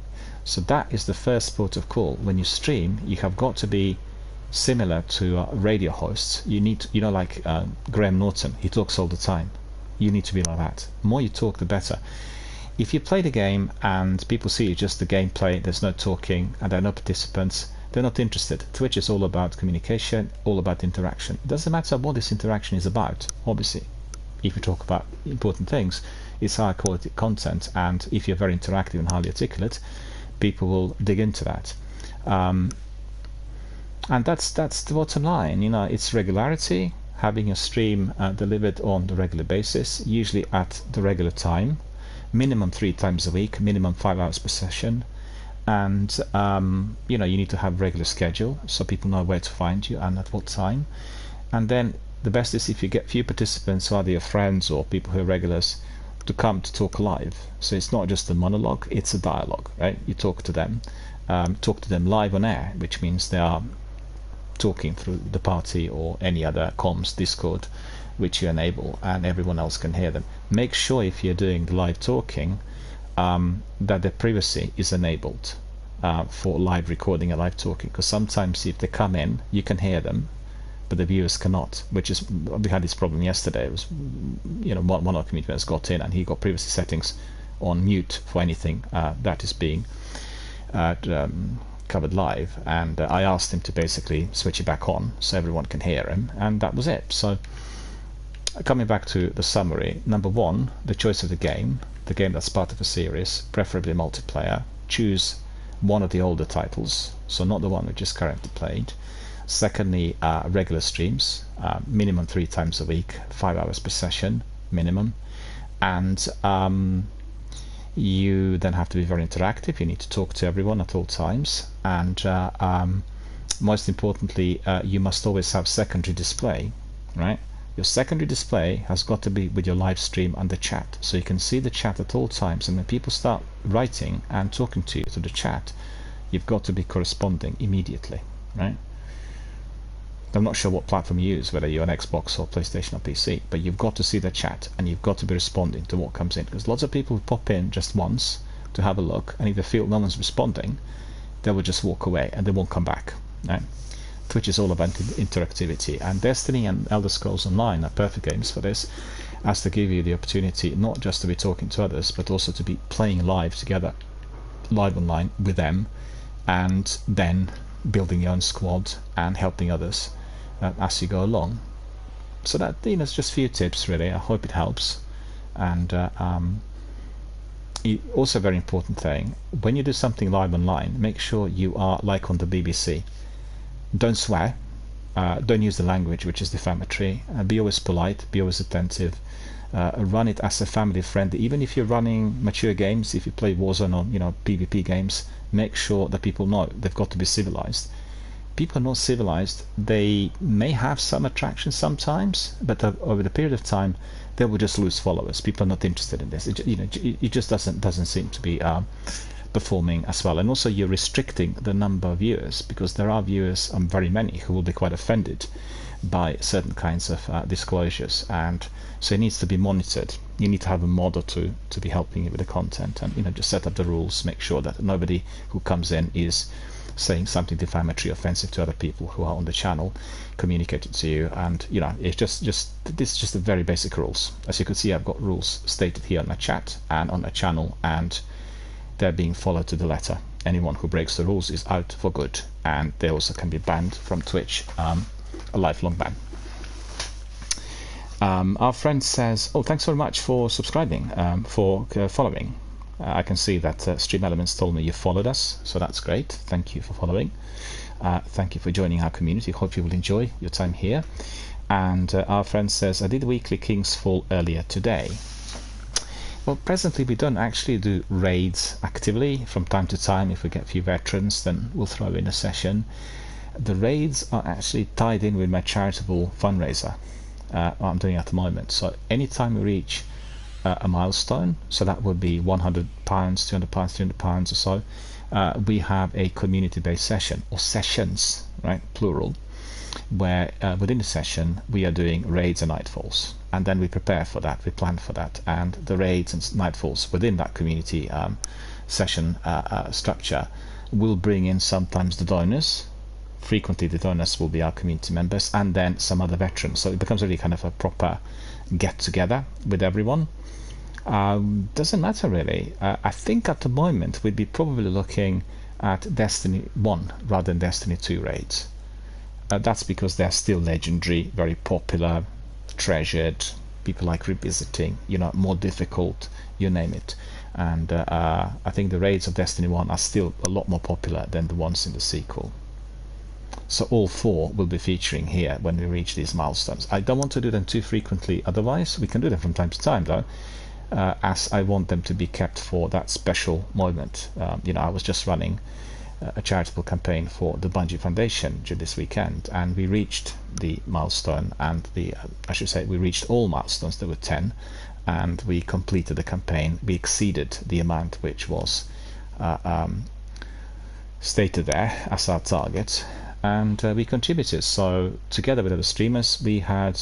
Speaker 1: So that is the first port of call. When you stream, you have got to be similar to radio hosts. You need to, like Graham Norton, he talks all the time. You need to be like that. The more you talk, the better. If you play the game and people see just the gameplay, there's no talking, and there are no participants, they're not interested. Twitch is all about communication, all about interaction. It doesn't matter what this interaction is about, obviously. If you talk about important things, it's high quality content, and if you're very interactive and highly articulate, people will dig into that. And that's the bottom line. It's regularity, having a stream delivered on the regular basis, usually at the regular time, minimum 3 times a week, minimum 5 hours per session, and you need to have regular schedule so people know where to find you and at what time. And then the best is if you get few participants, either your friends or people who are regulars, to come to talk live. So it's not just a monologue, it's a dialogue, right? You talk to them live on air, which means they are talking through the party or any other comms, Discord, which you enable, and everyone else can hear them. Make sure if you're doing the live talking that the privacy is enabled for live recording and live talking, because sometimes if they come in, you can hear them, but the viewers cannot, which is, we had this problem yesterday. It was, one of our community members got in and he got privacy settings on mute for anything that is being covered live, and I asked him to basically switch it back on so everyone can hear him, and that was it. So coming back to the summary, number one, the choice of the game that's part of a series, preferably multiplayer. Choose one of the older titles, so not the one which is currently played. Secondly, regular streams, minimum 3 times a week, 5 hours per session minimum, and you then have to be very interactive. You need to talk to everyone at all times, and most importantly, you must always have secondary display, right? Your secondary display has got to be with your live stream and the chat, so you can see the chat at all times, and when people start writing and talking to you through the chat, you've got to be corresponding immediately, right? I'm not sure what platform you use, whether you're on Xbox or PlayStation or PC, but you've got to see the chat and you've got to be responding to what comes in, because lots of people pop in just once to have a look, and if they feel no one's responding, they will just walk away and they won't come back, right? Twitch is all about interactivity, and Destiny and Elder Scrolls Online are perfect games for this, as to give you the opportunity not just to be talking to others, but also to be playing live together, live online with them, and then building your own squad and helping others as you go along. So that, it's just a few tips really. I hope it helps. And also a very important thing, when you do something live online, make sure you are like on the BBC. Don't swear, don't use the language which is defamatory, be always polite, be always attentive, run it as a family friendly. Even if you're running mature games, if you play Warzone or PvP games, make sure that people know they've got to be civilized. People are not civilized. They may have some attraction sometimes, but over the period of time they will just lose followers. People are not interested in this. It just doesn't seem to be performing as well. And also you're restricting the number of viewers, because there are viewers, very many, who will be quite offended by certain kinds of disclosures, and so it needs to be monitored. You need to have a mod or two to be helping you with the content, and just set up the rules, make sure that nobody who comes in is saying something defamatory, offensive to other people who are on the channel, communicate it to you. And it's just this is just the very basic rules. As you can see, I've got rules stated here on my chat and on my channel, and they're being followed to the letter. Anyone who breaks the rules is out for good, and they also can be banned from Twitch, a lifelong ban. Our friend says, oh, thanks very much for subscribing, for following. I can see that Stream Elements told me you followed us, so that's great. Thank you for following. Thank you for joining our community. Hope you will enjoy your time here. And our friend says, I did weekly King's Fall earlier today. Well, presently we don't actually do raids actively. From time to time, if we get a few veterans, then we'll throw in a session. The raids are actually tied in with my charitable fundraiser I'm doing at the moment. So anytime we reach a milestone, so that would be £100, £200, £300 or so, we have a community-based session, or sessions, right, plural, where within the session we are doing raids and nightfalls, and then we prepare for that, we plan for that, and the raids and nightfalls within that community session structure will bring in sometimes the donors. Frequently the donors will be our community members, and then some other veterans, so it becomes really kind of a proper get-together with everyone. Doesn't matter really. I think at the moment we'd be probably looking at Destiny 1 rather than Destiny 2 raids. That's because they're still legendary, very popular, treasured, people like revisiting, more difficult, you name it. And I think the raids of Destiny 1 are still a lot more popular than the ones in the sequel. So all four will be featuring here when we reach these milestones. I don't want to do them too frequently otherwise. We can do them from time to time though, as I want them to be kept for that special moment. I was just running a charitable campaign for the Bungie Foundation during this weekend, and we reached the milestone, and I should say we reached all milestones. There were 10, and we completed the campaign. We exceeded the amount which was stated there as our target, and we contributed. So together with other streamers, we had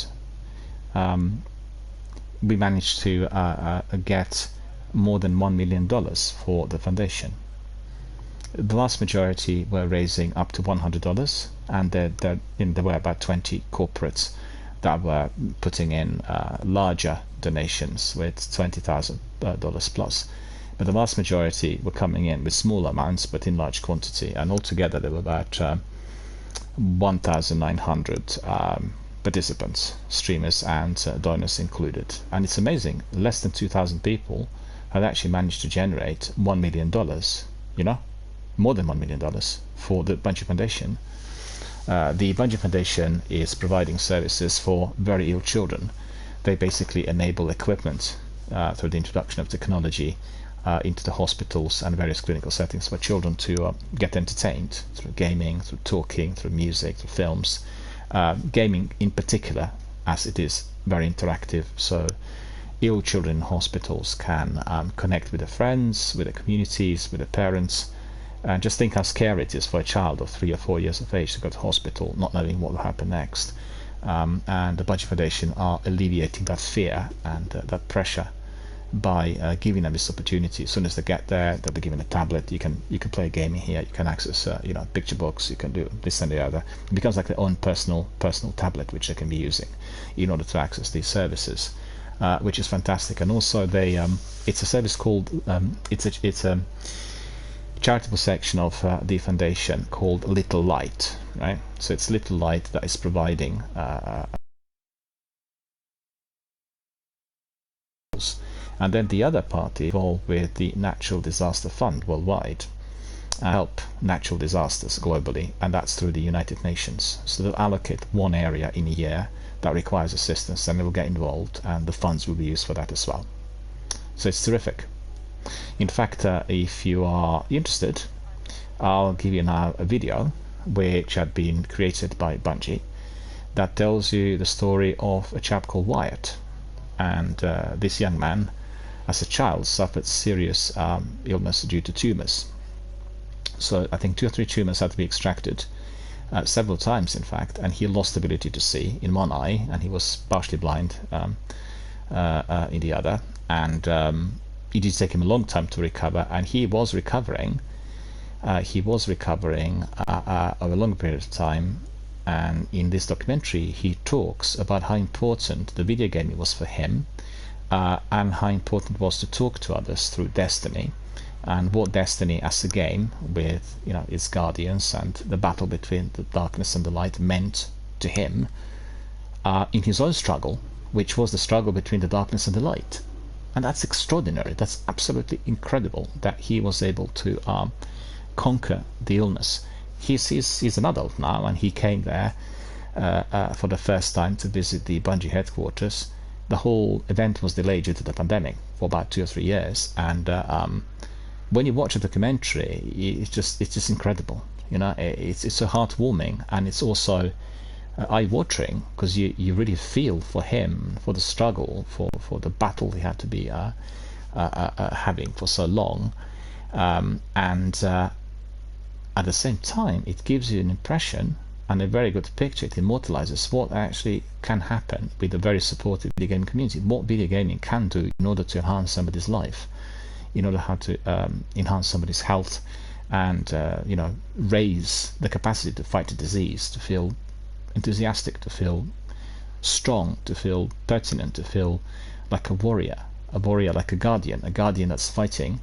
Speaker 1: we managed to get more than $1 million for the foundation. The vast majority were raising up to $100, and there were about 20 corporates that were putting in larger donations with $20,000 plus. But the vast majority were coming in with small amounts but in large quantity, and altogether there were about 1,900 participants, streamers and donors included. And it's amazing, less than 2,000 people had actually managed to generate $1 million, more than $1 million for the Bungie Foundation. The Bungie Foundation is providing services for very ill children. They basically enable equipment through the introduction of technology into the hospitals and various clinical settings for children to get entertained through gaming, through talking, through music, through films. Gaming in particular, as it is very interactive, so ill children in hospitals can connect with their friends, with their communities, with their parents, And just think how scary it is for a child of 3 or 4 years of age to go to hospital not knowing what will happen next. And the Bungie Foundation are alleviating that fear and that pressure by giving them this opportunity. As soon as they get there, they'll be given a tablet. You can play a game in here. You can access picture books. You can do this and the other. It becomes like their own personal tablet which they can be using in order to access these services, which is fantastic. And also they it's a service called it's a charitable section of the foundation called Little Light, right? So it's Little Light that is providing and then the other party involved with the Natural Disaster Fund worldwide help natural disasters globally, and that's through the United Nations. So they'll allocate one area in a year that requires assistance, and they will get involved, and the funds will be used for that as well. So it's terrific. In fact, if you are interested, I'll give you now a video which had been created by Bungie that tells you the story of a chap called Wyatt. And this young man, as a child, suffered serious illness due to tumours. So I think 2 or 3 tumours had to be extracted several times, in fact, and he lost the ability to see in one eye, and he was partially blind in the other. And it did take him a long time to recover, and he was recovering. Over a long period of time. And in this documentary, he talks about how important the video game was for him, and how important it was to talk to others through Destiny, and what Destiny as a game with its guardians and the battle between the darkness and the light meant to him in his own struggle, which was the struggle between the darkness and the light. And that's extraordinary. That's absolutely incredible that he was able to conquer the illness. He's an adult now, and he came there for the first time to visit the Bungie headquarters. The whole event was delayed due to the pandemic for about 2 or 3 years, and when you watch a documentary, it's just incredible. It's so heartwarming, and it's also eye-watering, because you really feel for him, for the struggle, for the battle he had to be having for so long, and at the same time, it gives you an impression and a very good picture. It immortalizes what actually can happen with a very supportive video game community, what video gaming can do in order to enhance somebody's life, in order how to enhance somebody's health, and raise the capacity to fight a disease, to feel enthusiastic, to feel strong, to feel pertinent, to feel like a warrior like a guardian that's fighting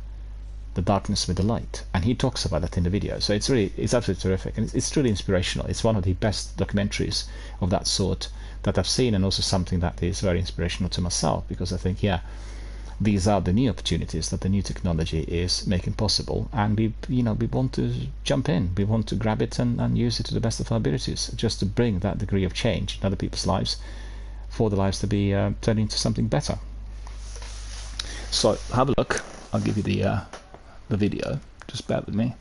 Speaker 1: the darkness with the light. And he talks about that in the video. So it's absolutely terrific, and it's truly inspirational. It's one of the best documentaries of that sort that I've seen, and also something that is very inspirational to myself, because I think, these are the new opportunities that the new technology is making possible, and we want to jump in, we want to grab it and use it to the best of our abilities, just to bring that degree of change in other people's lives, for the lives to be turned into something better. So have a look. I'll give you the video, just bear with me.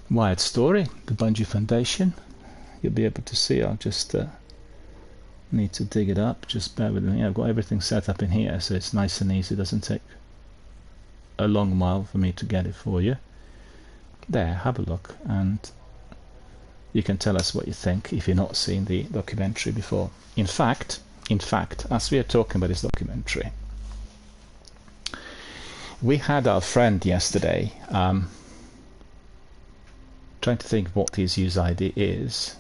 Speaker 1: Wyatt's story, the Bungie Foundation. You'll be able to see. I'll just need to dig it up, just bear with me. I've got everything set up in here, so it's nice and easy. It doesn't take a long while for me to get it for you. There, have a look, and you can tell us what you think if you've not seen the documentary before. In fact, as we are talking about this documentary, we had our friend yesterday trying to think what his user ID is.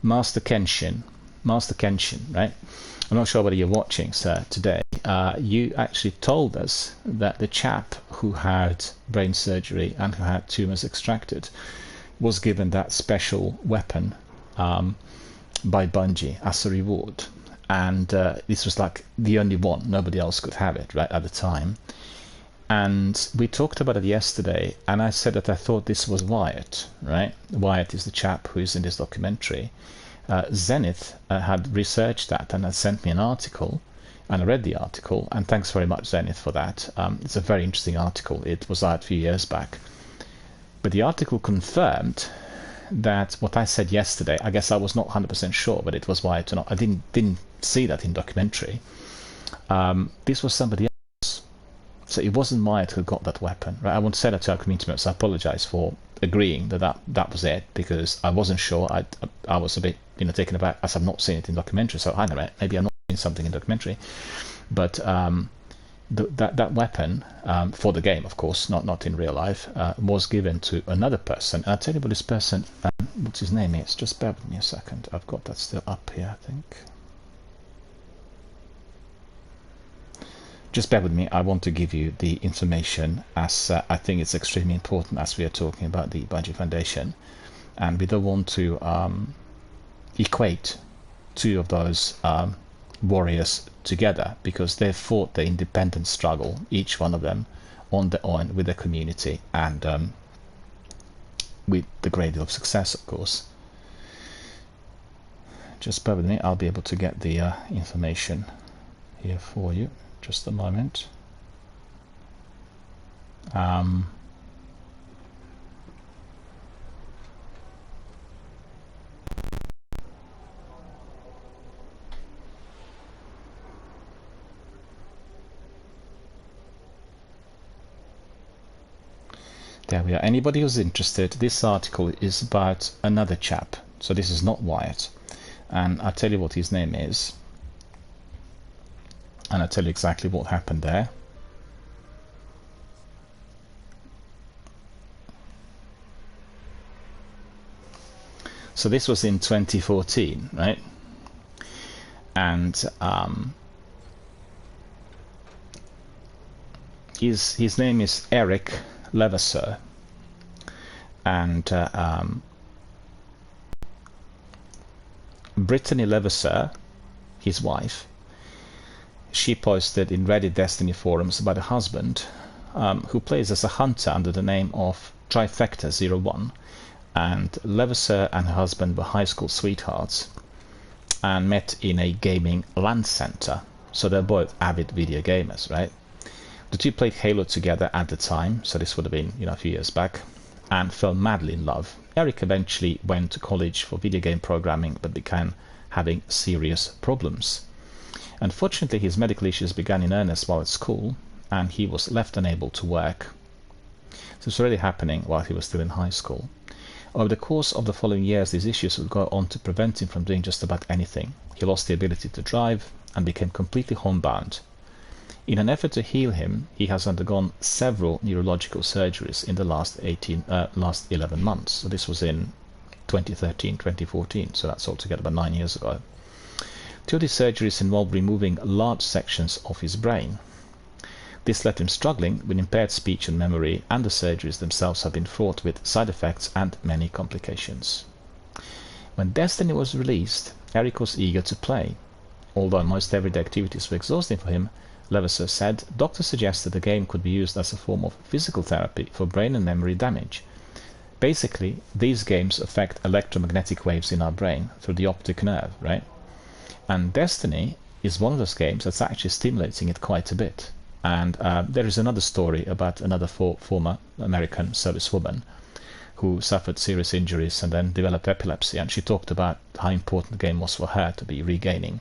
Speaker 1: Master Kenshin, right? I'm not sure whether you're watching, sir, today. You actually told us that the chap who had brain surgery and who had tumours extracted was given that special weapon by Bungie as a reward. And this was like the only one. Nobody else could have it, right, at the time. And we talked about it yesterday, and I said that I thought this was Wyatt, right? Wyatt is the chap who is in this documentary. Zenith had researched that and had sent me an article And I read the article, and thanks very much, Zenith, for that. It's a very interesting article. It was out a few years back. But the article confirmed that what I said yesterday, I guess I was not 100% sure, but it was Wyatt or not. I didn't see that in documentary. This was somebody else. So it wasn't Wyatt who got that weapon. Right? I want to say that to our community members. I apologize for agreeing that was it, because I wasn't sure. I was a bit taken aback, as I've not seen it in documentary. So hang on a minute, maybe I'm not seeing something in documentary. But that weapon for the game, of course, not in real life, was given to another person. And I'll tell you what this person, what his name is. Just bear with me a second. I've got that still up here, I think. Just bear with me. I want to give you the information, as I think it's extremely important as we are talking about the Bungie Foundation, and we don't want to equate two of those warriors together, because they fought the independent struggle, each one of them on their own, with the community, and with the great deal of success, of course. Just bear with me. I'll be able to get the information here for you. Just a moment. There we are. Anybody who's interested, this article is about another chap. So this is not Wyatt. And I'll tell you what his name is. And I'll tell you exactly what happened there. So this was in 2014, right? And his name is Eric Levasseur. And Brittany Levasseur, his wife, she posted in Reddit Destiny forums about a husband who plays as a hunter under the name of Trifecta01, and Levasseur and her husband were high school sweethearts and met in a gaming LAN center. So they're both avid video gamers, right? The two played Halo together at the time, so this would have been a few years back, and fell madly in love. Eric eventually went to college for video game programming, but began having serious problems. Unfortunately, his medical issues began in earnest while at school, and he was left unable to work. So it's already happening while he was still in high school. Over the course of the following years, these issues would go on to prevent him from doing just about anything. He lost the ability to drive and became completely homebound. In an effort to heal him, he has undergone several neurological surgeries in the last 11 months. So this was in 2013, 2014, so that's altogether about 9 years ago. Two of these surgeries involved removing large sections of his brain. This left him struggling with impaired speech and memory, and the surgeries themselves have been fraught with side effects and many complications. When Destiny was released, Eric was eager to play. Although most everyday activities were exhausting for him, Levasseur said, doctors suggested the game could be used as a form of physical therapy for brain and memory damage. Basically, these games affect electromagnetic waves in our brain through the optic nerve, right? And Destiny is one of those games that's actually stimulating it quite a bit. And there is another story about another former American servicewoman who suffered serious injuries and then developed epilepsy, and she talked about how important the game was for her to be regaining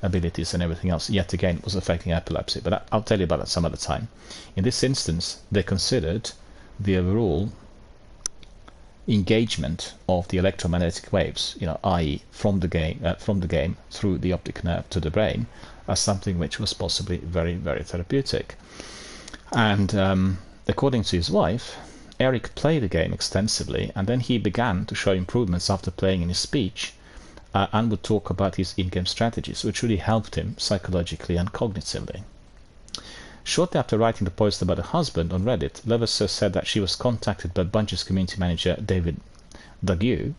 Speaker 1: abilities and everything else. Yet again, it was affecting epilepsy, but I'll tell you about that some other time. In this instance, they considered the overall engagement of the electromagnetic waves, i.e. from the game through the optic nerve to the brain, as something which was possibly very, very therapeutic. And according to his wife, Eric played the game extensively, and then he began to show improvements after playing in his speech, and would talk about his in-game strategies, which really helped him psychologically and cognitively. Shortly after writing the post about her husband on Reddit, Levasseur said that she was contacted by Bungie's community manager David Dague,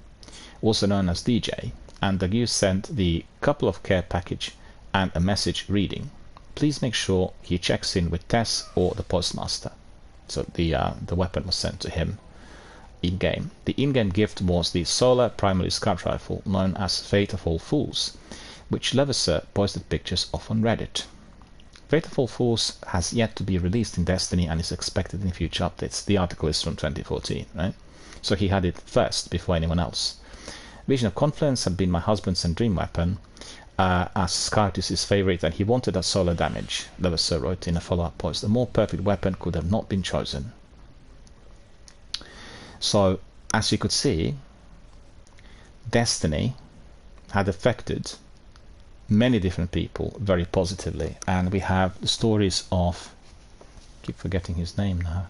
Speaker 1: also known as DJ, and Dague sent the couple of care package and a message reading, "Please make sure he checks in with Tess or the postmaster." So the weapon was sent to him in-game. The in-game gift was the Solar Primary Scout Rifle, known as Fate of All Fools, which Levasseur posted pictures of on Reddit. Fatal Force has yet to be released in Destiny and is expected in future updates. The article is from 2014, right? So he had it first before anyone else. Vision of Confluence had been my husband's and dream weapon, as Scout is his favorite, and he wanted a solo damage. Levasseur wrote in a follow-up post, a more perfect weapon could have not been chosen. So, as you could see, Destiny had affected many different people very positively, and we have the stories of, I keep forgetting his name now,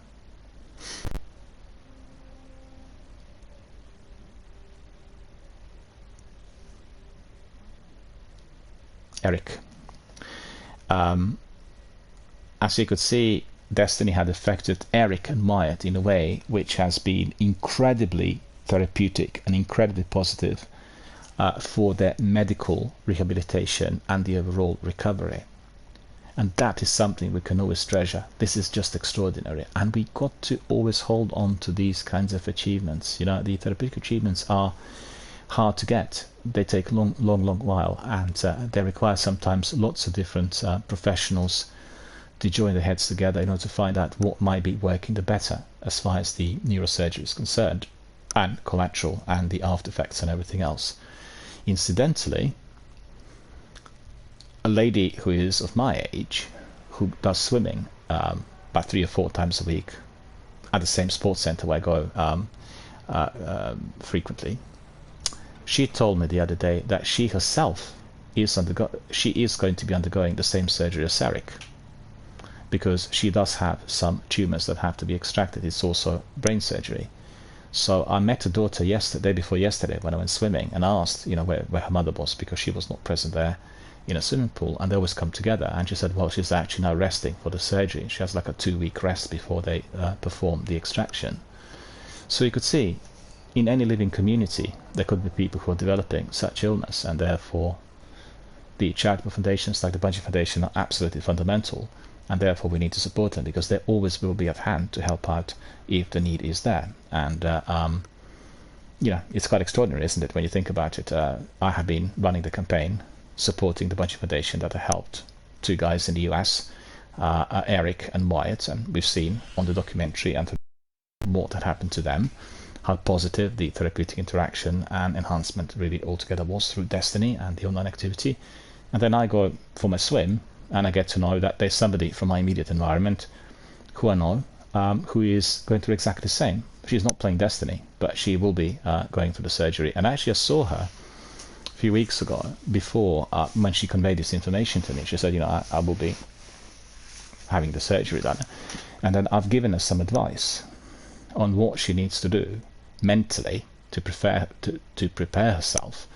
Speaker 1: Eric. As you could see, Destiny had affected Eric and Wyatt in a way which has been incredibly therapeutic and incredibly positive for their medical rehabilitation and the overall recovery. And that is something we can always treasure. This is just extraordinary, and we got to always hold on to these kinds of achievements. You know, the therapeutic achievements are hard to get. They take a long while, and they require sometimes lots of different professionals to join their heads together in order to find out what might be working the better as far as the neurosurgery is concerned, and collateral and the after effects and everything else. Incidentally, a lady who is of my age, who does swimming about 3 or 4 times a week at the same sports center where I go frequently, she told me the other day that she herself is going to be undergoing the same surgery as Eric, because she does have some tumors that have to be extracted. It's also brain surgery. So I met her daughter day before yesterday when I went swimming, and asked, you know, where her mother was, because she was not present there in a swimming pool, and they always come together. And she said, well, she's actually now resting for the surgery. She has like a 2-week rest before they perform the extraction. So you could see, in any living community, there could be people who are developing such illness, and therefore the charitable foundations like the Bungie Foundation are absolutely fundamental, and therefore we need to support them, because they always will be at hand to help out if the need is there. And you know, it's quite extraordinary, isn't it, when you think about it. I have been running the campaign supporting the Bungie Foundation that I helped 2 guys in the US, Eric and Wyatt, and we've seen on the documentary and what had happened to them, how positive the therapeutic interaction and enhancement really altogether was through Destiny and the online activity. And then I go for my swim, and I get to know that there's somebody from my immediate environment who I know who is going through exactly the same. She's not playing Destiny, but she will be going through the surgery. And actually I saw her a few weeks ago before, when she conveyed this information to me. She said, you know, I will be having the surgery done. And then I've given her some advice on what she needs to do mentally to prepare herself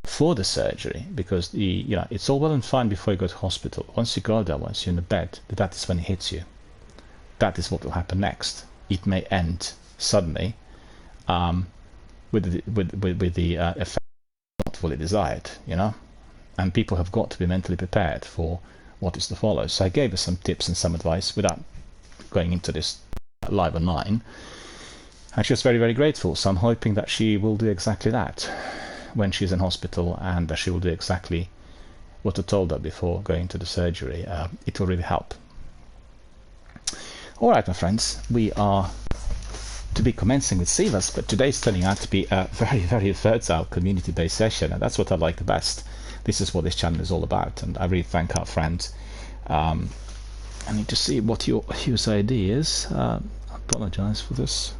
Speaker 1: for the surgery, because you know, it's all well and fine before you go to hospital. Once you go there, once you're in the bed, that is when it hits you. That is what will happen next. It may end suddenly with the effect not fully desired, you know, and people have got to be mentally prepared for what is to follow. So I gave her some tips and some advice without going into this live online, and she was very, very grateful. So I'm hoping that she will do exactly that when she's in hospital, and that she will do exactly what I told her before going to the surgery. It will really help. Alright, my friends, we are to be commencing with Sivas, but today's turning out to be a very, very fertile community-based session, and that's what I like the best. This is what this channel is all about, and I really thank our friend. I need to see what your user ID is. I apologize for this.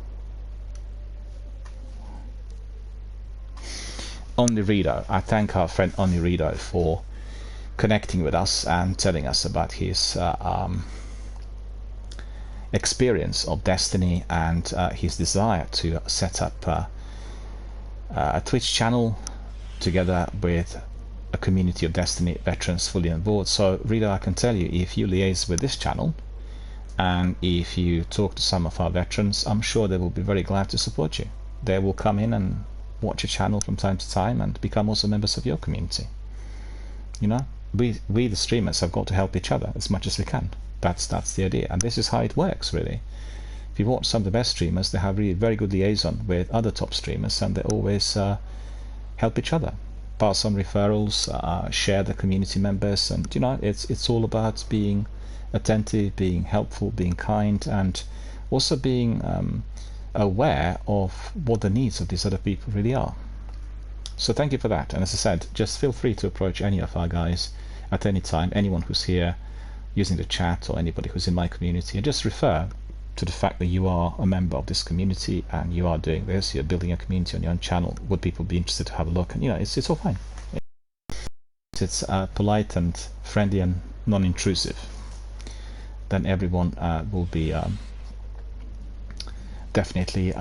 Speaker 1: Onlyreader. I thank our friend Onlyreader for connecting with us and telling us about his experience of Destiny and his desire to set up a Twitch channel together with a community of Destiny veterans fully on board. So, Reader, I can tell you, if you liaise with this channel and if you talk to some of our veterans, I'm sure they will be very glad to support you. They will come in and watch your channel from time to time and become also members of your community. You know, we the streamers have got to help each other as much as we can. That's the idea, and this is how it works, really. If you watch some of the best streamers, they have really very good liaison with other top streamers, and they always help each other. pass on referrals, share the community members, and you know, it's all about being attentive, being helpful, being kind, and also being aware of what the needs of these other people really are. So thank you for that, and as I said, just feel free to approach any of our guys at any time, anyone who's here using the chat or anybody who's in my community, and just refer to the fact that you are a member of this community and you are doing this, you're building a community on your own channel. Would people be interested to have a look? And you know, it's all fine. It's polite and friendly and non-intrusive. Then everyone will be definitely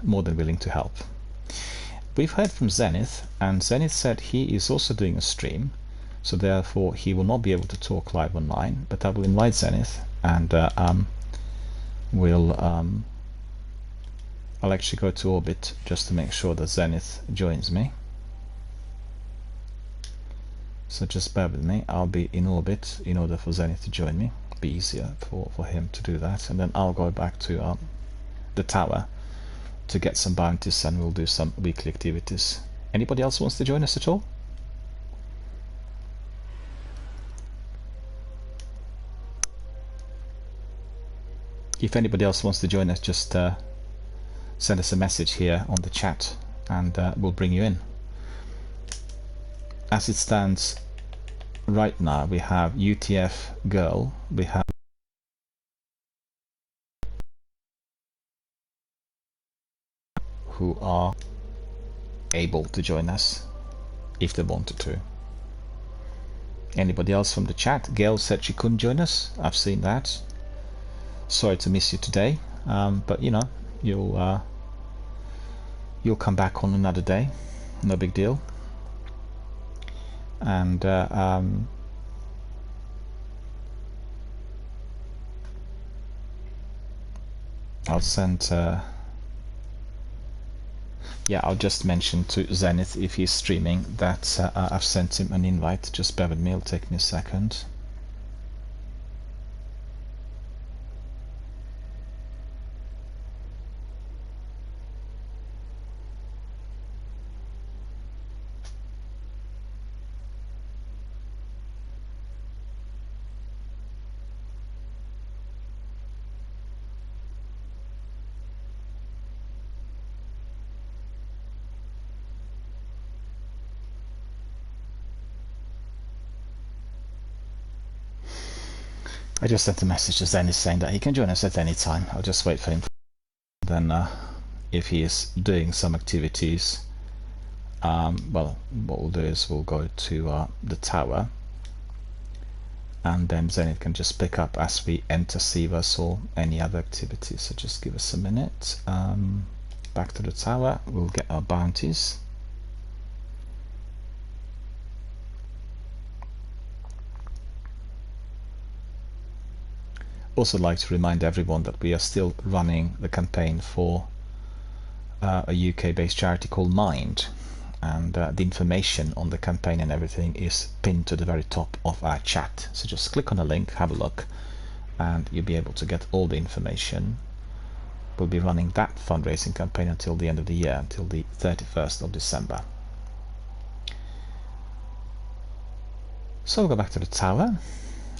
Speaker 1: more than willing to help. We've heard from Zenith, and Zenith said he is also doing a stream, so therefore he will not be able to talk live online, but I will invite Zenith, and I'll actually go to Orbit just to make sure that Zenith joins me. So just bear with me, I'll be in Orbit in order for Zenith to join me. It'll be easier for him to do that, and then I'll go back to the tower to get some bounties, and we'll do some weekly activities. Anybody else wants to join us at all? If anybody else wants to join us, just send us a message here on the chat, and we'll bring you in. As it stands right now, we have UTF Girl, we have who are able to join us if they wanted to. Anybody else from the chat? Gail said she couldn't join us. I've seen that. Sorry to miss you today, but you know, you'll come back on another day. No big deal. And I'll send. Yeah, I'll just mention to Zenith if he's streaming that I've sent him an invite. Just bear with me, it'll take me a second. I just sent a message to Zenith saying that he can join us at any time. I'll just wait for him. Then if he is doing some activities, well, what we'll do is we'll go to the tower, and then Zenith can just pick up as we enter Sivas or any other activities. So just give us a minute. Back to the tower, we'll get our bounties. Also like to remind everyone that we are still running the campaign for a UK-based charity called Mind, and the information on the campaign and everything is pinned to the very top of our chat. So just click on the link, have a look, and you'll be able to get all the information. We'll be running that fundraising campaign until the end of the year, until the 31st of December. So we'll go back to the tower.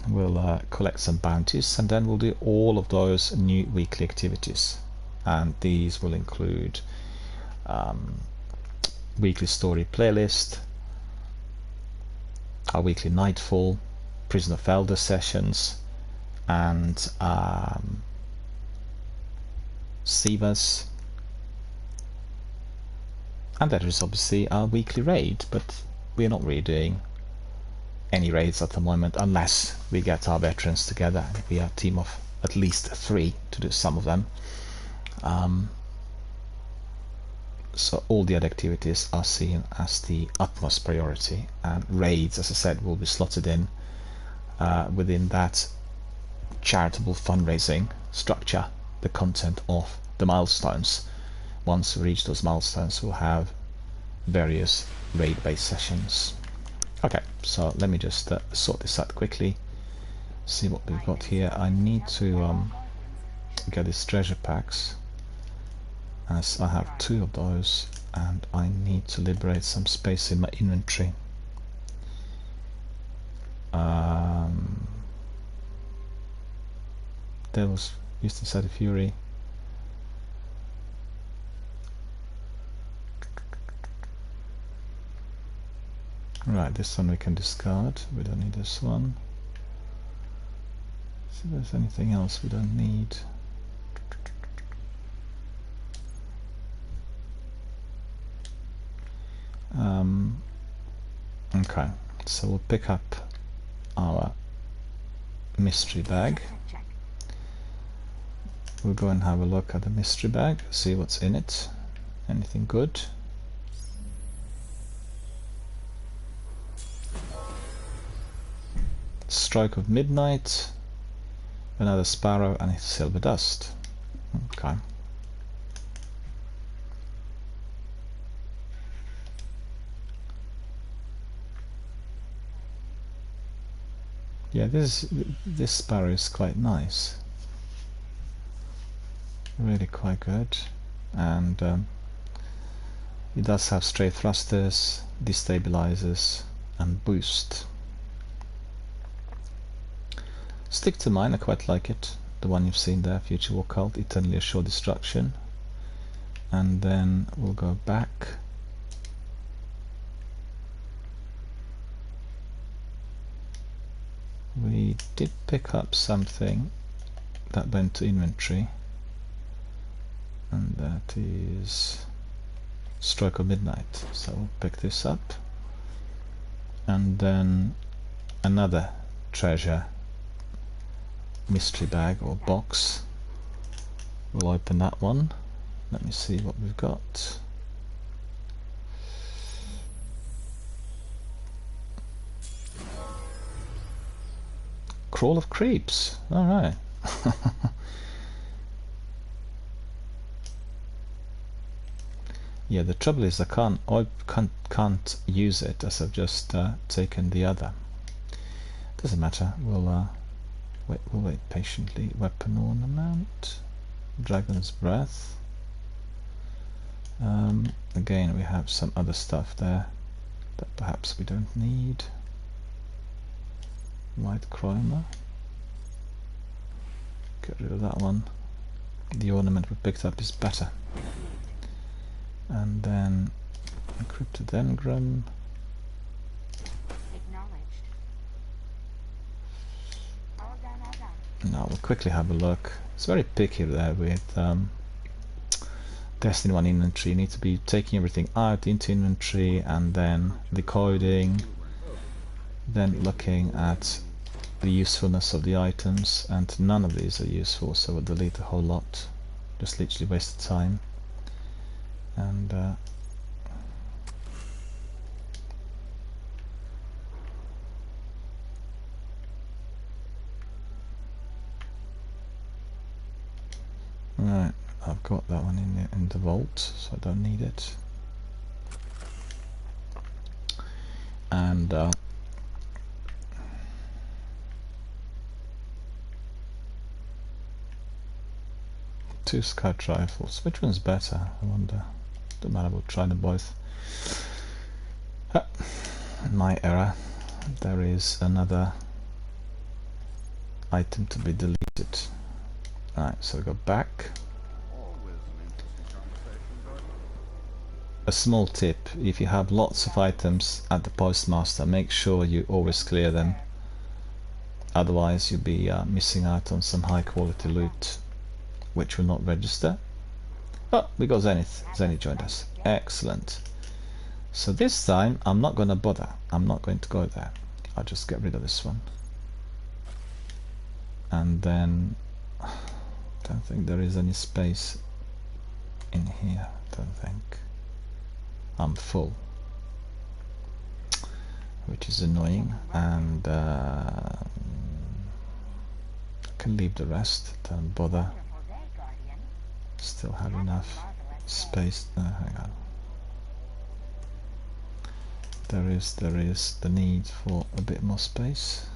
Speaker 1: We'll collect some bounties, and then we'll do all of those new weekly activities, and these will include weekly story playlist, our weekly nightfall, Prison of Elders sessions, and Sivas, and there is obviously our weekly raid, but we're not really doing any raids at the moment unless we get our veterans together. We are a team of at least 3 to do some of them. So all the other activities are seen as the utmost priority, and raids, as I said, will be slotted in within that charitable fundraising structure, the content of the milestones. Once we reach those milestones, we'll have various raid-based sessions. Okay, so let me just sort this out quickly, see what we've got here. I need to get these treasure packs, as I have 2 of those and I need to liberate some space in my inventory. Devil's Beast inside the Fury. Right, this one we can discard, we don't need this one. See if there's anything else we don't need. Okay, so we'll pick up our mystery bag. We'll go and have a look at the mystery bag, see what's in it. Anything good? Strike of Midnight, another sparrow and a silver dust. Okay. Yeah, this sparrow is quite nice. Really quite good. And it does have stray thrusters, destabilizers and boost. Stick to mine, I quite like it. The one you've seen there, Future War Cult, Eternally Assured Destruction. And then we'll go back. We did pick up something that went to inventory, and that is Strike of Midnight. So we'll pick this up, and then another treasure mystery bag or box. We'll open that one. Let me see what we've got. Crawl of Creeps. All right. Yeah, the trouble is I can't use it as I've just taken the other. Doesn't matter. We'll wait patiently. Weapon ornament, Dragon's Breath. Again, we have some other stuff there that perhaps we don't need. White Chroma. Get rid of that one. The ornament we picked up is better. And then Encrypted Engram. Now we'll quickly have a look. It's very picky there with Destiny 1 inventory. You need to be taking everything out into inventory and then decoding, then looking at the usefulness of the items, and none of these are useful, so we'll delete a whole lot. Just literally waste of time. And right, I've got that one in the vault, so I don't need it. And 2 scout rifles. Which one's better? I wonder. Don't matter, we'll try them both. My error. There is another item to be deleted. Alright, so we go back. A small tip: if you have lots of items at the postmaster, make sure you always clear them. Otherwise you'll be missing out on some high quality loot which will not register. Oh, we got Zenith. Zenith joined us. Excellent. So this time I'm not going to bother. I'm not going to go there. I'll just get rid of this one. And then I don't think there is any space in here. Don't think. I'm full, which is annoying, and I can leave the rest. Don't bother. Still have enough space. No, hang on. There is the need for a bit more space.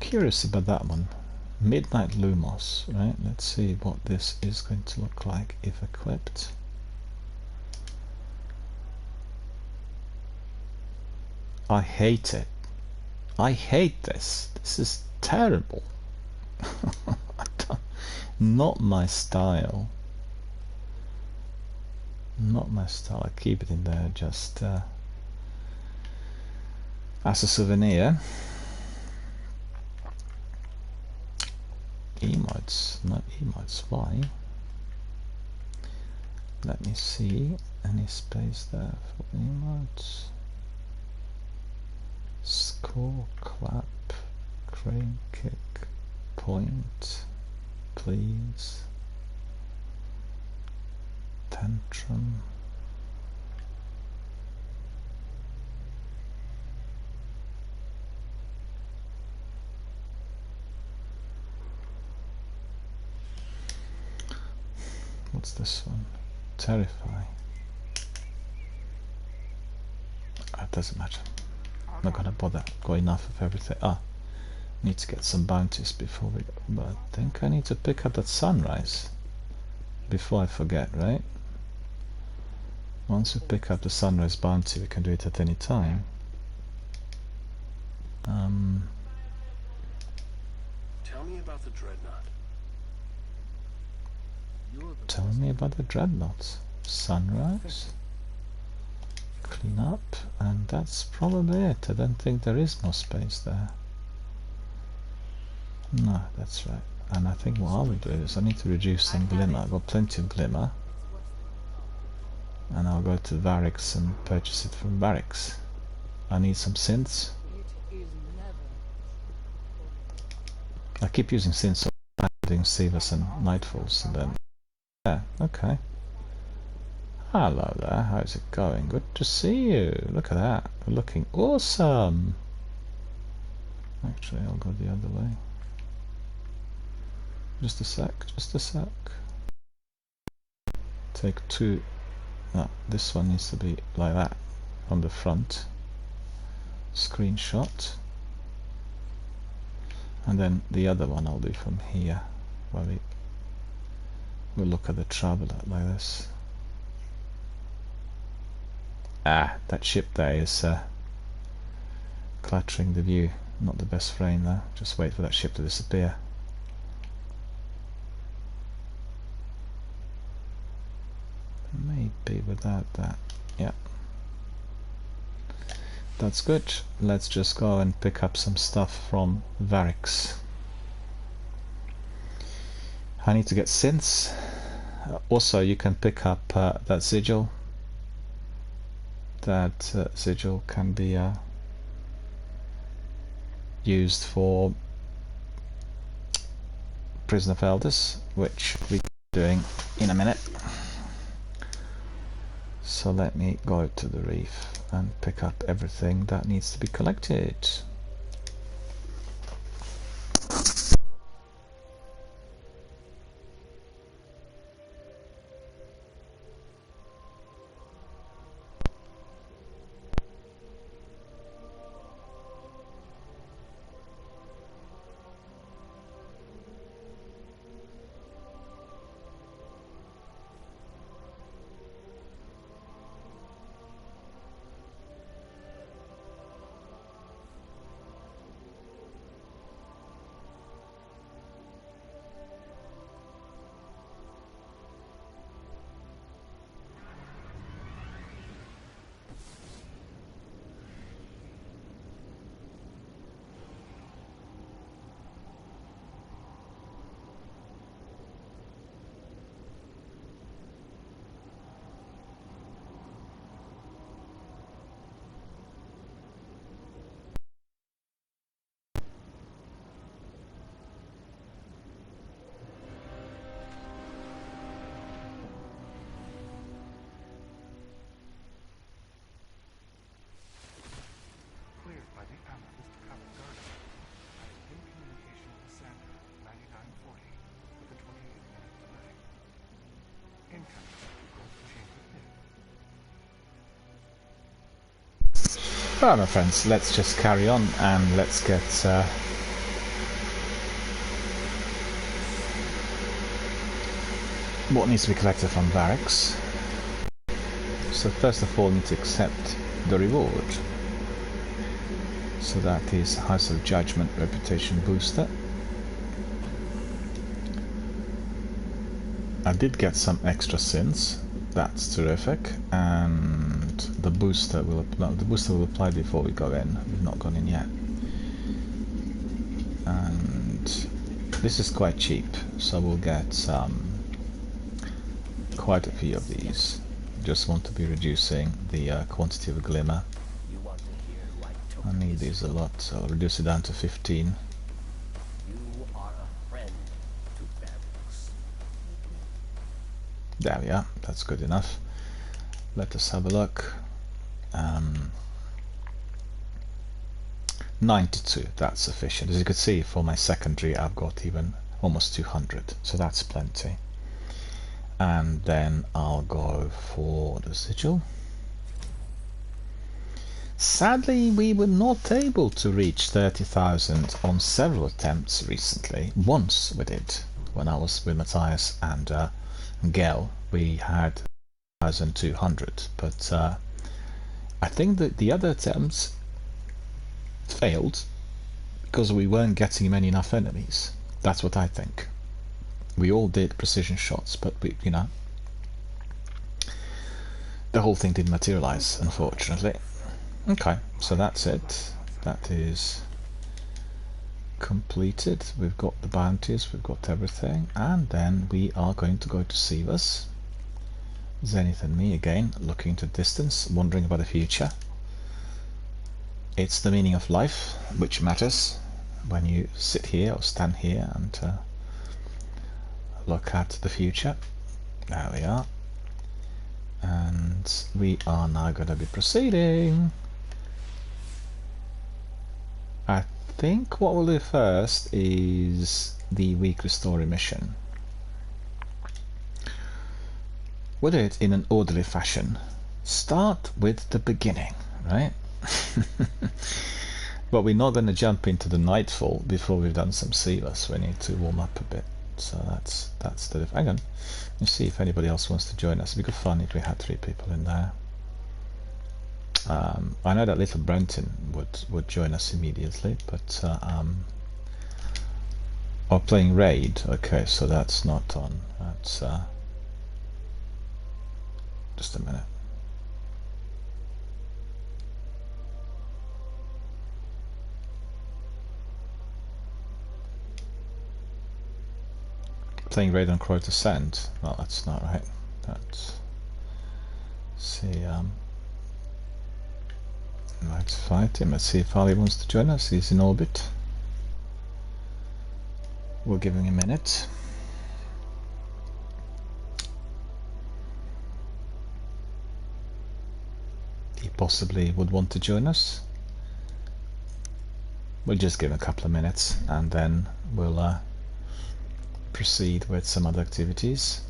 Speaker 1: Curious about that one. Midnight Lumos, right? Let's see what this is going to look like if equipped. I hate it. I hate this. This is terrible. Not my style. Not my style. I keep it in there just as a souvenir. Emotes, not emotes. Why? Let me see. Any space there for emotes? Score, clap, crane kick, point, please, tantrum. What's this one? Terrify. It doesn't matter. I'm not gonna bother. Got enough of everything. Need to get some bounties before we... But I think I need to pick up that sunrise before I forget, right? Once we pick up the sunrise bounty, we can do it at any time.
Speaker 2: Tell me about the dreadnought.
Speaker 1: Tell me about the dreadnought. Sunrise. Clean up, and that's probably it. I don't think there is more space there. No, that's right. And I think what I will do is I need to reduce some glimmer. I've got plenty of glimmer. And I'll go to Variks and purchase it from Variks. I need some synths. I keep using synths, so I'm doing Sivas and Nightfalls, and then... Yeah, okay. Hello there, how's it going? Good to see you. Look at that. You're looking awesome. Actually, I'll go the other way. Just a sec, just a sec. Take two. No, this one needs to be like that on the front. Screenshot. And then the other one I'll do from here. Where we'll look at the traveler like this. That ship there is cluttering the view. Not the best frame though. Just wait for that ship to disappear. Maybe without that. Yeah. That's good. Let's just go and pick up some stuff from Variks. I need to get synths. Also, you can pick up that sigil. That sigil can be used for Prison of Elders, which we're doing in a minute. So let me go to the reef and pick up everything that needs to be collected. Well, my friends, let's just carry on and let's get what needs to be collected from barracks. So first of all, we need to accept the reward. So that is House of Judgment Reputation Booster. I did get some extra sins. That's terrific, and the booster will apply before we go in. We've not gone in yet, and this is quite cheap, so we'll get quite a few of these. Just want to be reducing the quantity of glimmer. I need these a lot, so I'll reduce it down to 15. There we are, that's good enough. Let us have a look. 92, that's sufficient. As you can see, for my secondary I've got even almost 200, so that's plenty. And then I'll go for the sigil. Sadly, we were not able to reach 30,000 on several attempts recently. Once we did, when I was with Matthias and Gel, we had 1,200, but I think that the other attempts failed because we weren't getting many enough enemies. That's what I think. We all did precision shots, but we, you know, the whole thing didn't materialize, unfortunately. Okay, so that's it. That is completed. We've got the bounties, we've got everything, and then we are going to go to Sivas. Zenith and me again, looking into distance, wondering about the future. It's the meaning of life which matters when you sit here or stand here and look at the future. There we are, and we are now going to be proceeding. I think what we'll do first is the weekly story mission. We'll do it in an orderly fashion. Start with the beginning, right? But we're not going to jump into the nightfall before we've done some Sivas. We need to warm up a bit. So that's the hang on. Let's see if anybody else wants to join us. It'd be good fun if we had 3 people in there. I know that little Brenton would join us immediately, but or playing raid. Okay, so that's not on. That's just a minute. Playing raid on Crow to Send. Well, that's not right. That's see. Let's fight him. Let's see if Ali wants to join us. He's in orbit. We'll give him a minute. He possibly would want to join us. We'll just give him a couple of minutes and then we'll proceed with some other activities.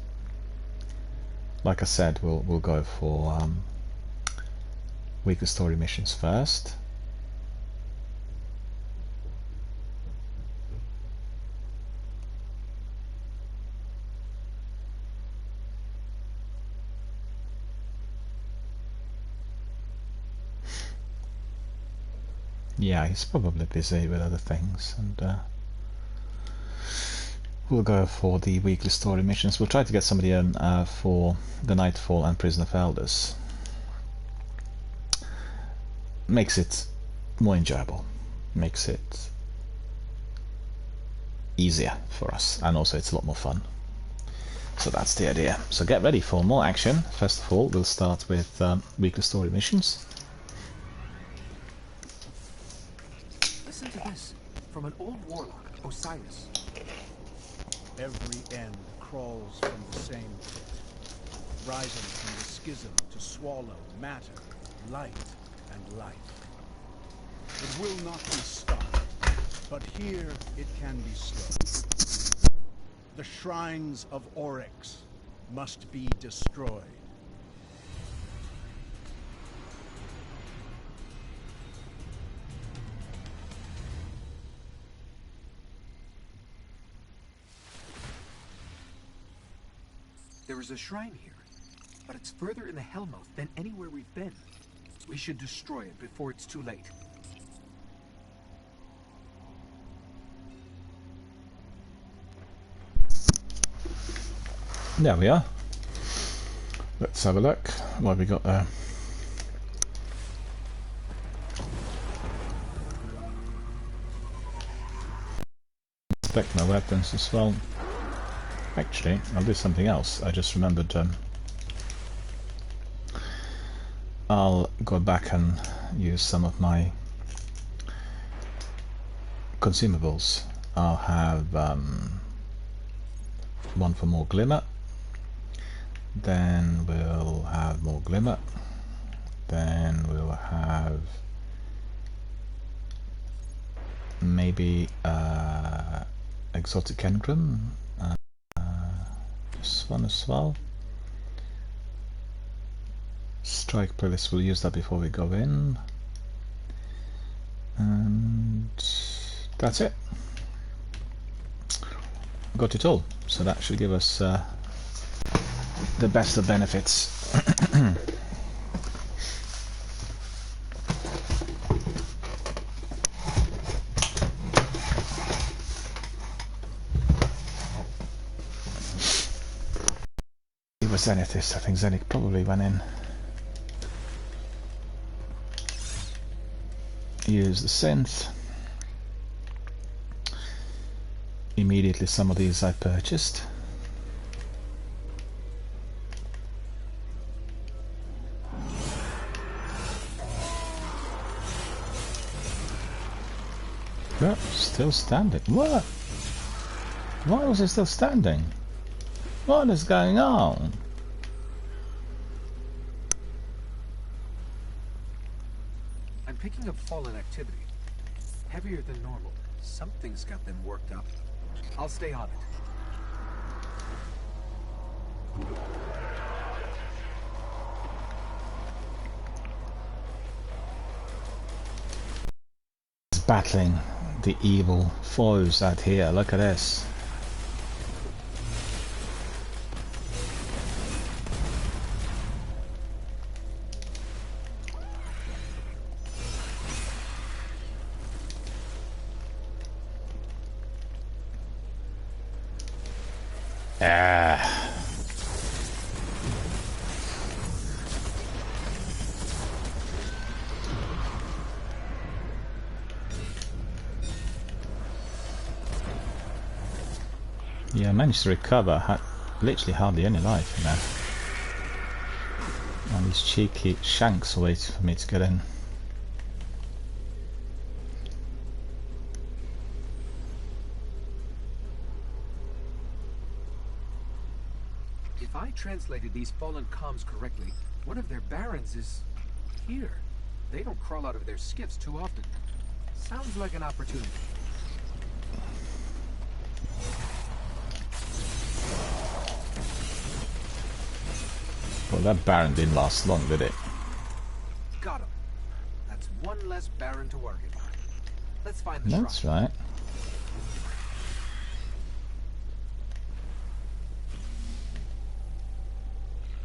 Speaker 1: Like I said, we'll go for weekly story missions first. Yeah, he's probably busy with other things, and we'll go for the weekly story missions. We'll try to get somebody in for the Nightfall and Prison of Elders. Makes it more enjoyable, makes it easier for us, and also it's a lot more fun. So that's the idea. So get ready for more action. First of all, we'll start with weekly story missions.
Speaker 2: Listen to this from an old warlock, Osiris.
Speaker 3: Every end crawls from the same pit, rising from the schism to swallow matter, light, and life. It will not be stopped, but here it can be slowed. The shrines of Oryx must be destroyed.
Speaker 2: There is a shrine here, but it's further in the Hellmouth than anywhere we've been. We should destroy it before it's too late.
Speaker 1: There we are. Let's have a look. What have we got there? Inspect my weapons as well. Actually, I'll do something else. I just remembered. I'll go back and use some of my consumables. I'll have one for more glimmer. Then we'll have more glimmer. Then we'll have maybe exotic engram. This one as well. Strike playlist, we'll use that before we go in. And that's it. Got it all. So that should give us the best of benefits. It was Zenithist. I think Zenith probably went in. Use the synth. Immediately some of these I purchased. Yep, still standing. What? Why was it still standing? What is going on?
Speaker 2: I'm picking up fallen activity. Heavier than normal. Something's got them worked up. I'll stay on it.
Speaker 1: Battling the evil foes out here. Look at this. Yeah, I managed to recover. Literally hardly any life, you know. And these cheeky shanks wait for me to get in.
Speaker 2: If I translated these fallen comms correctly, one of their barons is here. They don't crawl out of their skiffs too often. Sounds like an opportunity.
Speaker 1: Well, that Baron didn't last long, did it?
Speaker 2: Got him. That's one less Baron to worry about. Let's find the
Speaker 1: That's
Speaker 2: shrine.
Speaker 1: right.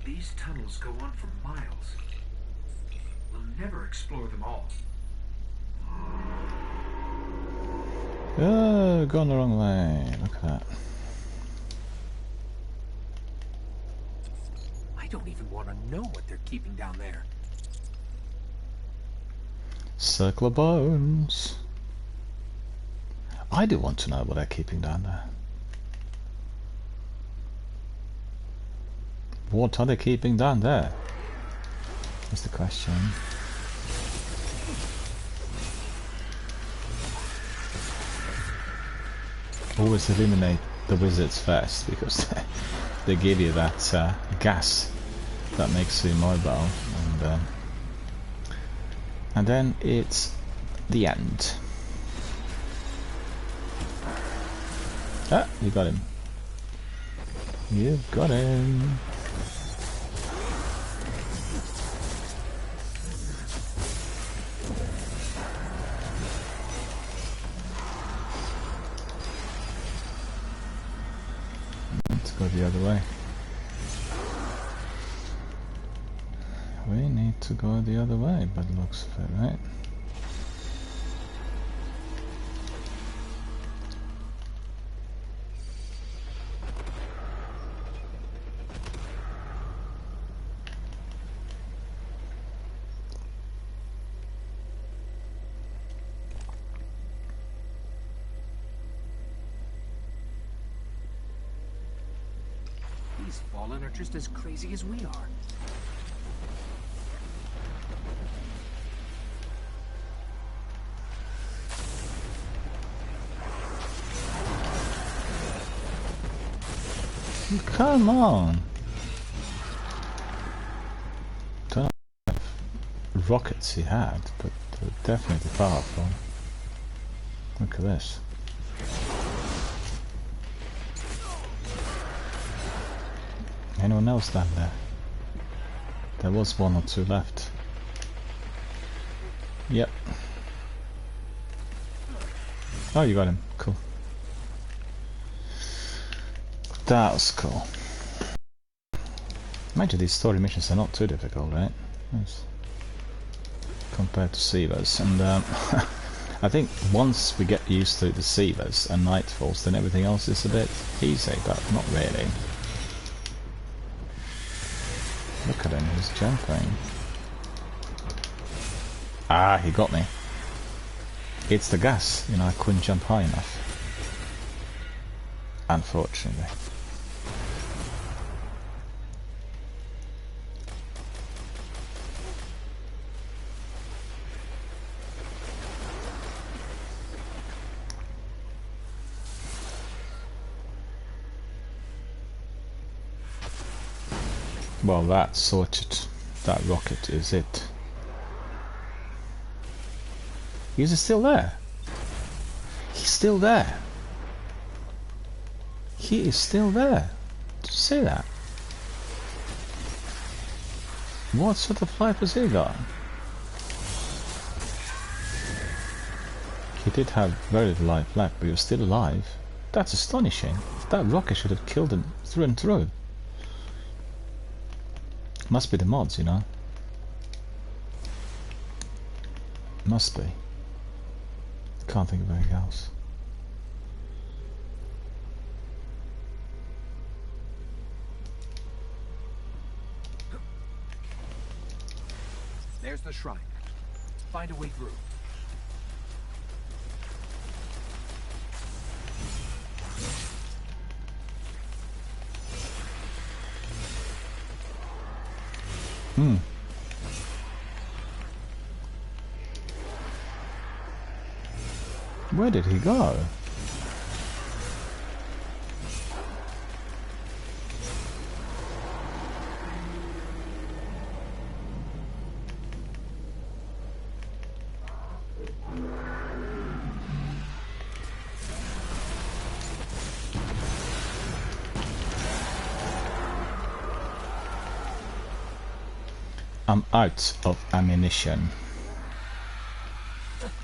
Speaker 2: These tunnels go on for miles. We'll never explore them all.
Speaker 1: Oh, gone the wrong way. Look at that.
Speaker 2: I don't even want to know what they're keeping down there.
Speaker 1: Circle of bones. I do want to know what they're keeping down there. What are they keeping down there? That's the question. Always eliminate the wizards first, because they give you that gas that makes you mobile, and then it's the end. Ah, you got him. You've got him. Let's go the other way. want to go the other way, but looks of it, right?
Speaker 2: These Fallen are just as crazy as we are.
Speaker 1: Come on! Don't know what rockets he had, but they're definitely powerful. Look at this. Anyone else down there? There was one or two left. Yep. Oh, you got him. Cool. That was cool. Mind you, these story missions are not too difficult, right? Yes. Compared to Sievers, and I think once we get used to the Sievers and Nightfalls, then everything else is a bit easy, but not really. Look at him, he's jumping. Ah, he got me. It's the gas, you know, I couldn't jump high enough. Unfortunately. Well, that sorted. That rocket is it. Is he still there? He's still there. He is still there. Did you see that? What sort of life has he got? He did have very little life left, but he was still alive. That's astonishing. That rocket should have killed him through and through. Must be the mods, you know. Must be. Can't think of anything else.
Speaker 2: There's the shrine. Find a way through.
Speaker 1: Hmm. Where did he go? I'm out of ammunition.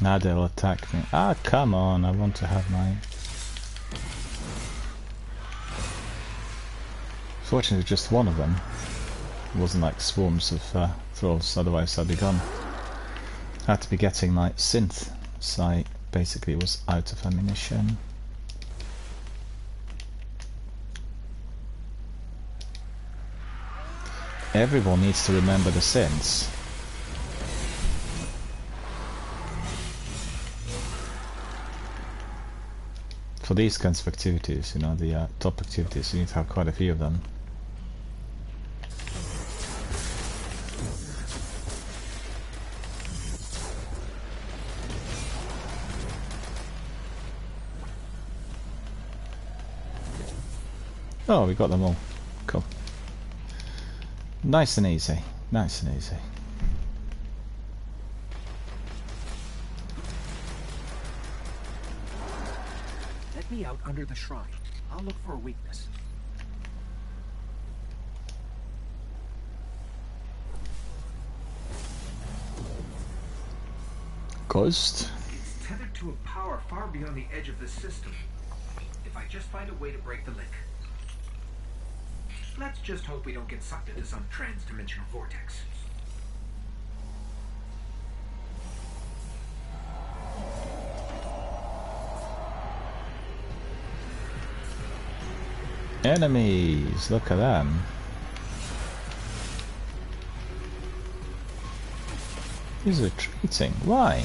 Speaker 1: Now they'll attack me. Ah, come on, I want to have mine. Fortunately, just one of them. It wasn't like swarms of thralls, otherwise I'd be gone. I had to be getting my synth, so I basically was out of ammunition. Everyone needs to remember the synths. For these kinds of activities, you know, the top activities, you need to have quite a few of them. Oh, we got them all. Cool. Nice and easy. Nice and easy.
Speaker 2: Let me out under the shrine. I'll look for a weakness.
Speaker 1: Ghost.
Speaker 2: It's tethered to a power far beyond the edge of this system. If I just find a way to break the link. Let's just hope we don't get sucked into some trans-dimensional vortex.
Speaker 1: Enemies! Look at them. He's retreating. Why?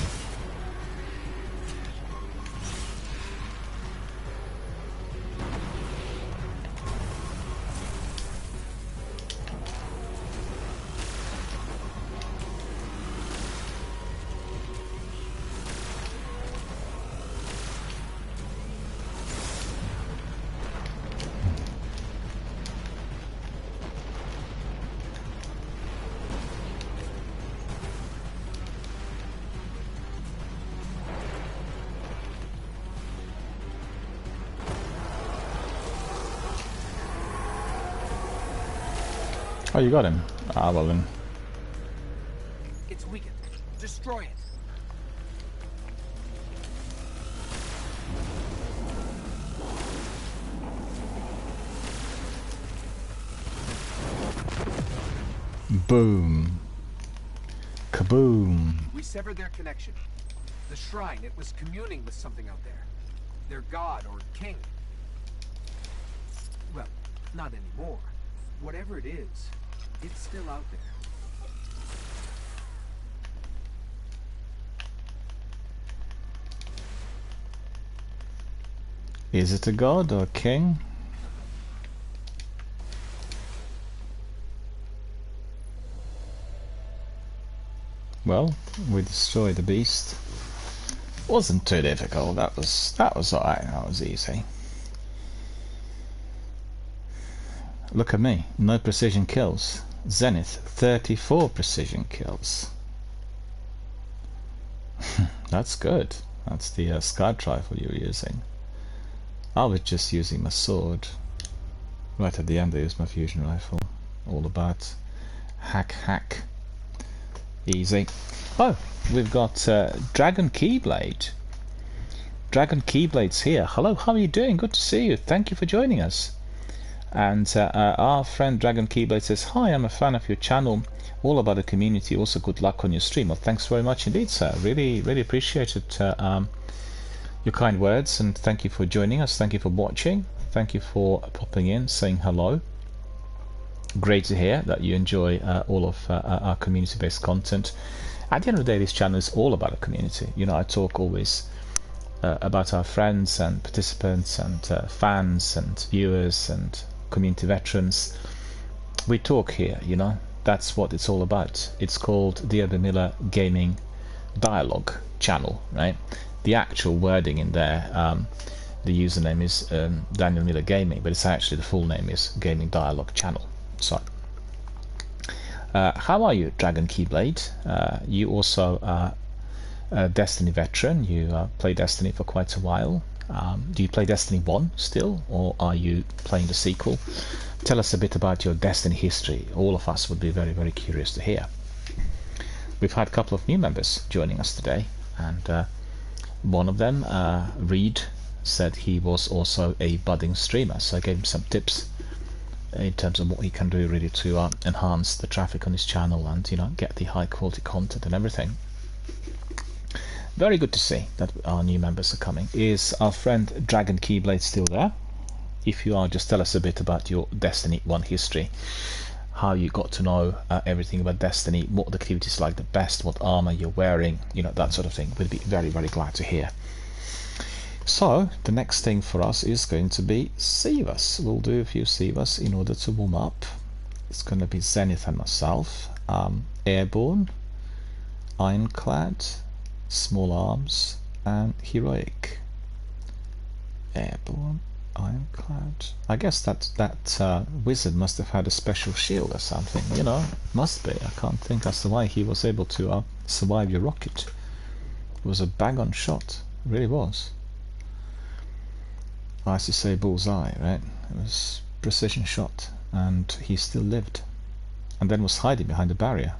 Speaker 1: Oh, you got him. Ah, well then.
Speaker 2: It's weakened. Destroy it.
Speaker 1: Boom. Kaboom.
Speaker 2: We severed their connection. The shrine, it was communing with something out there. Their god or king. Well, not anymore. Whatever it is, it's still out there.
Speaker 1: Is it a god or a king? Well, we destroyed the beast. Wasn't too difficult. That was alright. That was easy. Look at me. No precision kills. Zenith 34 precision kills. That's good. That's the scout rifle you were using. I was just using my sword. Right at the end I used my fusion rifle. All about hack. Easy. Oh, we've got Dragon Keyblade. Dragon Keyblade's here. Hello, how are you doing? Good to see you. Thank you for joining us. And our friend Dragon Keyblade says, hi, I'm a fan of your channel, all about the community. Also, good luck on your stream. Well, thanks very much indeed, sir. Really appreciated your kind words, and thank you for joining us. Thank you for watching. Thank you for popping in, saying hello. Great to hear that you enjoy all of our community-based content. At the end of the day, this channel is all about a community. You know, I talk always about our friends and participants and fans and viewers and community veterans. We talk here, you know. That's what it's all about. It's called the Urban Miller Gaming Dialogue channel, right? The actual wording in there, the username is Daniel Miller Gaming, but it's actually the full name is Gaming Dialogue Channel. So, how are you, Dragon Keyblade? You also are a Destiny veteran. You play Destiny for quite a while. Do you play Destiny 1 still, or are you playing the sequel? Tell us a bit about your Destiny history. All of us would be very curious to hear. We've had a couple of new members joining us today, and one of them, Reed, said he was also a budding streamer, so I gave him some tips in terms of what he can do really to enhance the traffic on his channel and, you know, get the high quality content and everything. Very good to see that our new members are coming. Is our friend Dragon Keyblade still there? If you are, just tell us a bit about your Destiny 1 history, how you got to know everything about Destiny, what the activities like the best, what armor you're wearing, you know, that sort of thing. We'd be very glad to hear. So the next thing for us is going to be Sivas. We'll do a few Sivas in order to warm up. It's going to be Zenith and myself. Airborne, Ironclad, Small Arms, and Heroic. Airborne, Ironclad. I guess that wizard must have had a special shield or something, you know. Must be. I can't think as to why he was able to survive your rocket. It was a bang-on shot. It really was. I used to say bullseye, right? It was precision shot, and he still lived, and then was hiding behind a barrier.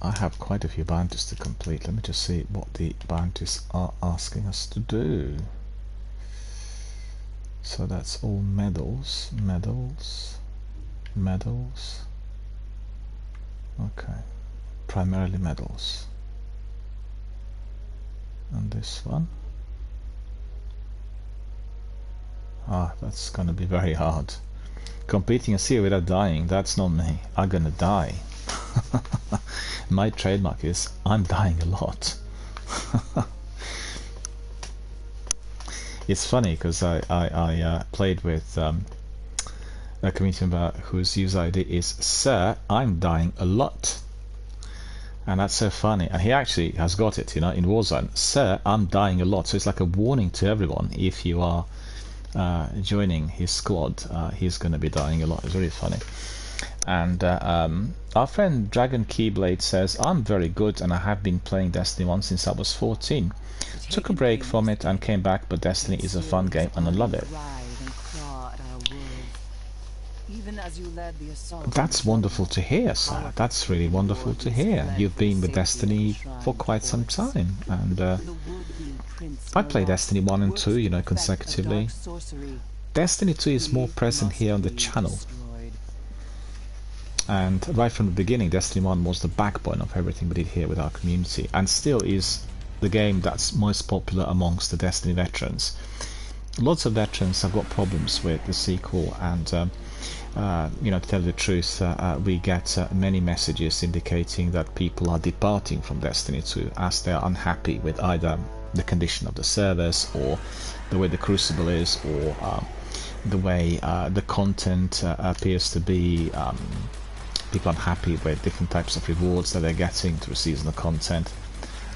Speaker 1: I have quite a few bounties to complete. Let me just see what the bounties are asking us to do. So that's all medals. Okay, primarily medals. And this one, Ah, that's gonna be very hard. Completing a series without dying, that's not me. I'm gonna die. My trademark is I'm dying a lot. It's funny because I played with a community member whose user ID is Sir, I'm dying a lot. And that's so funny. And he actually has got it, you know, in Warzone. Sir, I'm dying a lot. So it's like a warning to everyone. If you are joining his squad, he's going to be dying a lot. It's really funny. And our friend Dragon Keyblade says, I'm very good and I have been playing Destiny 1 since I was 14. Took a break from it and came back, but Destiny is a fun game and I love it. That's wonderful to hear, sir. That's really wonderful to hear. You've been with Destiny for quite some time, and I play Destiny 1 and 2, you know, consecutively. Destiny 2 is more present here on the channel. And right from the beginning, Destiny 1 was the backbone of everything we did here with our community, and still is the game that's most popular amongst the Destiny veterans. Lots of veterans have got problems with the sequel, and you know, to tell the truth, we get many messages indicating that people are departing from Destiny 2 as they are unhappy with either the condition of the servers, or the way the Crucible is, or the way the content appears to be. People unhappy with different types of rewards that they're getting through seasonal content,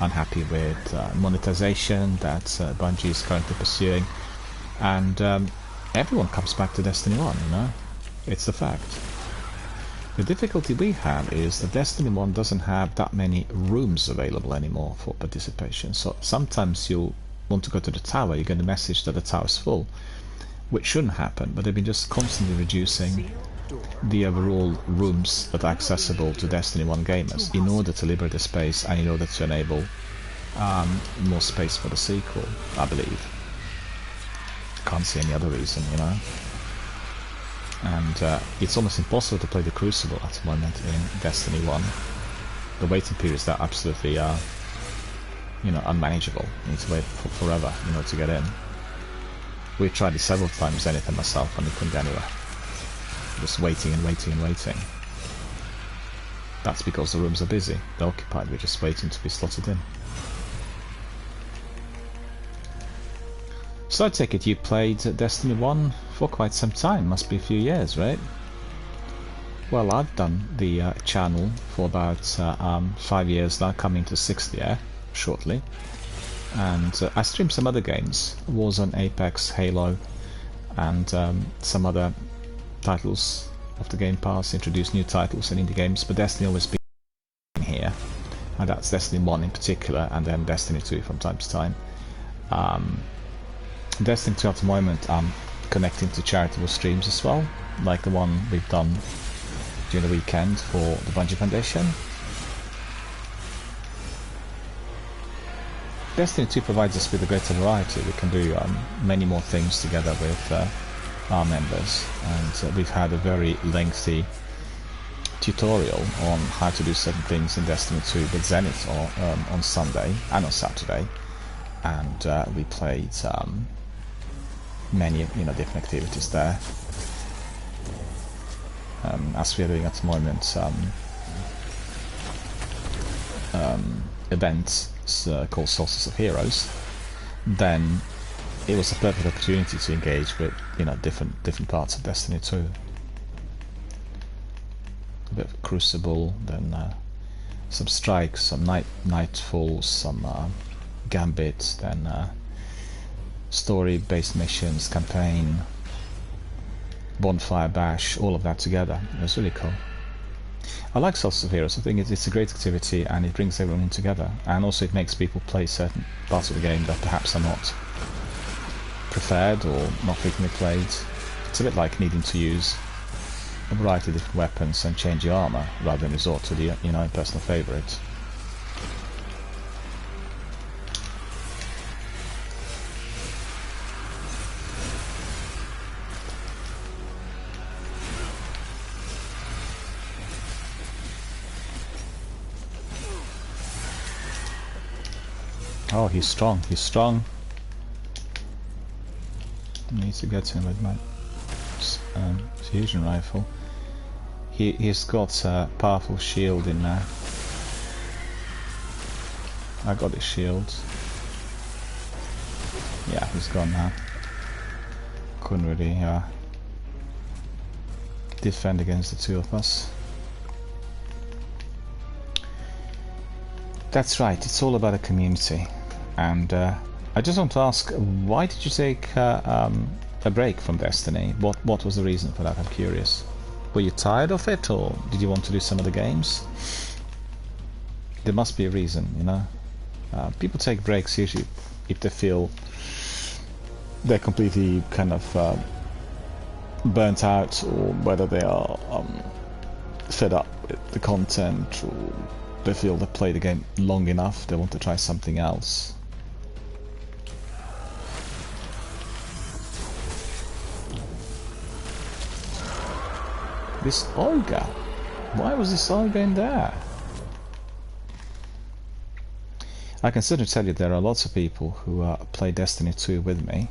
Speaker 1: unhappy with monetization that Bungie is currently pursuing, and everyone comes back to Destiny 1, you know? It's the fact. The difficulty we have is that Destiny 1 doesn't have that many rooms available anymore for participation, so sometimes you'll want to go to the tower, you get a message that the tower's full, which shouldn't happen, but they've been just constantly reducing the overall rooms that are accessible to Destiny 1 gamers in order to liberate the space and in order to enable more space for the sequel, I believe. Can't see any other reason, you know. And it's almost impossible to play the Crucible at the moment in Destiny 1. The waiting periods are absolutely, you know, unmanageable. You need to wait forever, you know, to get in. We've tried it several times, Zenith and myself, and we couldn't get anywhere. Just waiting and waiting and waiting. That's because the rooms are busy. They're occupied. We're just waiting to be slotted in. So I take it you played Destiny 1 for quite some time. Must be a few years, right? Well, I've done the channel for about 5 years now, coming to 6th year shortly. And I stream some other games. Warzone, Apex, Halo, and some other titles of the Game Pass, introduce new titles and indie games, but Destiny always been here, and that's Destiny 1 in particular, and then Destiny 2 from time to time. Destiny 2 at the moment I'm connecting to charitable streams as well, like the one we've done during the weekend for the Bungie Foundation. Destiny 2 provides us with a greater variety. We can do many more things together with our members, and we've had a very lengthy tutorial on how to do certain things in Destiny 2 with Zenith on Sunday and on Saturday, and we played many, you know, different activities there. As we are doing at the moment, events called Solstice of Heroes, then it was a perfect opportunity to engage with, you know, different parts of Destiny 2. A bit of Crucible, then some strikes, some nightfalls, some gambit, then story-based missions, campaign, bonfire bash, all of that together. It was really cool. I like Solstice of Heroes. I think it's a great activity and it brings everyone in together, and also it makes people play certain parts of the game that perhaps are not preferred or not frequently played. It's a bit like needing to use a variety of different weapons and change your armor rather than resort to the, you know, personal favorite. Oh, he's strong. He's strong. need to get to him with my fusion rifle. He's got a powerful shield in there. I got his shield. Yeah, he's gone now. Couldn't really defend against the two of us. That's right, it's all about a community. And I just want to ask, why did you take a break from Destiny? What was the reason for that? I'm curious. Were you tired of it, or did you want to do some other games? There must be a reason, you know. People take breaks usually if they feel they're completely kind of burnt out, or whether they are fed up with the content, or they feel they played the game long enough, they want to try something else. This Olga, why was this Olga in there? I can certainly tell you there are lots of people who play Destiny 2 with me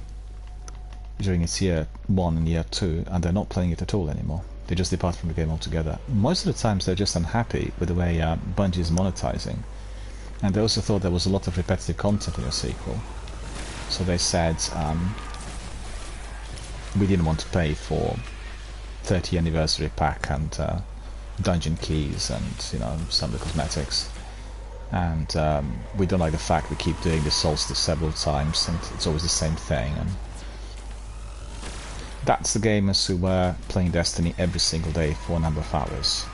Speaker 1: during its year 1 and year 2, and they're not playing it at all anymore. They just depart from the game altogether. Most of the times they're just unhappy with the way Bungie is monetizing, and they also thought there was a lot of repetitive content in the sequel. So they said, we didn't want to pay for 30th anniversary pack and dungeon keys and, you know, some of the cosmetics. And we don't like the fact we keep doing the solstice several times and it's always the same thing. And that's the gamers who were playing Destiny every single day for a number of hours.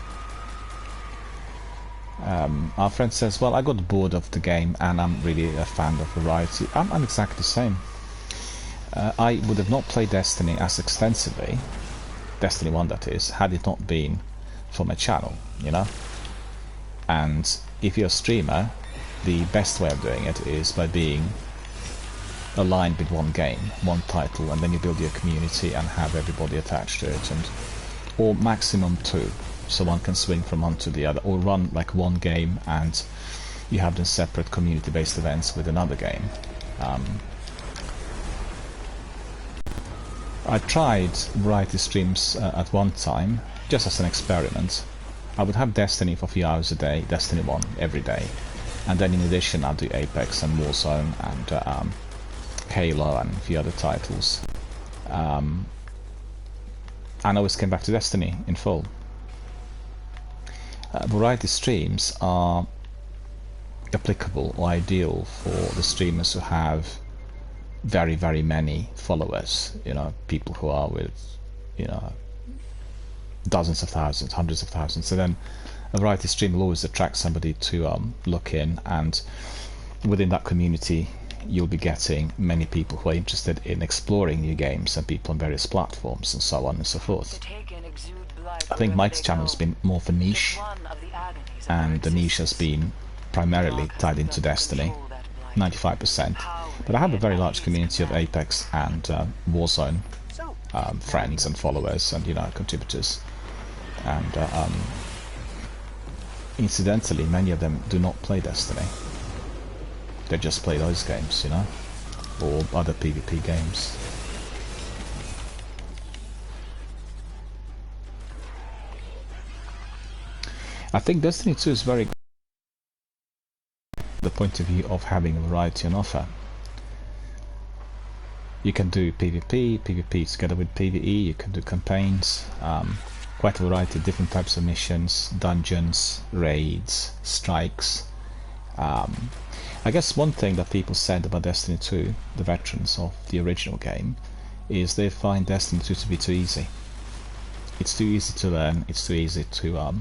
Speaker 1: Our friend says, well, I got bored of the game and I'm really a fan of variety. I'm exactly the same. I would have not played Destiny as extensively, Destiny 1 that is, had it not been for my channel, you know? And if you're a streamer, the best way of doing it is by being aligned with one game, one title, and then you build your community and have everybody attached to it, and or maximum 2, so one can swing from one to the other, or run like one game and you have the separate community-based events with another game. I tried variety streams at one time, just as an experiment. I would have Destiny for a few hours a day, Destiny 1 every day, and then in addition I'd do Apex and Warzone and Halo and a few other titles. And I always came back to Destiny in full. Variety streams are applicable or ideal for the streamers who have very, very many followers, you know, people who are with, you know, dozens of thousands, hundreds of thousands. So then a variety stream will always attract somebody to look in, and within that community you'll be getting many people who are interested in exploring new games and people on various platforms and so on and so forth. I think Mike's channel has been more for niche, and the niche has been primarily tied into Destiny, 95%. But I have a very large community of Apex and Warzone friends and followers and, you know, contributors. And incidentally, many of them do not play Destiny. They just play those games, you know, or other PvP games. I think Destiny 2 is very good from the point of view of having a variety on offer. You can do PvP together with PvE, you can do campaigns, quite a variety of different types of missions, dungeons, raids, strikes. I guess one thing that people said about Destiny 2, the veterans of the original game, is they find Destiny 2 to be too easy. It's too easy to learn, it's too easy to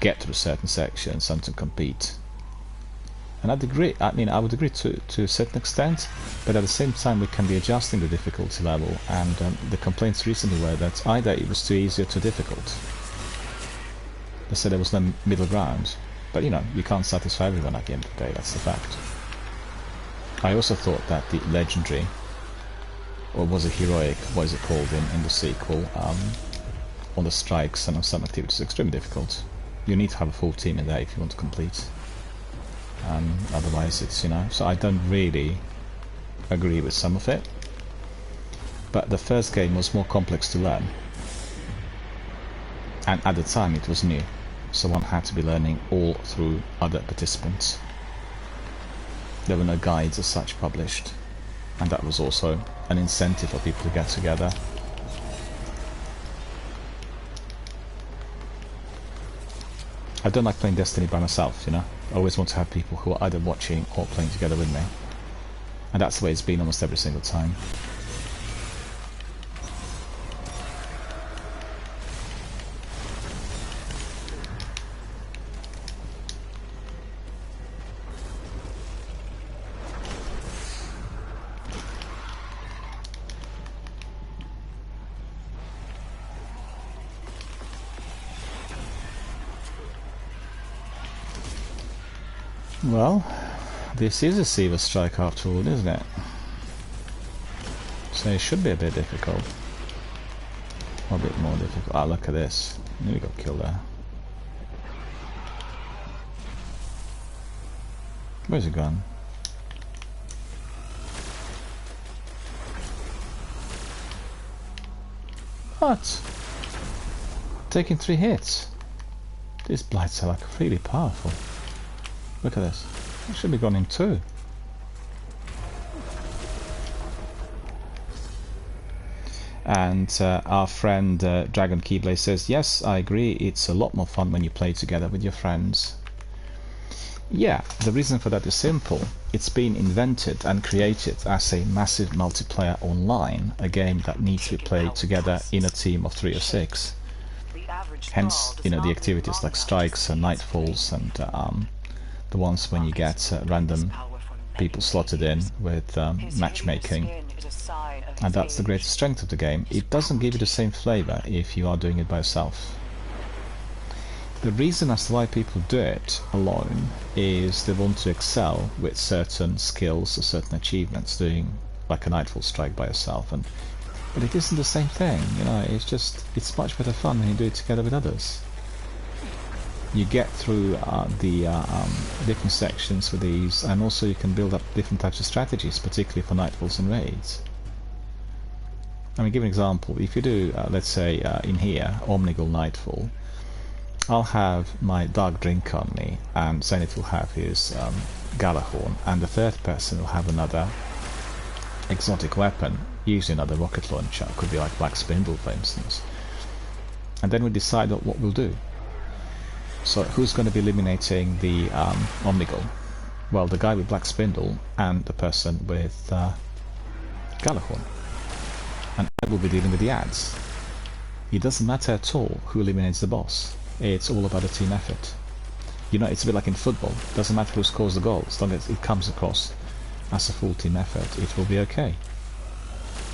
Speaker 1: get through certain sections and to compete. And I'd agree, I mean, I would agree to a certain extent, but at the same time we can be adjusting the difficulty level, and the complaints recently were that either it was too easy or too difficult. They said there was no middle ground, but you know, you can't satisfy everyone at the end of the day, that's the fact. I also thought that the legendary, or was it heroic, what is it called in the sequel, on the strikes and on some activities is extremely difficult. You need to have a full team in there if you want to complete. Otherwise it's, you know, so I don't really agree with some of it. but the first game was more complex to learn. And at the time it was new, so one had to be learning all through other participants. There were no guides as such published, and that was also an incentive for people to get together. I don't like playing Destiny by myself, you know. I always want to have people who are either watching or playing together with me. And that's the way it's been almost every single time. Well, this is a Siva strike after all, isn't it? So it should be a bit difficult. Or a bit more difficult. Ah, look at this. Nearly got killed there. Where's he gone? What? Taking 3 hits. These blights are like really powerful. Look at this. I should be gone in 2. And our friend Dragon Keyblade says, yes, I agree, it's a lot more fun when you play together with your friends. Yeah, the reason for that is simple. It's been invented and created as a massive multiplayer online, a game that needs to be played together in a team of 3 or 6. Hence, you know, the activities like strikes and nightfalls and the ones when you get random people slotted in with matchmaking. And that's the greatest strength of the game. It doesn't give you the same flavor if you are doing it by yourself. The reason as to why people do it alone is they want to excel with certain skills or certain achievements, doing like a nightfall strike by yourself. But it isn't the same thing, you know. It's much better fun when you do it together with others. You get through the different sections with these, and also you can build up different types of strategies, particularly for nightfalls and raids. I mean, give an example. If you do, let's say, in here, Omnigul Nightfall, I'll have my Dark Drink on me, and Zenith will have his Galahorn, and the third person will have another exotic weapon, usually another rocket launcher. It could be like Black Spindle, for instance. And then we decide what we'll do. So who's going to be eliminating the Omnigul? Well, the guy with Black Spindle and the person with Galahorn. And I will be dealing with the ads. It doesn't matter at all who eliminates the boss. It's all about a team effort. You know, it's a bit like in football. It doesn't matter who scores the goal, as long as it comes across as a full team effort, it will be okay.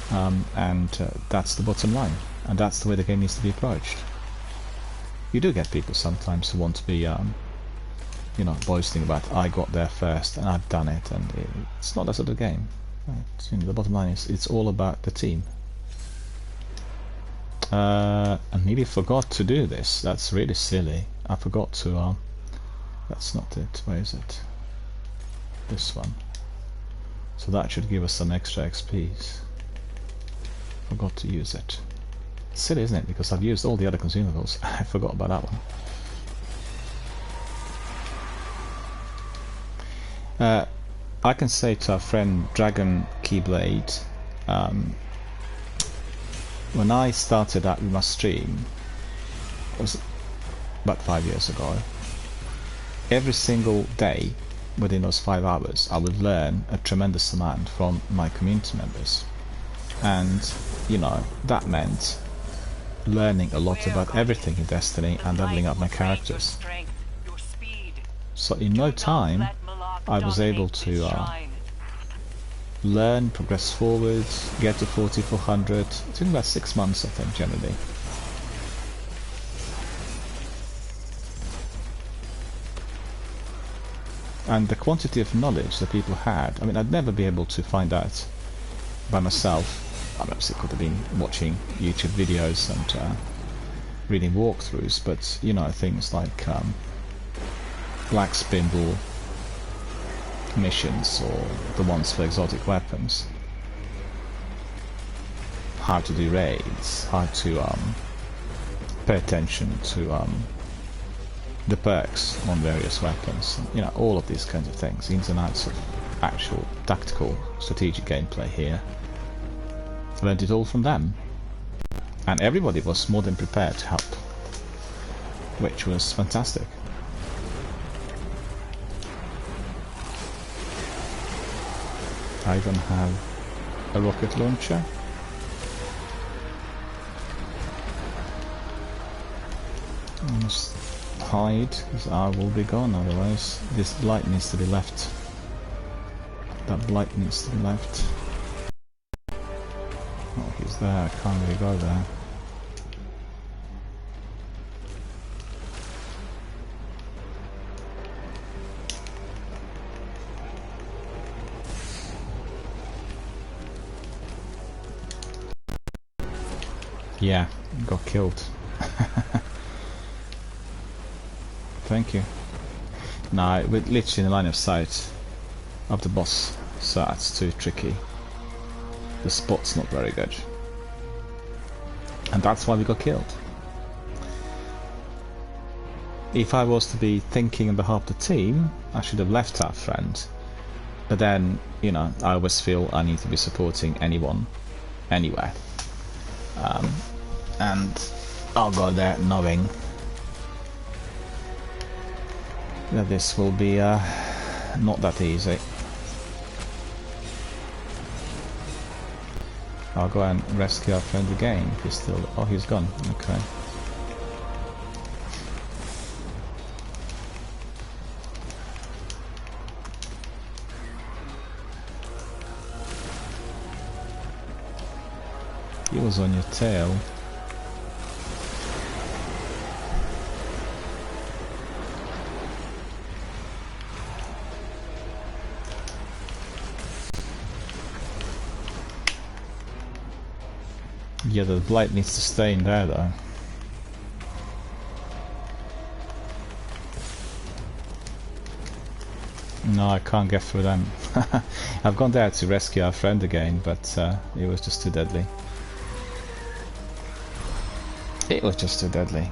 Speaker 1: And that's the bottom line. And that's the way the game needs to be approached. You do get people sometimes who want to be, you know, boasting about, I got there first and I've done it, and it's not that sort of game. You know, the bottom line is, it's all about the team. I nearly forgot to do this. That's really silly. I forgot to, that's not it. Where is it? This one. So that should give us some extra XPs. Forgot to use it. It's silly, isn't it? Because I've used all the other consumables. I forgot about that one. I can say to our friend Dragon Keyblade, when I started out with my stream, it was about 5 years ago, every single day within those 5 hours I would learn a tremendous amount from my community members. And, you know, that meant learning a lot about everything in Destiny and leveling up my characters. So in no time I was able to learn, progress forward, get to 4400. It took about 6 months, I think, generally. And the quantity of knowledge that people had, I mean, I'd never be able to find out by myself. I obviously could have been watching YouTube videos and reading walkthroughs, but, you know, things like Black Spindle missions or the ones for exotic weapons. how to do raids, how to pay attention to the perks on various weapons, you know, all of these kinds of things, ins and outs of actual tactical strategic gameplay here. I learned it all from them, and everybody was more than prepared to help, which was fantastic. I don't have a rocket launcher. I must hide, because I will be gone otherwise. This blight needs to be left. That blight needs to be left. Oh, he's there. I can't really go there. Yeah, got killed. Thank you. No, we're literally in the line of sight of the boss, so that's too tricky. The spot's not very good. And that's why we got killed. If I was to be thinking on behalf of the team, I should have left our friend. But then, you know, I always feel I need to be supporting anyone, anywhere. And I'll go there knowing that this will be not that easy. I'll go and rescue our friend again. He's still... oh, he's gone. Okay. He was on your tail. Yeah, the blight needs to stay in there though. No, I can't get through them. I've gone there to rescue our friend again, but it was just too deadly. It was just too deadly.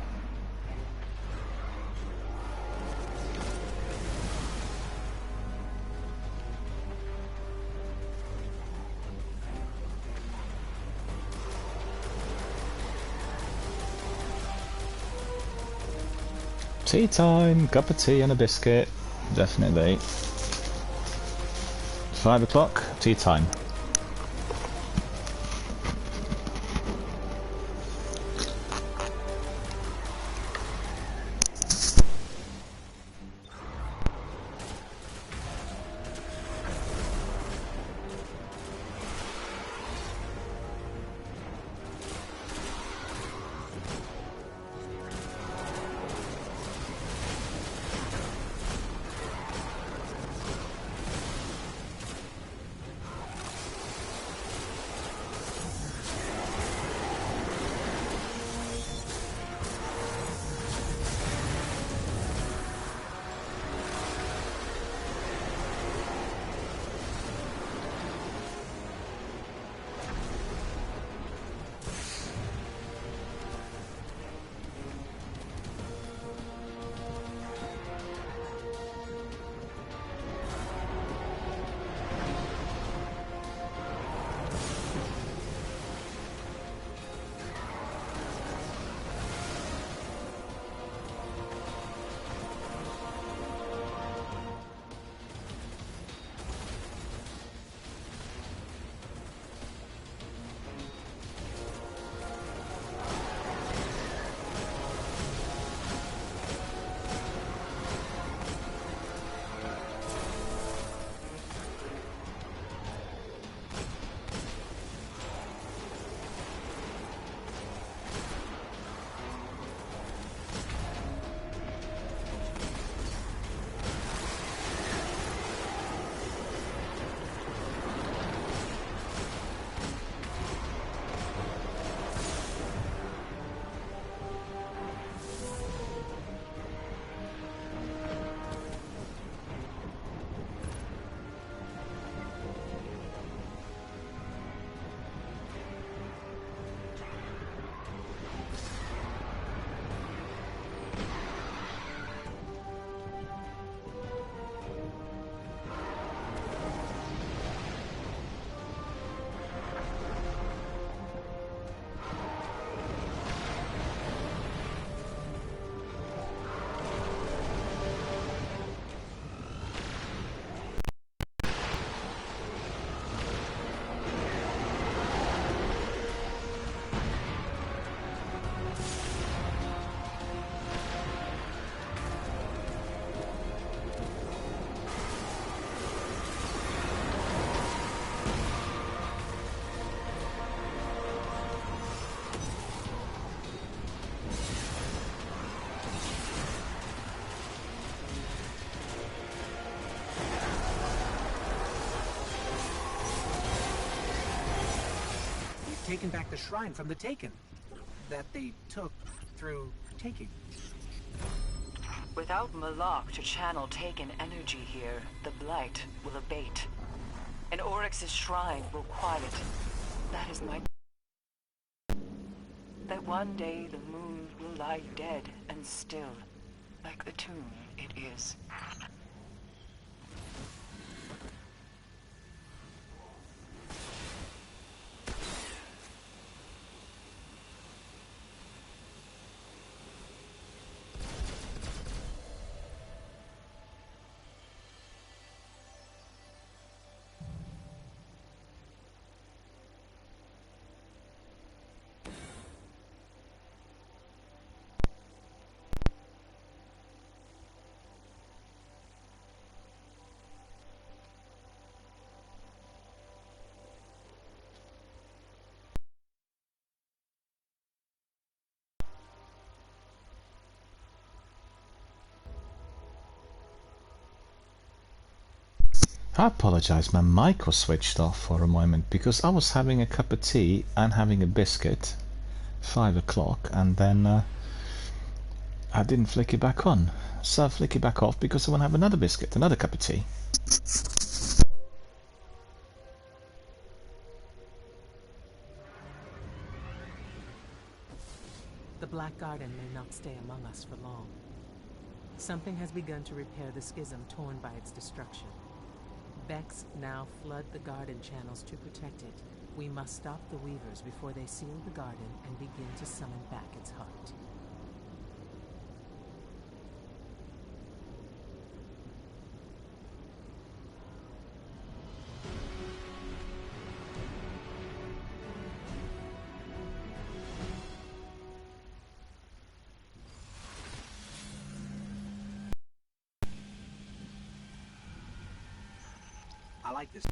Speaker 1: Tea time, cup of tea and a biscuit, definitely. 5 o'clock, tea time.
Speaker 2: taken back the shrine from the Taken. That they took through taking.
Speaker 4: Without Malak to channel Taken energy here, the blight will abate. And Oryx's shrine will quiet. That is my... That one day the moon will lie dead and still, like the tomb it is.
Speaker 1: I apologise, my mic was switched off for a moment because I was having a cup of tea and having a biscuit, 5 o'clock, and then I didn't flick it back on. So I flick it back off because I want to have another biscuit, another cup of tea.
Speaker 5: The Black Garden may not stay among us for long. Something has begun to repair the schism torn by its destruction. Vex now flood the garden channels to protect it. We must stop the Weavers before they seal the garden and begin to summon back its heart.
Speaker 2: I like this.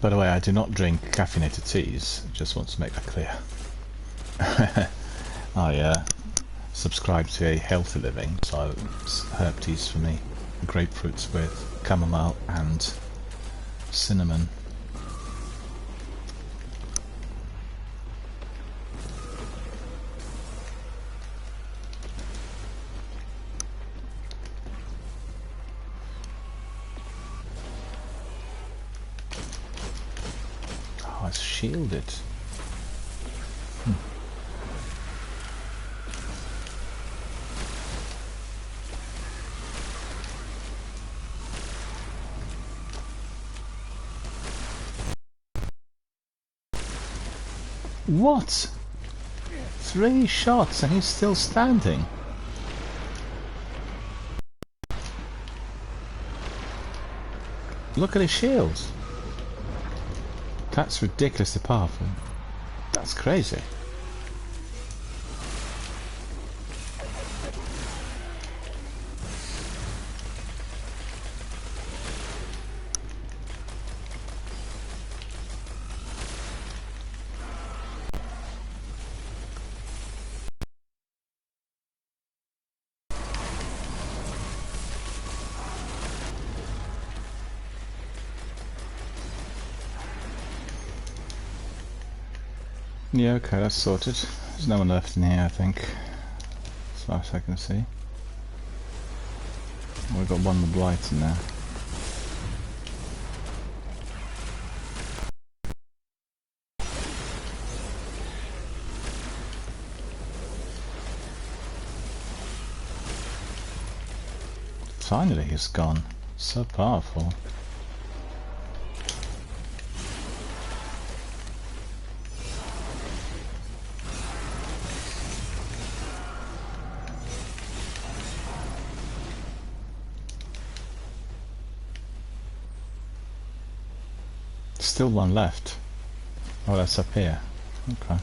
Speaker 1: By the way, I do not drink caffeinated teas, just want to make that clear. I subscribe to a healthy living, so it's herb teas for me. Grapefruits with chamomile and cinnamon. Oh, it's shielded. What? 3 shots and he's still standing. Look at his shields. That's ridiculously powerful. That's crazy. Yeah, okay, that's sorted. There's no one left in here, I think, as far as I can see. We've got one more blight in there. Finally, he's gone. So powerful. Still one left. Oh, that's up here. Okay.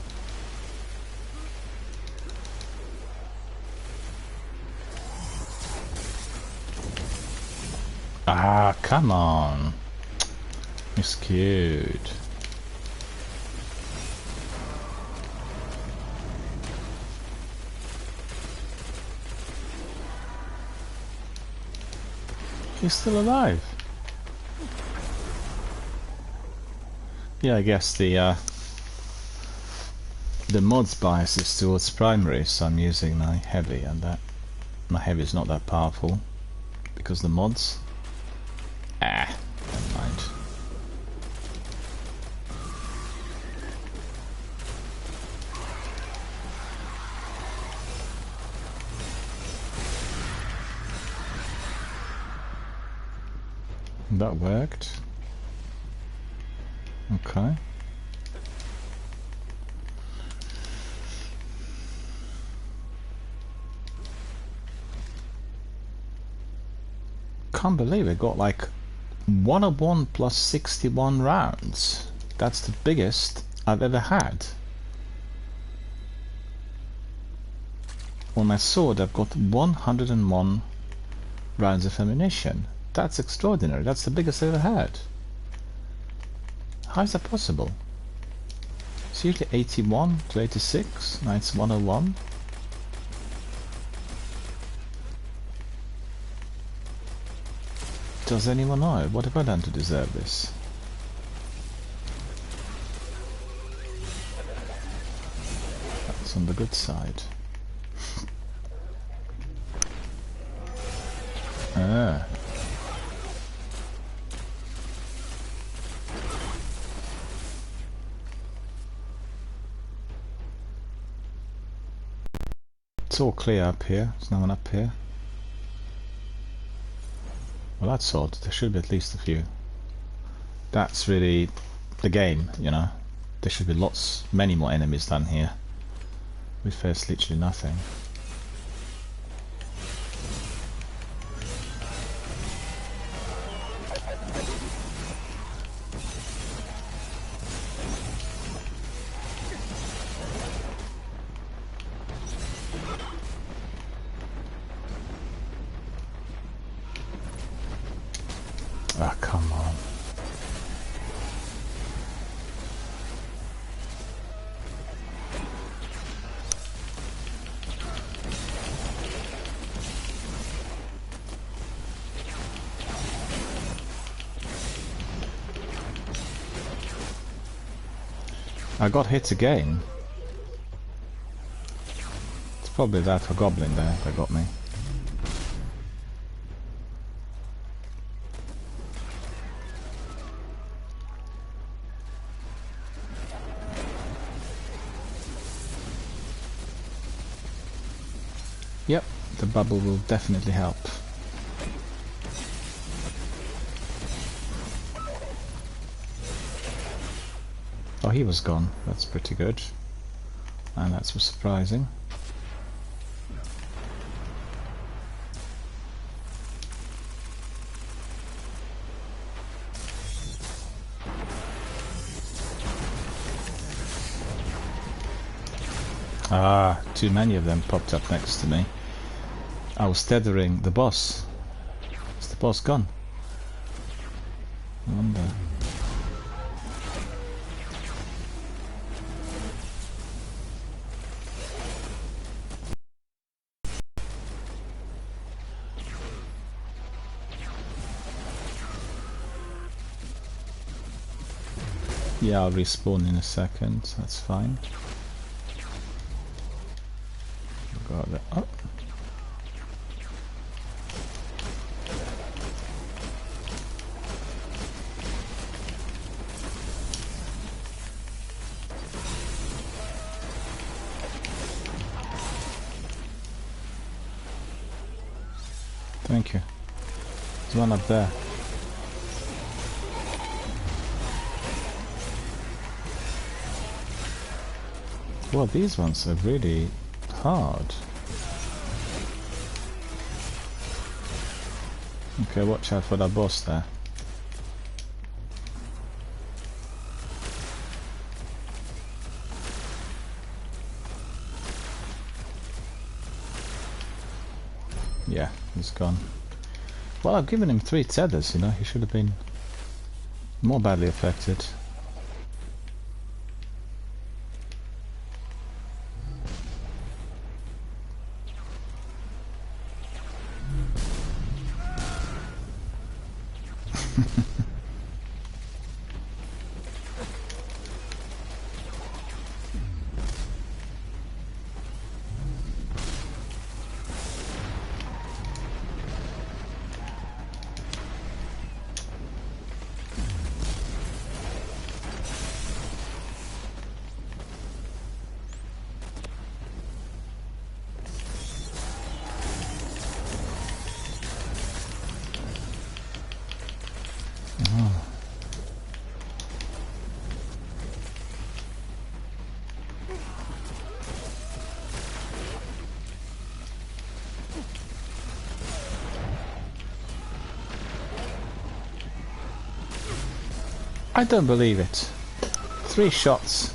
Speaker 1: Ah, come on. It's cute. He's still alive. Yeah, I guess the mod's bias is towards primary, so I'm using my heavy, and that my heavy is not that powerful because the mods. Ah, never mind. That worked. Okay. Can't believe it got like 101 plus 61 rounds. That's the biggest I've ever had. On my sword I've got 101 rounds of ammunition. That's extraordinary. That's the biggest I've ever had. How is that possible? It's usually 81 to 86. Now it's 101. Does anyone know? What have I done to deserve this? That's on the good side. Ah. It's all clear up here. There's no one up here. Well, that's odd. There should be at least a few. That's really the game, you know. There should be many more enemies down here. We face literally nothing. Ah, come on. I got hit again. It's probably that for goblin there that got me. Yep, the bubble will definitely help. Oh, he was gone. That's pretty good. And that's surprising. Ah, too many of them popped up next to me. I was tethering the boss. Is the boss gone? I wonder. Yeah, I'll respawn in a second. That's fine. Got that. Oh. Thank you. There's one up there. Well, these ones are really hard. Okay, watch out for that boss there. Yeah, he's gone. Well, I've given him 3 tethers, you know, he should have been more badly affected. I don't believe it. 3 shots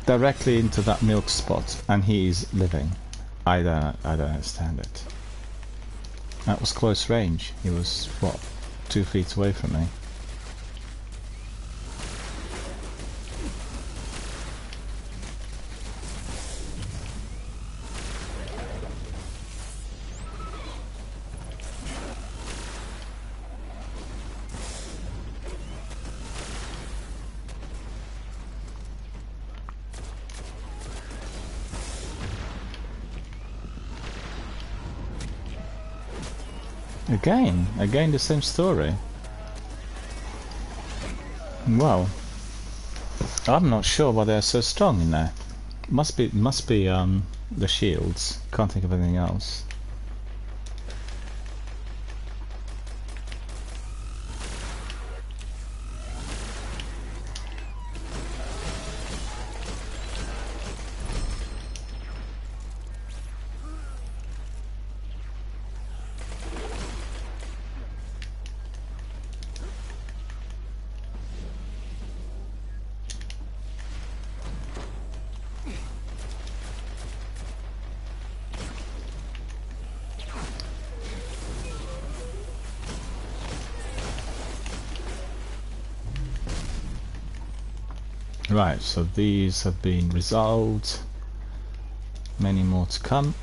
Speaker 1: directly into that milk spot and he's living. I don't understand it. That was close range. He was, what, 2 feet away from me. Again the same story. Well, I'm not sure why they're so strong in there. Must be the shields. Can't think of anything else. Right, so these have been resolved. Many more to come.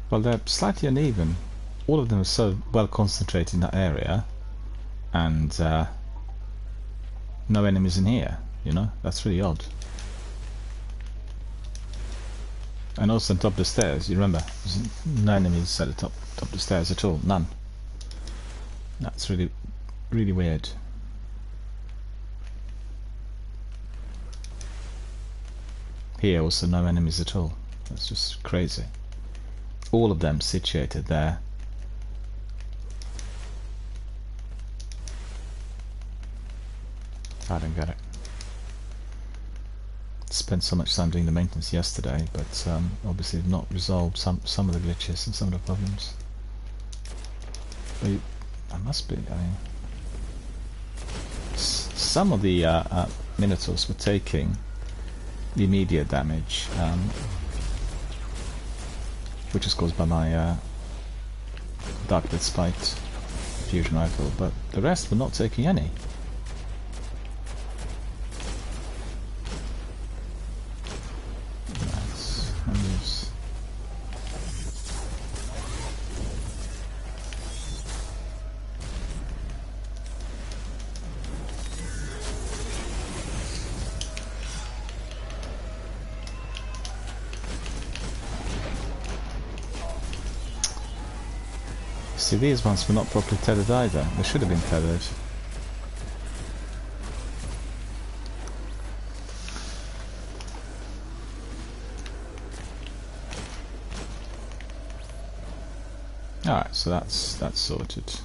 Speaker 1: Well, they're slightly uneven. All of them are so well concentrated in that area, and no enemies in here, you know? That's really odd. And also on top of the stairs, you remember, there's no enemies at the top of the stairs at all, none. That's really weird. Here also no enemies at all. That's just crazy. All of them situated there. I don't get it. Spent so much time doing the maintenance yesterday, but obviously not resolved some of the glitches and some of the problems. I must be. I mean, some of the Minotaurs were taking the immediate damage, which is caused by my Dark Blade Spite fusion rifle, but the rest were not taking any. See, these ones were not properly tethered either. They should have been tethered. Alright, so that's sorted.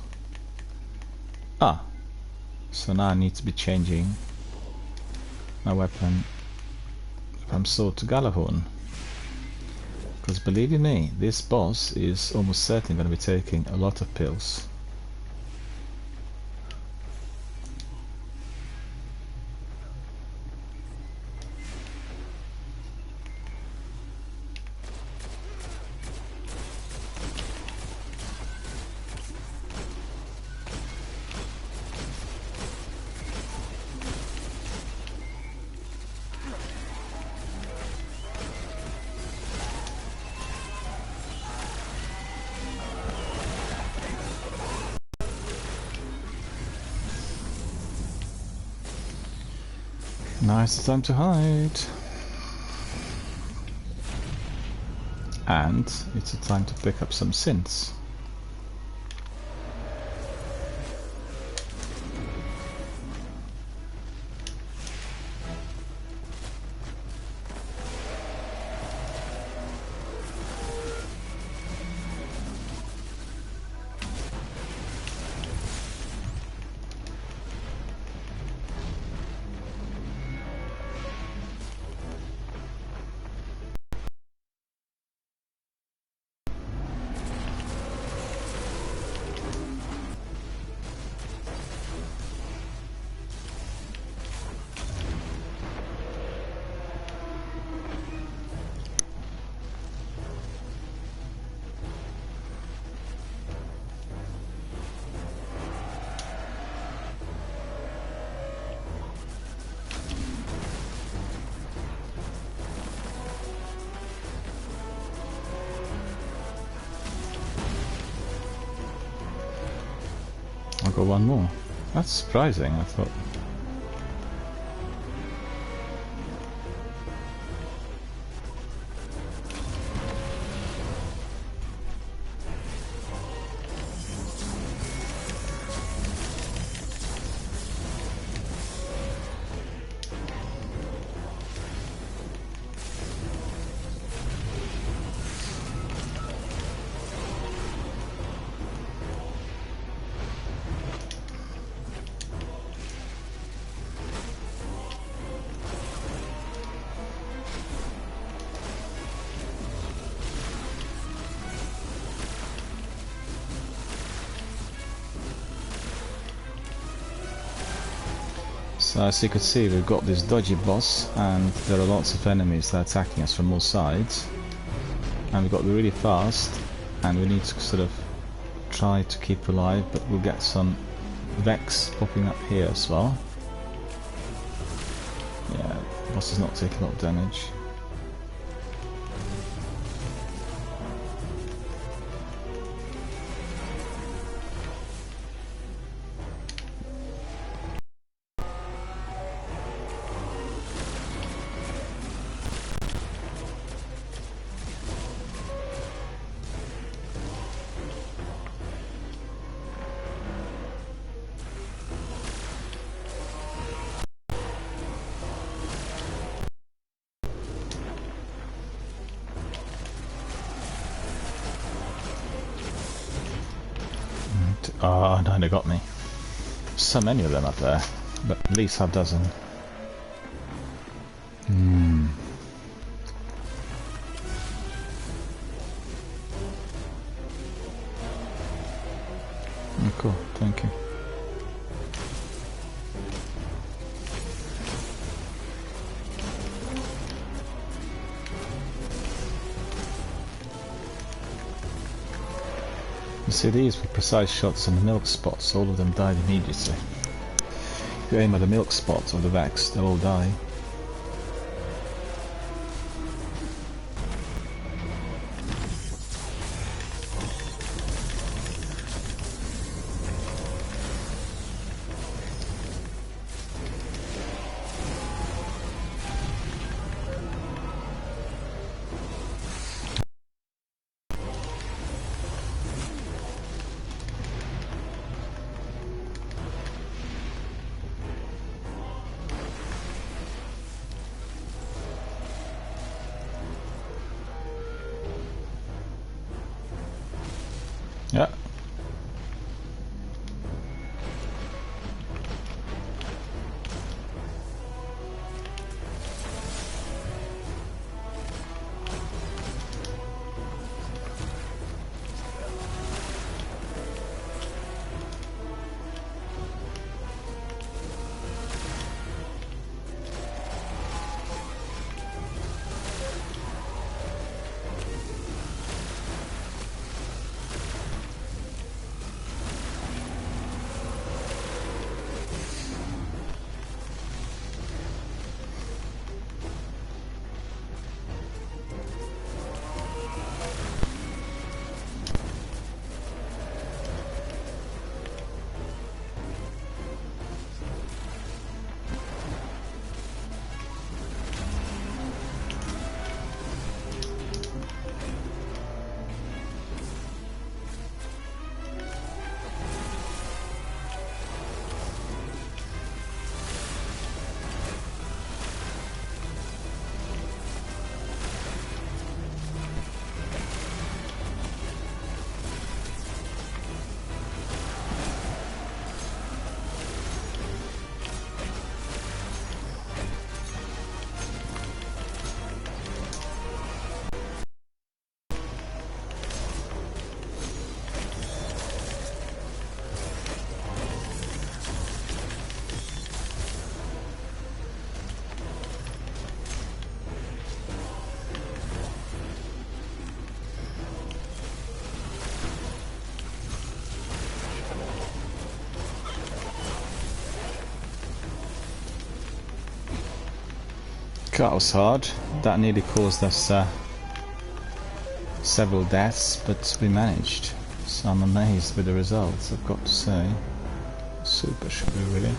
Speaker 1: Ah, so now I need to be changing my weapon from sword to Galahorn. Because believe you me, this boss is almost certainly going to be taking a lot of pills. Now it's time to hide. And it's a time to pick up some synths. I got one more. That's surprising, I thought. So as you can see, we've got this dodgy boss and there are lots of enemies that are attacking us from all sides, and we've got to be really fast and we need to sort of try to keep alive, but we'll get some Vex popping up here as well. Yeah, the boss is not taking a lot of damage. Oh no, they got me. So many of them up there, but at least half dozen. Oh, cool, thank you. You see, these were precise shots on the milk spots, all of them died immediately. If you aim at the milk spots of the Vex, they'll all die. That was hard. That nearly caused us several deaths, but we managed. So I'm amazed with the results, I've got to say. Super should be really.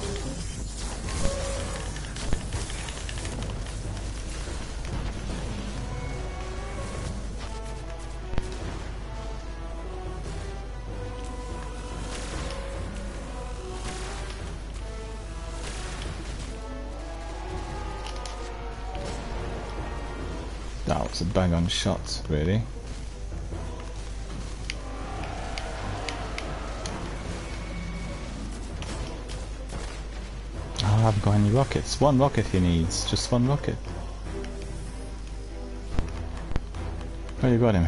Speaker 1: That was a bang on shot, really. Oh, I haven't got any rockets. One rocket he needs, just one rocket. Oh, you got him.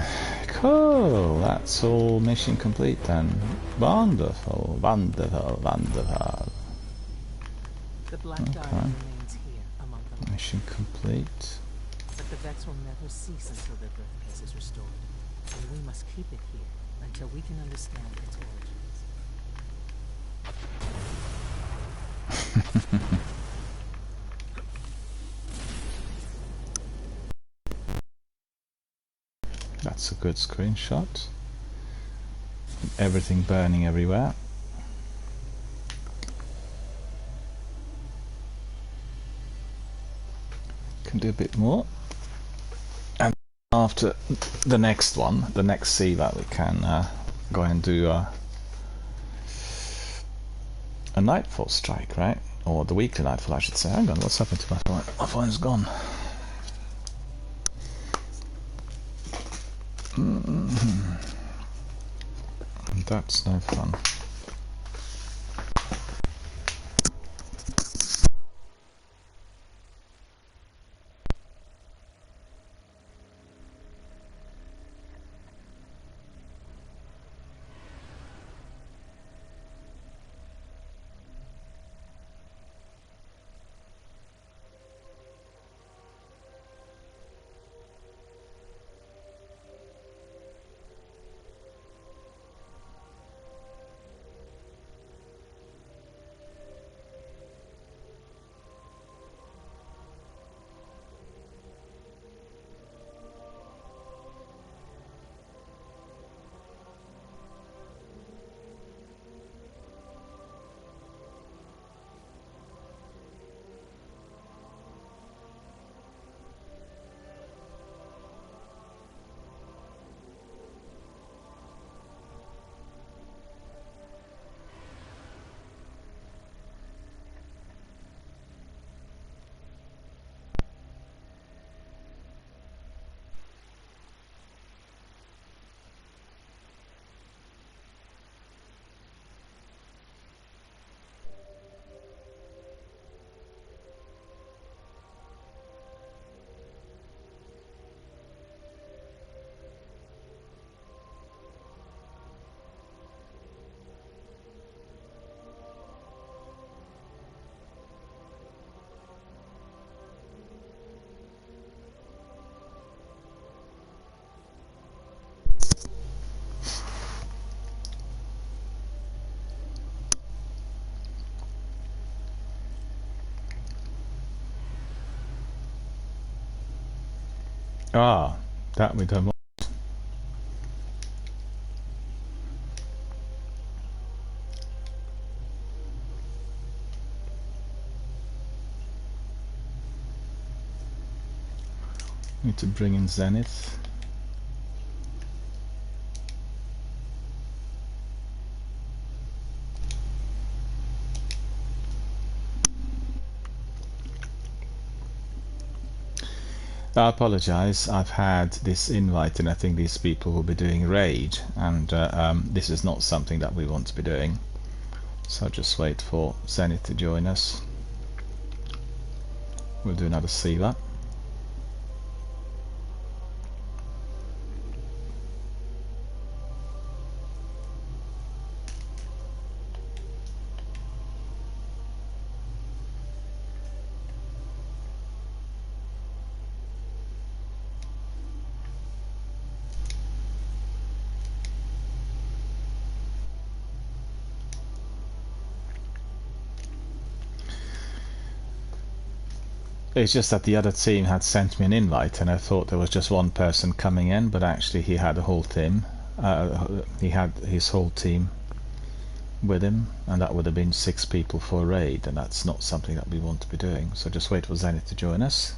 Speaker 1: Cool, that's all mission complete then. Wonderful, wonderful, wonderful.
Speaker 5: The Black Guardian remains here among them.
Speaker 1: Mission complete.
Speaker 5: But the Vex will never cease until their birthplace is restored. And we must keep it here until we can understand its origins.
Speaker 1: That's a good screenshot. Everything burning everywhere. Can do a bit more. And after the next one, the next CVAT, we can go and do a nightfall strike, right? Or the weekly nightfall, I should say. Hang on, what's happened to my phone? My phone's gone. That's no fun. Ah, that we don't want. Need to bring in Zenith. I apologize, I've had this invite and I think these people will be doing raid, and this is not something that we want to be doing, so just wait for Zenith to join us. We'll do another CVAT. It's just that the other team had sent me an invite, and I thought there was just one person coming in, but actually he had a whole team. He had his whole team with him, and that would have been 6 people for a raid, and that's not something that we want to be doing. So just wait for Zenith to join us.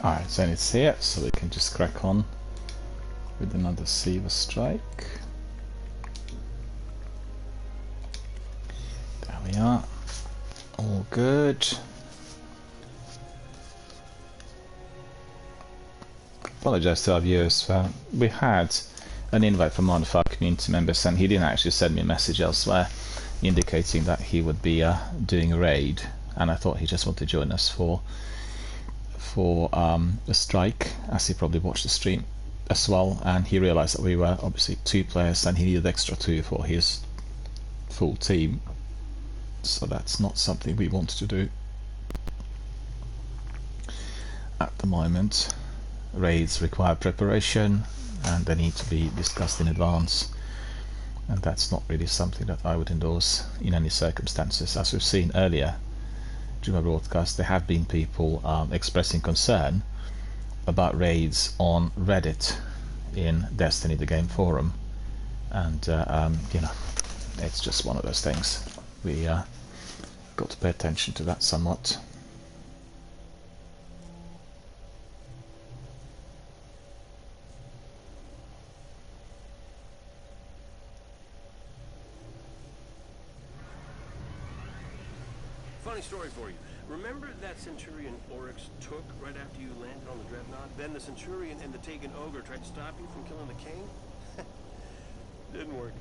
Speaker 1: Alright, Zenith's here, so we can just crack on with another Siva strike. There we are. All good. Apologise to our viewers. We had an invite from one of our community members, and he didn't actually send me a message elsewhere indicating that he would be doing a raid, and I thought he just wanted to join us for a strike, as he probably watched the stream as well, and he realised that we were obviously 2 players and he needed extra 2 for his full team, so that's not something we wanted to do at the moment. Raids require preparation and they need to be discussed in advance, and that's not really something that I would endorse in any circumstances. As we've seen earlier during my broadcast, there have been people expressing concern about raids on Reddit in Destiny the game forum, and you know, it's just one of those things. We got to pay attention to that somewhat.
Speaker 6: Funny story for you. Remember that Centurion Oryx took right after you landed on the Dreadnought? Then the Centurion and the Taken Ogre tried to stop you from killing the king? Didn't work.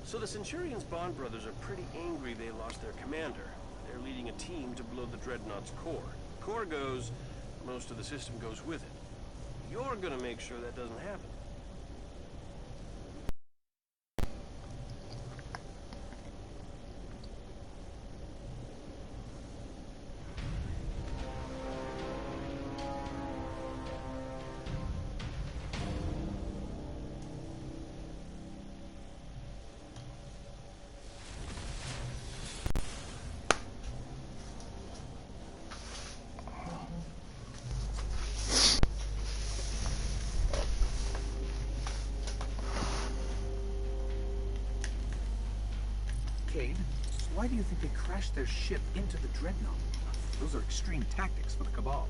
Speaker 6: So the Centurion's Bond brothers are pretty angry they lost their commander. They're leading a team to blow the Dreadnought's core. Core goes, most of the system goes with it. You're gonna make sure that doesn't happen.
Speaker 2: Why do you think they crashed their ship into the Dreadnought? Those are extreme tactics for the Cabal.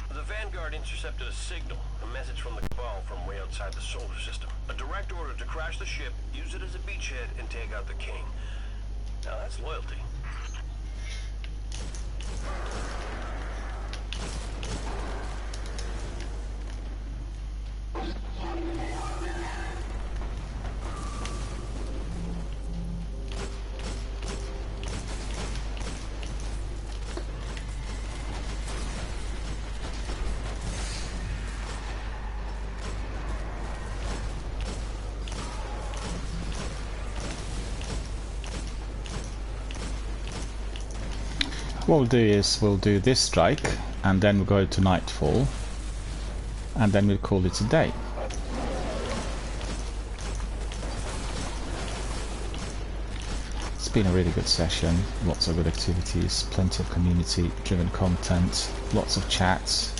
Speaker 6: The Vanguard intercepted a signal, a message from the Cabal from way outside the solar system. A direct order to crash the ship, use it as a beachhead, and take out the king. Now that's loyalty.
Speaker 1: What we'll do is we'll do this strike, and then we'll go to nightfall, and then we'll call it a day. It's been a really good session, lots of good activities, plenty of community driven content, lots of chats.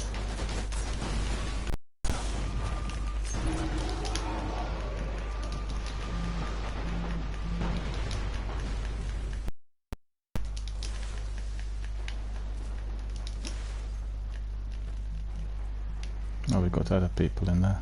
Speaker 1: Oh, we've got other people in there.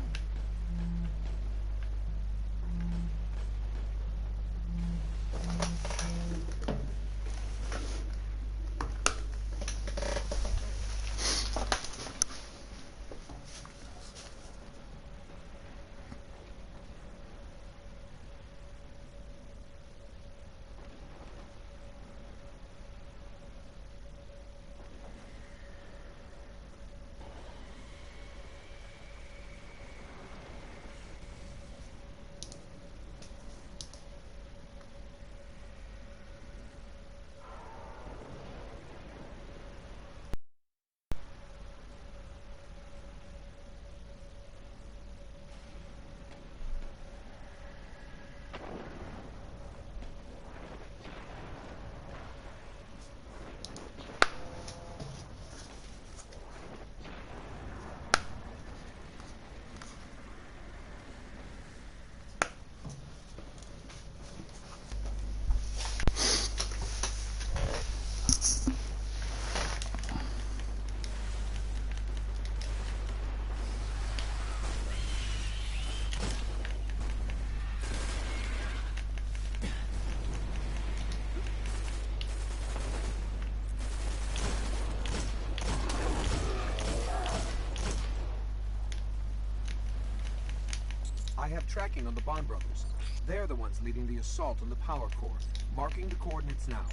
Speaker 2: I have tracking on the Bond brothers. They're the ones leading the assault on the power core. Marking the coordinates now.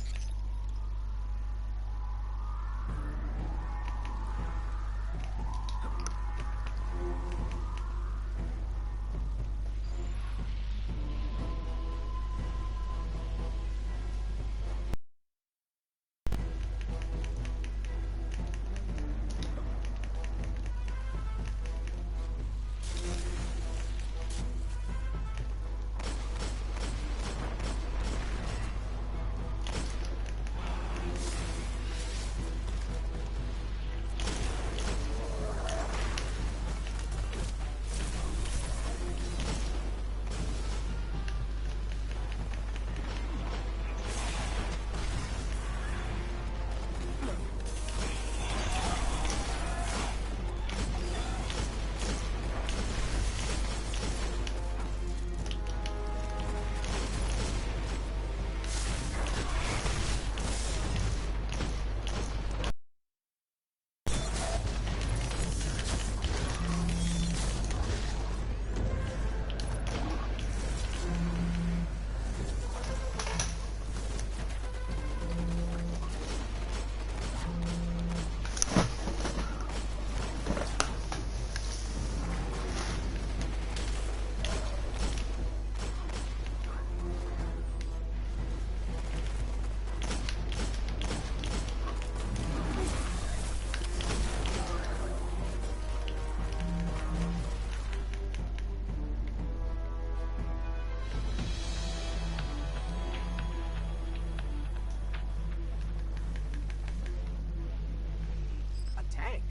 Speaker 2: Tank?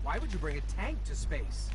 Speaker 2: Why would you bring a tank to space?